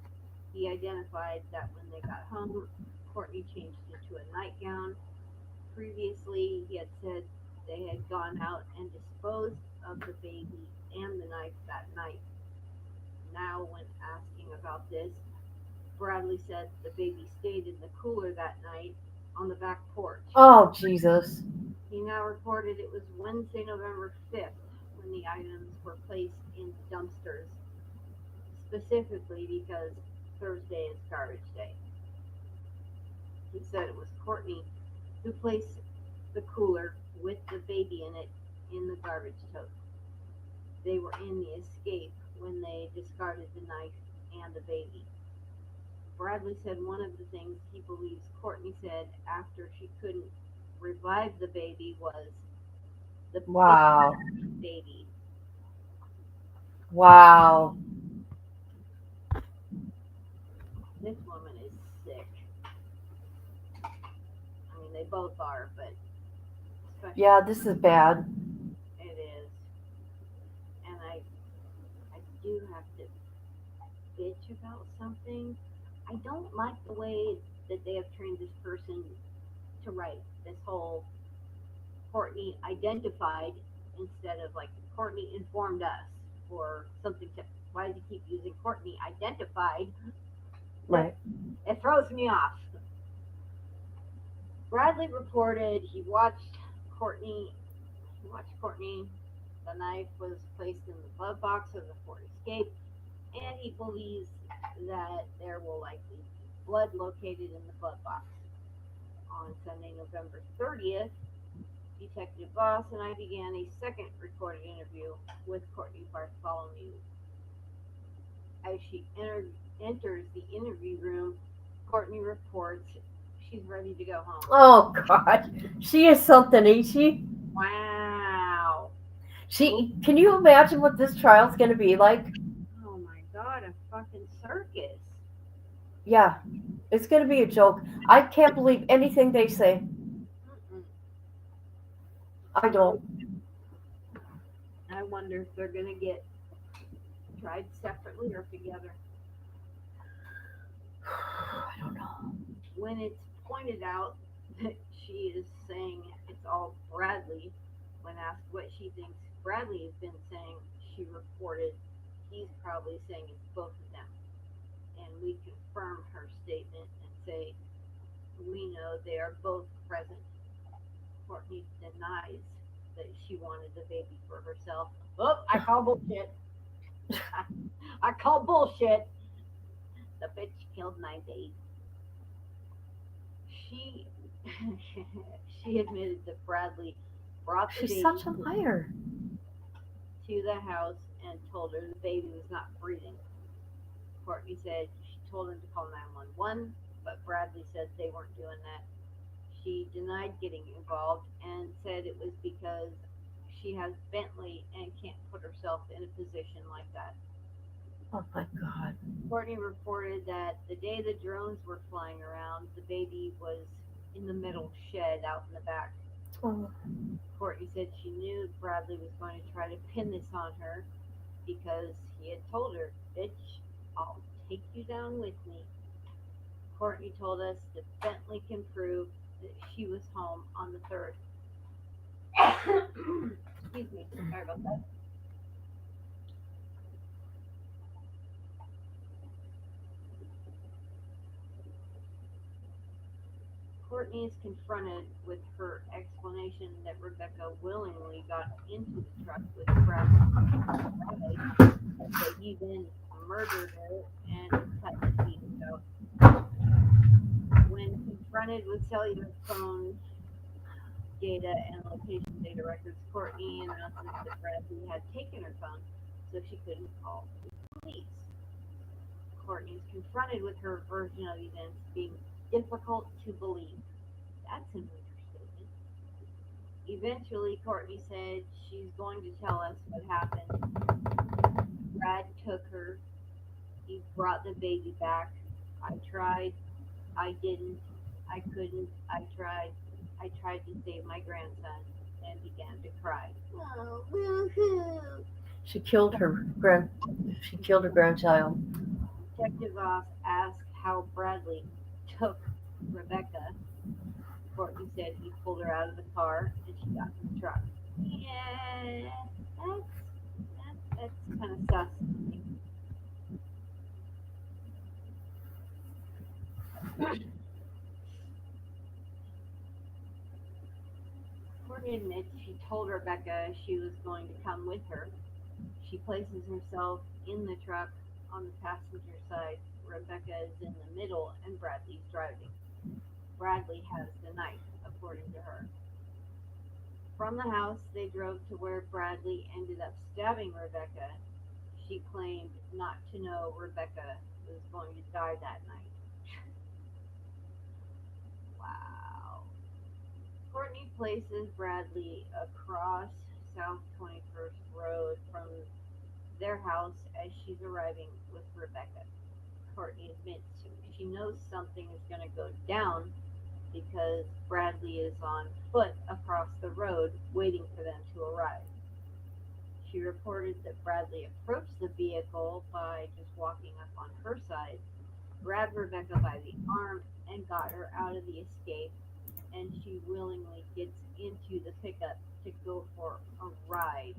C: he identified that when they got home, Courtney changed into a nightgown. Previously, he had said they had gone out and disposed of the baby and the knife that night. Now, when asking about this, Bradley said the baby stayed in the cooler that night on the back porch.
B: Oh, Jesus.
C: He now reported it was Wednesday, November 5th, when the items were placed in dumpsters, specifically because Thursday is garbage day. He said it was Courtney who placed the cooler with the baby in it in the garbage tote. They were in the escape when they discarded the knife and the baby. Bradley said one of the things he believes Courtney said after she couldn't revive the baby was the
B: Wow.
C: baby.
B: Wow.
C: This woman is sick. I mean, they both are, but especially
B: Yeah, this is bad.
C: it is. And I do have to bitch about something. I don't like the way that they have trained this person to write this whole Courtney identified instead of like Courtney informed us or something to why does he keep using Courtney identified?
B: Right.
C: It throws me off. Bradley reported he watched Courtney. The knife was placed in the glove box of the Ford Escape, and he believes that there will likely be blood located in the glove box. On Sunday, November 30th, Detective Voss and I began a second recorded interview with Courtney Bartholomew. As she enters the interview room, Courtney reports she's ready to go home.
B: Oh, God. She is something, ain't she?
C: Wow.
B: Can you imagine what this trial's going to be like?
C: Oh my God, a fucking circus.
B: Yeah, it's going to be a joke. I can't believe anything they say.
C: Mm-mm.
B: I don't.
C: I wonder if they're going to get tried separately or together.
B: I don't know.
C: When it's pointed out that she is saying it's all Bradley, when asked what she thinks Bradley has been saying, she reported he's probably saying it's both of them. And we confirm her statement and say we know they are both present. Courtney denies that she wanted the baby for herself. Oh, I call bullshit. I call bullshit. The bitch killed 9 days. She she admitted that Bradley brought the
B: She's
C: baby
B: such a liar.
C: to the house and told her the baby was not breathing. Courtney said she told him to call 911, but Bradley said they weren't doing that. She denied getting involved and said it was because she has Bentley and can't put herself in a position like that.
B: Oh my God.
C: Courtney reported that the day the drones were flying around, the baby was in the metal shed out in the back.
B: Oh,
C: Courtney said she knew Bradley was going to try to pin this on her because he had told her, "Bitch, I'll take you down with me." Courtney told us that Bentley can prove that she was home on the 3rd. Excuse me, sorry about that. Courtney is confronted with her explanation that Rebecca willingly got into the truck with Bradley, that they even murdered her and cut the fetus out. When confronted with cellular phone data and location data records, Courtney announces that Bradley had taken her phone so she couldn't call the police. Courtney is confronted with her version of events being difficult to believe. That's an understatement. Eventually, Courtney said she's going to tell us what happened. Brad took her. He brought the baby back. I tried. I didn't. I couldn't. I tried. I tried to save my grandson and began to cry. Oh, woohoo!
B: she killed her grandchild.
C: Detective Voss asked how Bradley took Rebecca. Courtney said he pulled her out of the car and she got in the truck. Yeah, that's kind of sus. Courtney admits she told Rebecca she was going to come with her. She places herself in the truck on the passenger side. Rebecca is in the middle and Bradley's driving. Bradley has the knife, according to her. From the house, they drove to where Bradley ended up stabbing Rebecca. She claimed not to know Rebecca was going to die that night. Wow. Courtney places Bradley across South 21st Road from their house as she's arriving with Rebecca. Courtney admits she knows something is going to go down because Bradley is on foot across the road waiting for them to arrive. She reported that Bradley approached the vehicle by just walking up on her side, grabbed Rebecca by the arm, and got her out of the escape, and she willingly gets into the pickup to go for a ride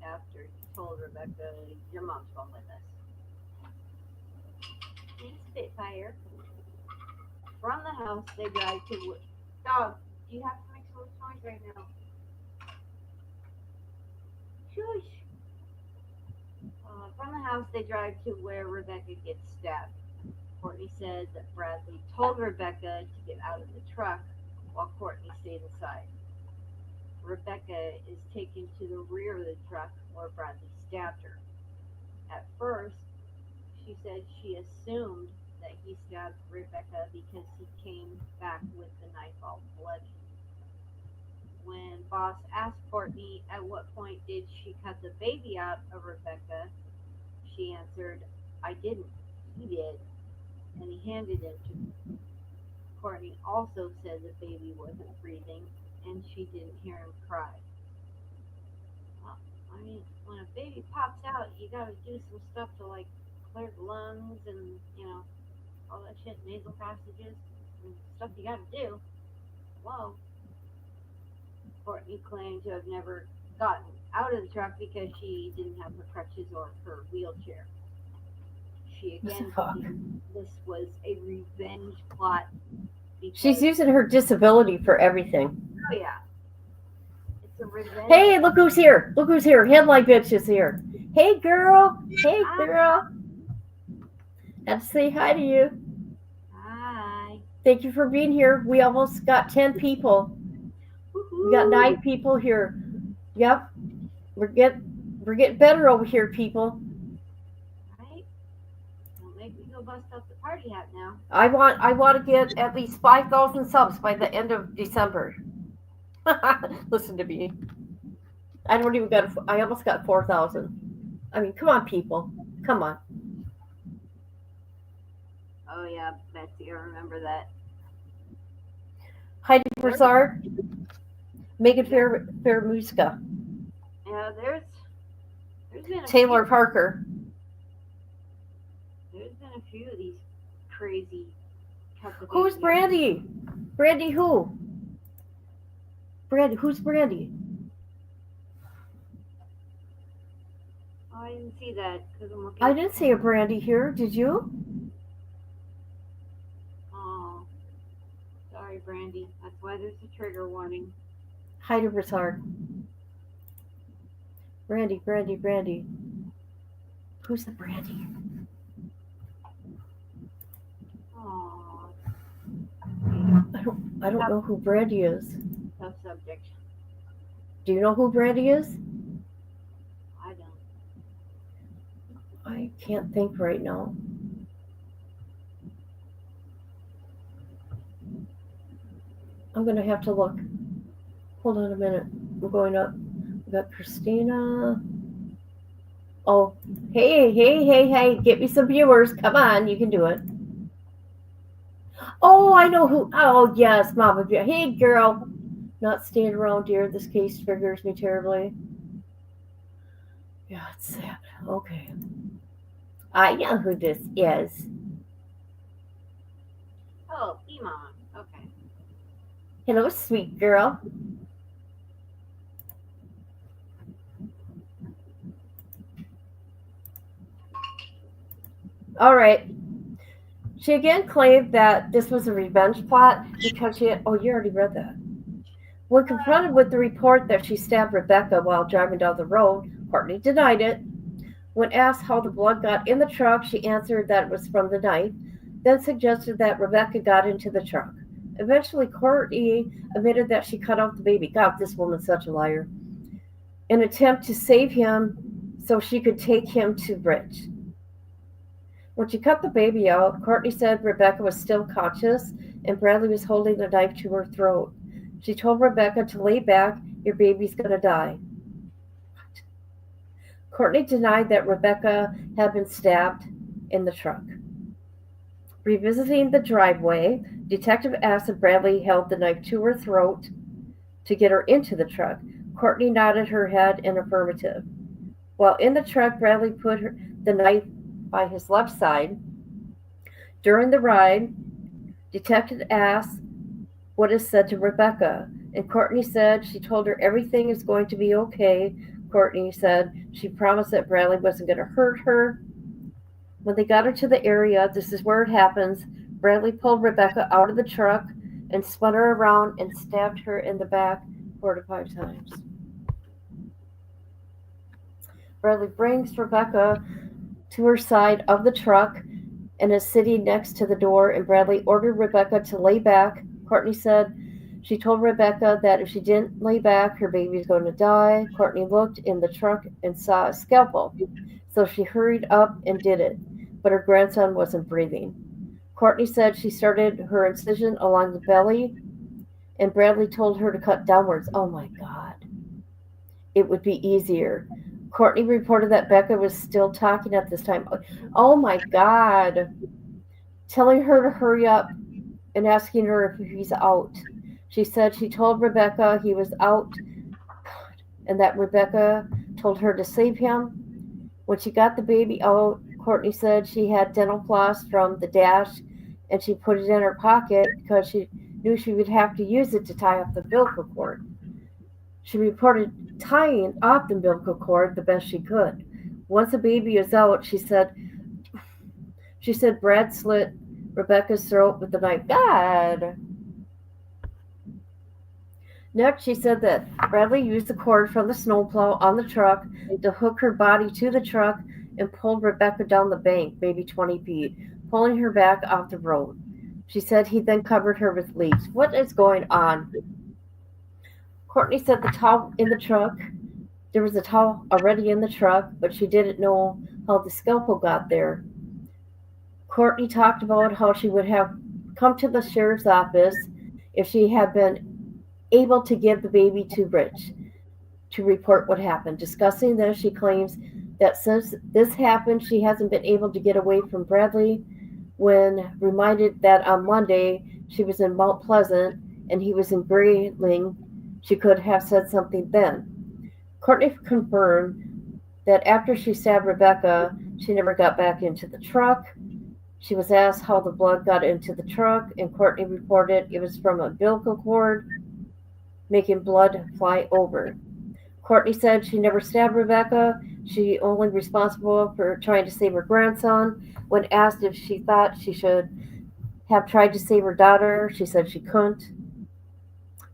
C: after he told Rebecca, "Your mom's going with us." Thanks, Spitfire. From the house, they drive to... Dog, do you have to make so much noise right now? Shush. From the house, they drive to where Rebecca gets stabbed. Courtney said that Bradley told Rebecca to get out of the truck while Courtney stayed inside. Rebecca is taken to the rear of the truck where Bradley stabbed her. At first, she said she assumed that he stabbed Rebecca because he came back with the knife all bloody. When Boss asked Courtney at what point did she cut the baby out of Rebecca, she answered, "I didn't. He did." And he handed it to her. Courtney also said the baby wasn't breathing and she didn't hear him cry. Well, I mean, when a baby pops out, you gotta do some stuff to like clear the lungs and, all that shit, nasal passages, and stuff you gotta do. Whoa. Courtney claimed to have never gotten out of the truck because she didn't have her crutches or her wheelchair. She again claimed this was a revenge plot.
B: She's using her disability for everything.
C: Oh yeah, it's a revenge.
B: Hey, look who's here. Look who's here. Headlight bitch is here. Hey, girl. Hey,
C: Ah,
B: girl. Have to say hi to you.
C: hi.
B: Thank you for being here. We almost got 10 people. We got 9 people here. Yep. We're getting better over here, people.
C: Right? Don't make me go bust out the party hat now.
B: I want to get at least 5,000 subs by the end of December. Listen to me. I don't even got. I almost got 4,000. I mean, come on, people. Come on.
C: Oh yeah, Betsy, I remember that.
B: Heidi Broussard, Megan Fairmuska,
C: Yeah, there's been a
B: Taylor Parker.
C: there's been a few of these crazy cultivators.
B: Who's Brandy? Brandy who? Who's Brandy?
C: Oh, I didn't see that because I'm looking.
B: I didn't see a Brandy here. Did you?
C: Oh, sorry, Brandy. That's why there's a trigger warning.
B: Heidi Broussard. Brandy. Who's the Brandy?
C: Oh,
B: I don't know who Brandy is.
C: tough subject.
B: Do you know who Brandy is?
C: I don't.
B: I can't think right now. I'm gonna have to look. Hold on a minute. I'm going up. We got Christina. Oh, hey. Get me some viewers. Come on, you can do it. Oh, I know who. Oh, yes, Mama. Hey, girl. Not staying around, dear. This case triggers me terribly. Yeah, it's sad. Okay. I know who this is.
C: Oh, Iman. Okay.
B: Hello, sweet girl. All right. She again claimed that this was a revenge plot because she had. Oh, you already read that. When confronted with the report that she stabbed Rebecca while driving down the road, Courtney denied it. When asked how the blood got in the truck, she answered that it was from the knife, then suggested that Rebecca got into the truck. Eventually, Courtney admitted that she cut out the baby. God, this woman's such a liar. In an attempt to save him so she could take him to Rich. When she cut the baby out, Courtney said Rebecca was still conscious and Bradley was holding the knife to her throat. She told Rebecca to lay back, your baby's gonna die. Courtney denied that Rebecca had been stabbed in the truck. Revisiting the driveway, Detective asked if Bradley held the knife to her throat to get her into the truck. Courtney nodded her head in affirmative. While in the truck, Bradley put the knife by his left side. During the ride, Detective asked what is said to Rebecca, and Courtney said she told her everything is going to be okay. Courtney said she promised that Bradley wasn't going to hurt her. When they got her to the area, this is where it happens, Bradley pulled Rebecca out of the truck and spun her around and stabbed her in the back 4 to 5 times. Bradley brings Rebecca to her side of the truck and is sitting next to the door, and Bradley ordered Rebecca to lay back. Courtney said she told Rebecca that if she didn't lay back, her baby was going to die. Courtney looked in the truck and saw a scalpel, so she hurried up and did it, but her grandson wasn't breathing. Courtney said she started her incision along the belly, and Bradley told her to cut downwards. Oh my God. It would be easier. Courtney reported that Becca was still talking at this time. Oh my God. Telling her to hurry up and asking her if he's out. She said she told Rebecca he was out and that Rebecca told her to save him. When she got the baby out, Courtney said she had dental floss from the dash and she put it in her pocket because she knew she would have to use it to tie up the umbilical cord. She reported tying off the umbilical cord the best she could. Once the baby is out, she said Brad slit Rebecca's throat with the knife. God. Next, she said that Bradley used the cord from the snowplow on the truck to hook her body to the truck and pulled Rebecca down the bank, maybe 20 feet, pulling her back off the road. She said he then covered her with leaves. What is going on? Courtney said the towel in the truck, there was a towel already in the truck, but she didn't know how the scalpel got there. Courtney talked about how she would have come to the sheriff's office if she had been able to give the baby to Rich to report what happened. Discussing this, she claims that since this happened, she hasn't been able to get away from Bradley. When reminded that on Monday she was in Mount Pleasant and he was in Grayling, she could have said something then. Courtney confirmed that after she stabbed Rebecca, she never got back into the truck. She was asked how the blood got into the truck, and Courtney reported it was from a umbilical cord, making blood fly over. Courtney said she never stabbed Rebecca. She only responsible for trying to save her grandson. When asked if she thought she should have tried to save her daughter, she said she couldn't.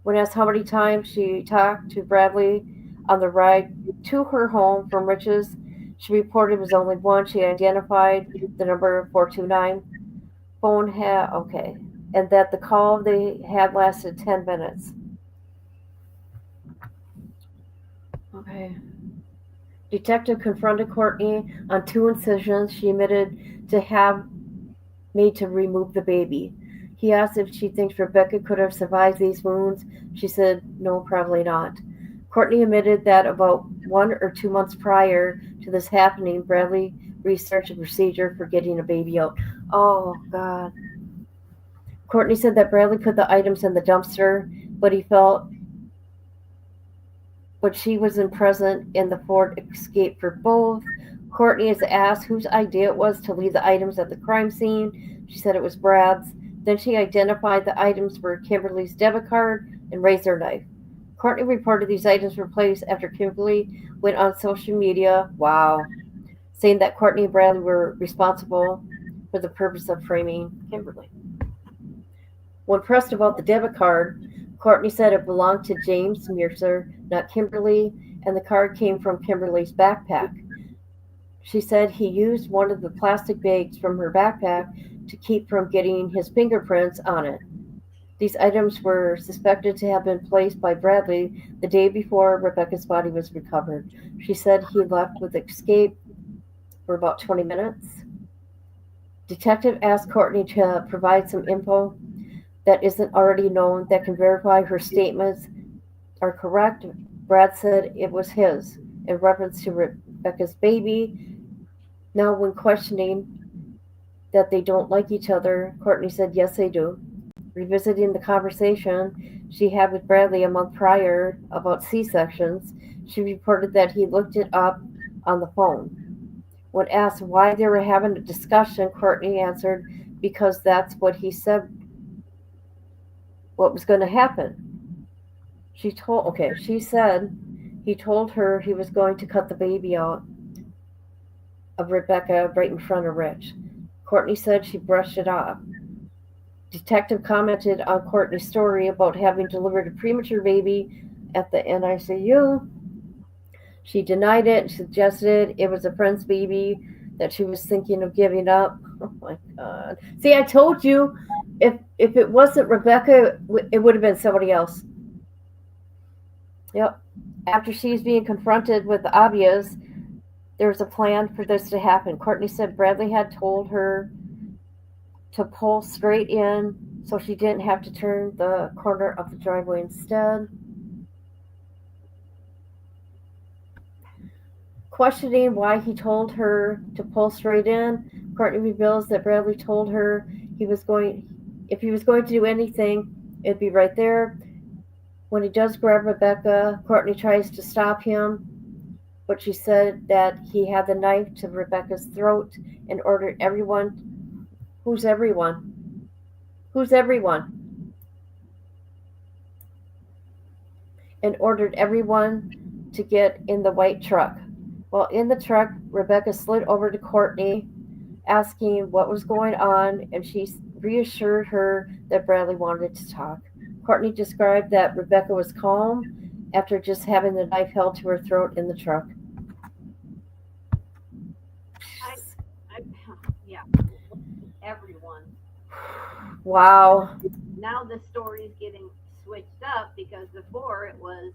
B: When asked how many times she talked to Bradley on the ride to her home from Rich's, she reported it was only one. She identified the number 429 phone and that the call they had lasted 10 minutes. Okay. Detective confronted Courtney on 2 incisions she admitted to have made to remove the baby. He asked if she thinks Rebecca could have survived these wounds. She said, no, probably not. Courtney admitted that about 1 or 2 months prior to this happening, Bradley researched a procedure for getting a baby out. Oh, God. Courtney said that Bradley put the items in the dumpster, but she wasn't present in the Ford Escape for both. Courtney is asked whose idea it was to leave the items at the crime scene. She said it was Brad's. Then she identified the items were Kimberly's debit card and razor knife. Courtney reported these items were placed after Kimberly went on social media, saying that Courtney and Bradley were responsible for the purpose of framing Kimberly. When pressed about the debit card, Courtney said it belonged to James Mercer, not Kimberly, and the card came from Kimberly's backpack. She said he used one of the plastic bags from her backpack to keep from getting his fingerprints on it. These items were suspected to have been placed by Bradley the day before Rebecca's body was recovered. She said he left with Escape for about 20 minutes. Detective asked Courtney to provide some info that isn't already known that can verify her statements are correct. Brad said it was his, in reference to Rebecca's baby. Now, when questioning that they don't like each other, Courtney said yes, they do. Revisiting the conversation she had with Bradley a month prior about C-sections, she reported that he looked it up on the phone. When asked why they were having a discussion, Courtney answered, because that's what he said what was going to happen. She said he told her he was going to cut the baby out of Rebecca right in front of Rich. Courtney said she brushed it off. Detective commented on Courtney's story about having delivered a premature baby at the NICU. She denied it and suggested it was a friend's baby that she was thinking of giving up. Oh my God. See, I told you, if it wasn't Rebecca, it would have been somebody else. Yep. After she's being confronted with the obvious, there was a plan for this to happen. Courtney said Bradley had told her to pull straight in so she didn't have to turn the corner of the driveway instead. Questioning why he told her to pull straight in, Courtney reveals that Bradley told her if he was going to do anything, it'd be right there. When he does grab Rebecca, Courtney tries to stop him, but she said that he had the knife to Rebecca's throat and ordered everyone. Who's everyone? Who's everyone? And ordered everyone to get in the white truck. While in the truck, Rebecca slid over to Courtney, asking what was going on, and she reassured her that Bradley wanted to talk. Courtney described that Rebecca was calm after just having the knife held to her throat in the truck.
C: Yeah, everyone.
B: Wow.
C: Now the story is getting switched up because before it was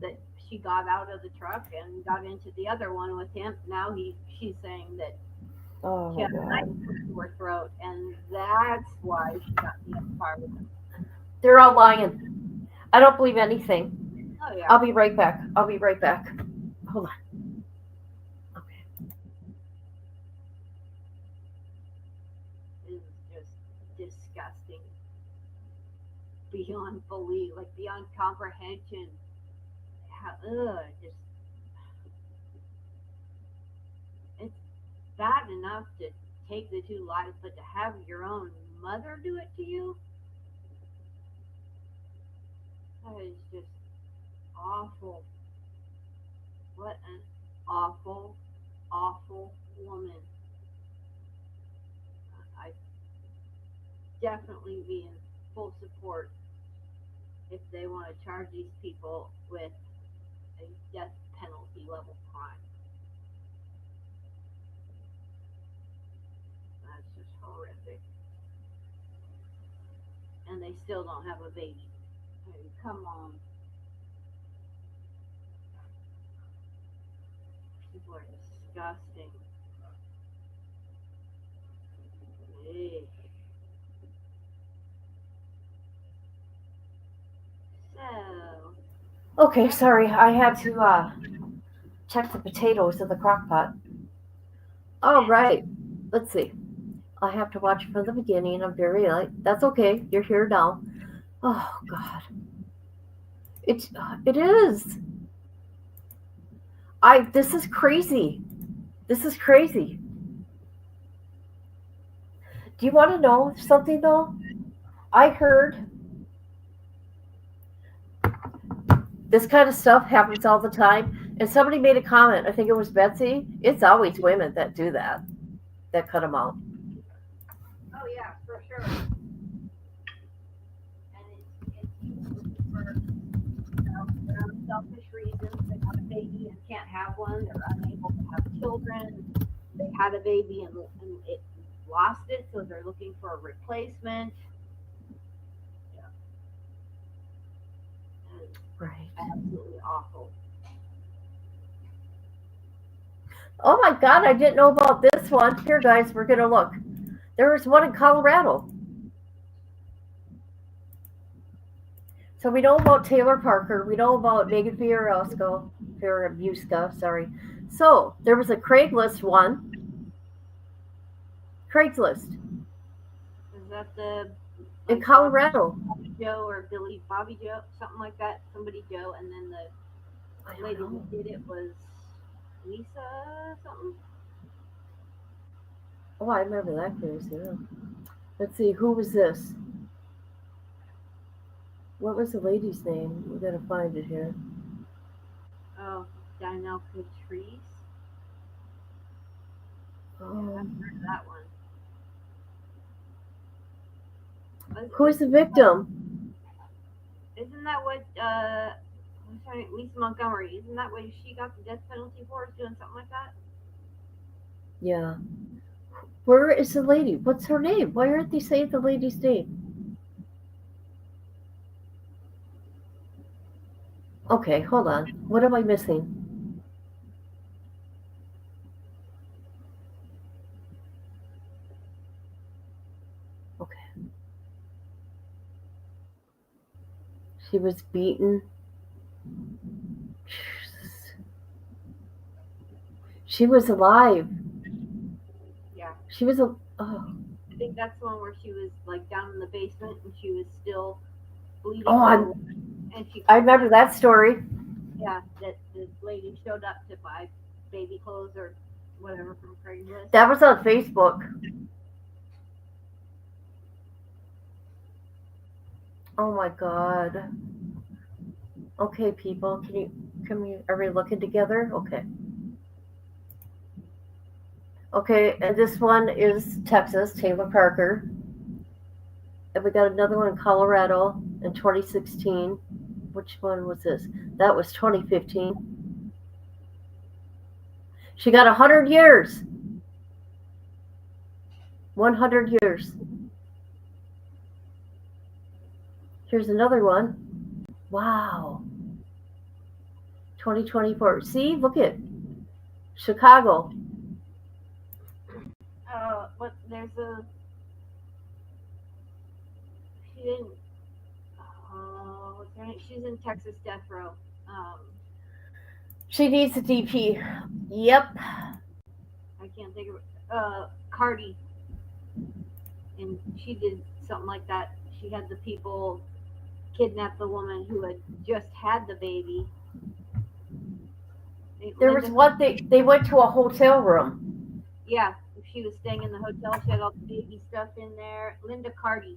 C: that she got out of the truck and got into the other one with him. Now she's saying that
B: Oh
C: she
B: my
C: had a knife
B: God.
C: to her throat, and that's why she got in the fire with him.
B: They're all lying. I don't believe anything.
C: Oh yeah.
B: I'll be right back. Hold on. Okay.
C: It is just disgusting. Beyond belief, like beyond comprehension. How, just it's bad enough to take the two lives, but to have your own mother do it to you, that is just awful. What an awful, awful woman. I definitely be in full support if they want to charge these people with a death penalty level crime. That's just horrific. And they still don't have a baby. I mean, come on. People are disgusting. Eesh. So,
B: Okay, sorry. I had to check the potatoes in the crock pot. All right. Let's see. I have to watch from the beginning. I'm very late. That's okay. You're here now. Oh God. It is. This is crazy. This is crazy. Do you want to know something though? I heard this kind of stuff happens all the time, and somebody made a comment. I think it was Betsy. It's always women that do that cut them out.
C: oh yeah, for sure. And it's usually for their own selfish reasons. They have a baby and can't have one. They're unable to have children. They had a baby and it lost it, so they're looking for a replacement. Yeah. And it's
B: Right.
C: absolutely awful.
B: Oh my God, I didn't know about this one. Here, guys, we're going to look. There was one in Colorado. So we know about Taylor Parker. We know about Megan Fioruska, sorry. So there was a Craigslist one. Craigslist.
C: Is that the
B: in Colorado?
C: Bobby Joe or Bobby Joe, something like that. Somebody Joe, and then the lady who did it was Lisa something.
B: Oh, I remember that case. Yeah. Let's see, who was this? What was the lady's name? We're gonna find it here.
C: Oh, Danielle Patrice.
B: Oh.
C: I've heard that one.
B: Who's the victim?
C: Isn't that what I'm sorry, Lisa Montgomery? Isn't that what she got the death penalty for? Is doing something like that?
B: Yeah. Where is the lady? What's her name? Why aren't they saying the lady's name? Okay, hold on. What am I missing? Okay. She was beaten. She was alive.
C: Yeah.
B: She was a. Oh.
C: I think that's the one where she was like down in the basement and she was still bleeding.
B: Oh,
C: and
B: I remember that story.
C: Yeah, that the lady showed up to buy baby clothes or whatever from Craigslist.
B: That was on Facebook. Oh my God. Okay, people, are we looking together? Okay. Okay, and this one is Texas, Taylor Parker. And we got another one in Colorado. in 2016. Which one was this? That was 2015. She got 100 years. 100 years. Here's another one. Wow. 2024. See, look at Chicago.
C: What? There's a. She didn't. What's her name? She's in Texas death row.
B: She needs a DP. Yep.
C: I can't think of it. Cardi, and she did something like that. She had the people kidnap the woman who had just had the baby.
B: There was what they went to a hotel room.
C: Yeah, she was staying in the hotel. She had all the baby stuff in there. Linda Cardi.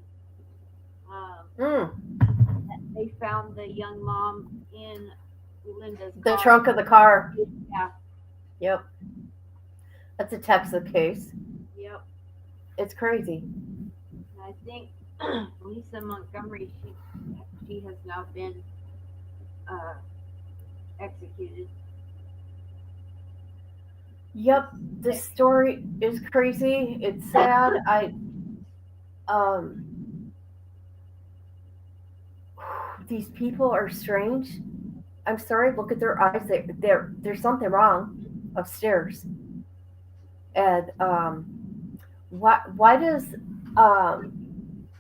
C: They found the young mom in Linda's
B: The
C: car.
B: trunk of the car.
C: Yeah.
B: Yep. That's a Texas case.
C: Yep.
B: It's crazy.
C: I think Lisa Montgomery, she has now been executed.
B: Yep. This story is crazy. It's sad. These people are strange. I'm sorry. Look at their eyes. There's something wrong upstairs. And why does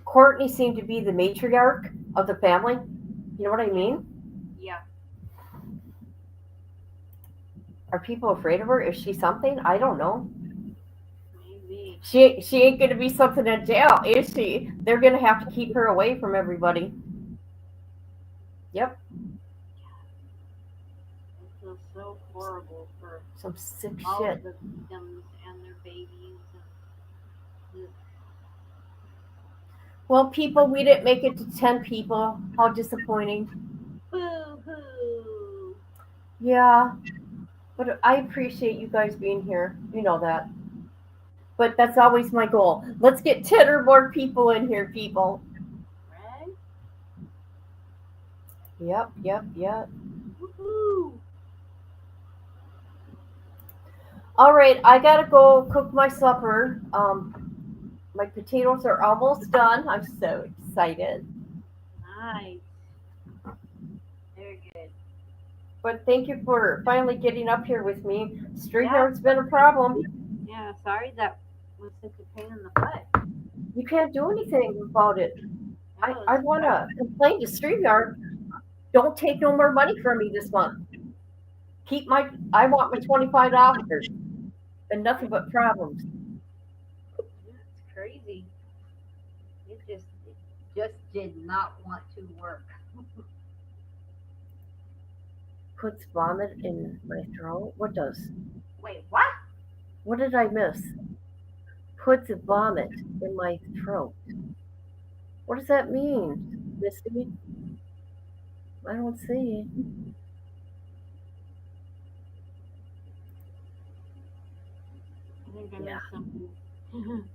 B: Courtney seem to be the matriarch of the family? You know what I mean?
C: Yeah.
B: Are people afraid of her? Is she something? I don't know.
C: Maybe.
B: She ain't gonna be something in jail, is she? They're gonna have to keep her away from everybody. Yep.
C: I feel so horrible for
B: Some sick
C: all
B: shit.
C: of the victims and their babies. And
B: Well, people, we didn't make it to 10 people. How disappointing.
C: boo-hoo.
B: Yeah. But I appreciate you guys being here. You know that. But that's always my goal. Let's get 10 or more people in here, people.
C: Right?
B: Yep.
C: Woohoo.
B: All right, I gotta go cook my supper. My potatoes are almost done. I'm so excited.
C: Nice. Very good.
B: But thank you for finally getting up here with me. StreamYard's been a problem.
C: Yeah, sorry that was such a pain in the butt.
B: You can't do anything about it.
C: That
B: I
C: was
B: want to complain to StreamYard. Don't take no more money from me this month. I want my $25 and nothing but problems.
C: It's crazy. It just did not want to work.
B: Puts vomit in my throat. What does?
C: Wait, what?
B: What did I miss? Puts vomit in my throat. What does that mean, Misty? I don't see.
C: I think I
B: Yeah.
C: missed something.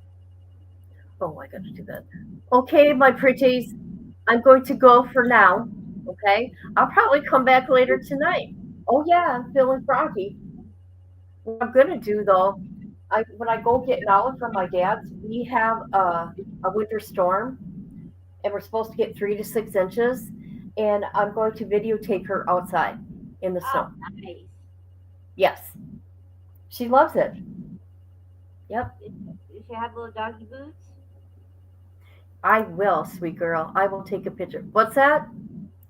B: Oh, I gotta do that. Okay, my pretties, I'm going to go for now. Okay, I'll probably come back later tonight. Oh yeah, I'm feeling froggy. What I'm gonna do though, when I go get knowledge from my dad's, we have a winter storm, and we're supposed to get 3 to 6 inches, and I'm going to videotape her outside in the snow.
C: Oh, nice.
B: Yes, she loves it. Yep,
C: Does she have little doggy boots?
B: I will, sweet girl. I will take a picture. What's that?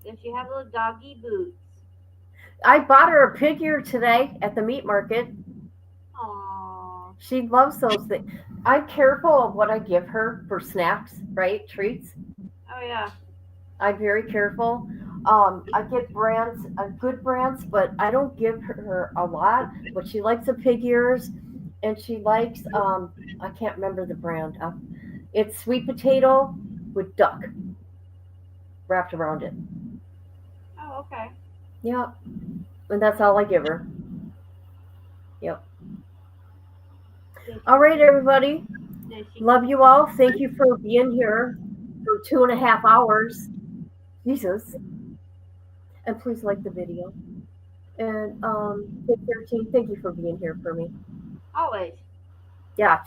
C: Does she have little doggy boots?
B: I bought her a pig ear today at the meat market.
C: Aww.
B: She loves those things. I'm careful of what I give her for snacks, right? Treats.
C: Oh yeah.
B: I'm very careful. I get brands, good brands, but I don't give her a lot. But she likes the pig ears, and she likes, I can't remember the brand. It's sweet potato with duck wrapped around it.
C: Oh, okay.
B: Yep. And that's all I give her. Yep. All right, everybody.
C: Does she
B: Love you all. Thank you for being here for 2.5 hours. Jesus. And please like the video. And J-13, thank you for being here for me.
C: Always.
B: Yeah.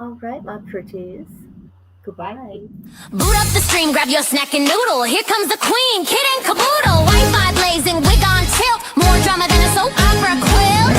B: All right, my pretties. Goodbye.
D: Boot up the stream, grab your snack and noodle. Here comes the queen, kid and caboodle. Wi-Fi blazing, wig on tilt. More drama than a soap opera quilt.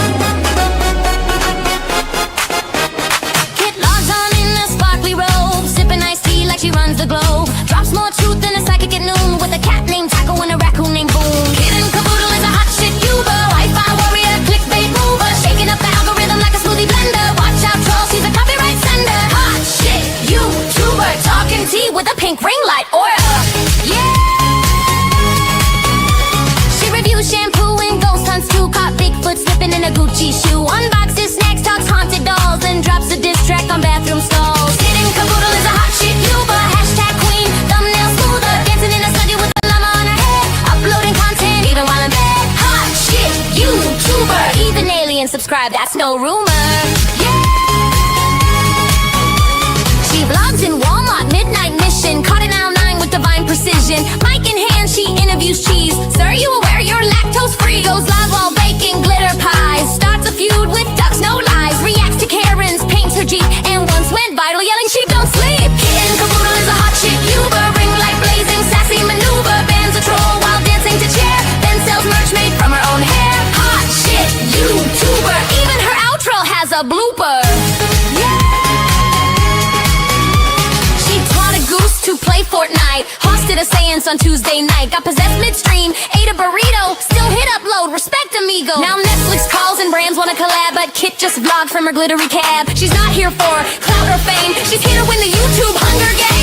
D: Kit logs on in a sparkly robe, sipping iced tea like she runs the globe. Drops more truth than a psychic at noon, with a cat named Taco and a raccoon named Boom. Kid and caboodle is a hot shit Uber, Wi-Fi warrior, clickbait mover, shaking up the algorithm like a smoothie blender. Watch out, troll, she's a copyright sender. Hot shit YouTuber, talking tea with a pink ring light aura. Yeah. She reviews shampoo and ghost hunts too. Caught Bigfoot slipping in a Gucci shoe. Unboxes snacks, talks haunted dolls, and drops a diss track on bathroom stalls. Kid and caboodle is a hot shit YouTuber. Hashtag queen, thumbnail smoother, dancing in a studio with a llama on her head. Uploading content even while in bed. Hot shit YouTuber. Even aliens subscribe, that's no rumor. Yeah. She vlogs in Walmart, midnight mission. Caught in aisle 9 with divine precision. Mic in hand, she interviews cheese. Sir, you aware you're lactose free? Goes live while baking glitter pies. Starts a feud with ducks, no lies. Reacts to Karen's, paints her Jeep, and once went viral yelling sheep don't sleep. Kid and caboodle is a hot shit Uber. Ring light blazing, sassy maneuver. Bans a troll while dancing to chair. Then sells merch made from her own hair. Hot shit YouTuber. Even her outro has a blooper. She taught a goose to play Fortnite. Hosted a seance on Tuesday night. Got possessed midstream, ate a burrito. Still hit upload, respect amigo. Now Netflix calls and brands wanna collab, but Kit just vlogged from her glittery cab. She's not here for clout or fame. She's here to win the YouTube Hunger Games.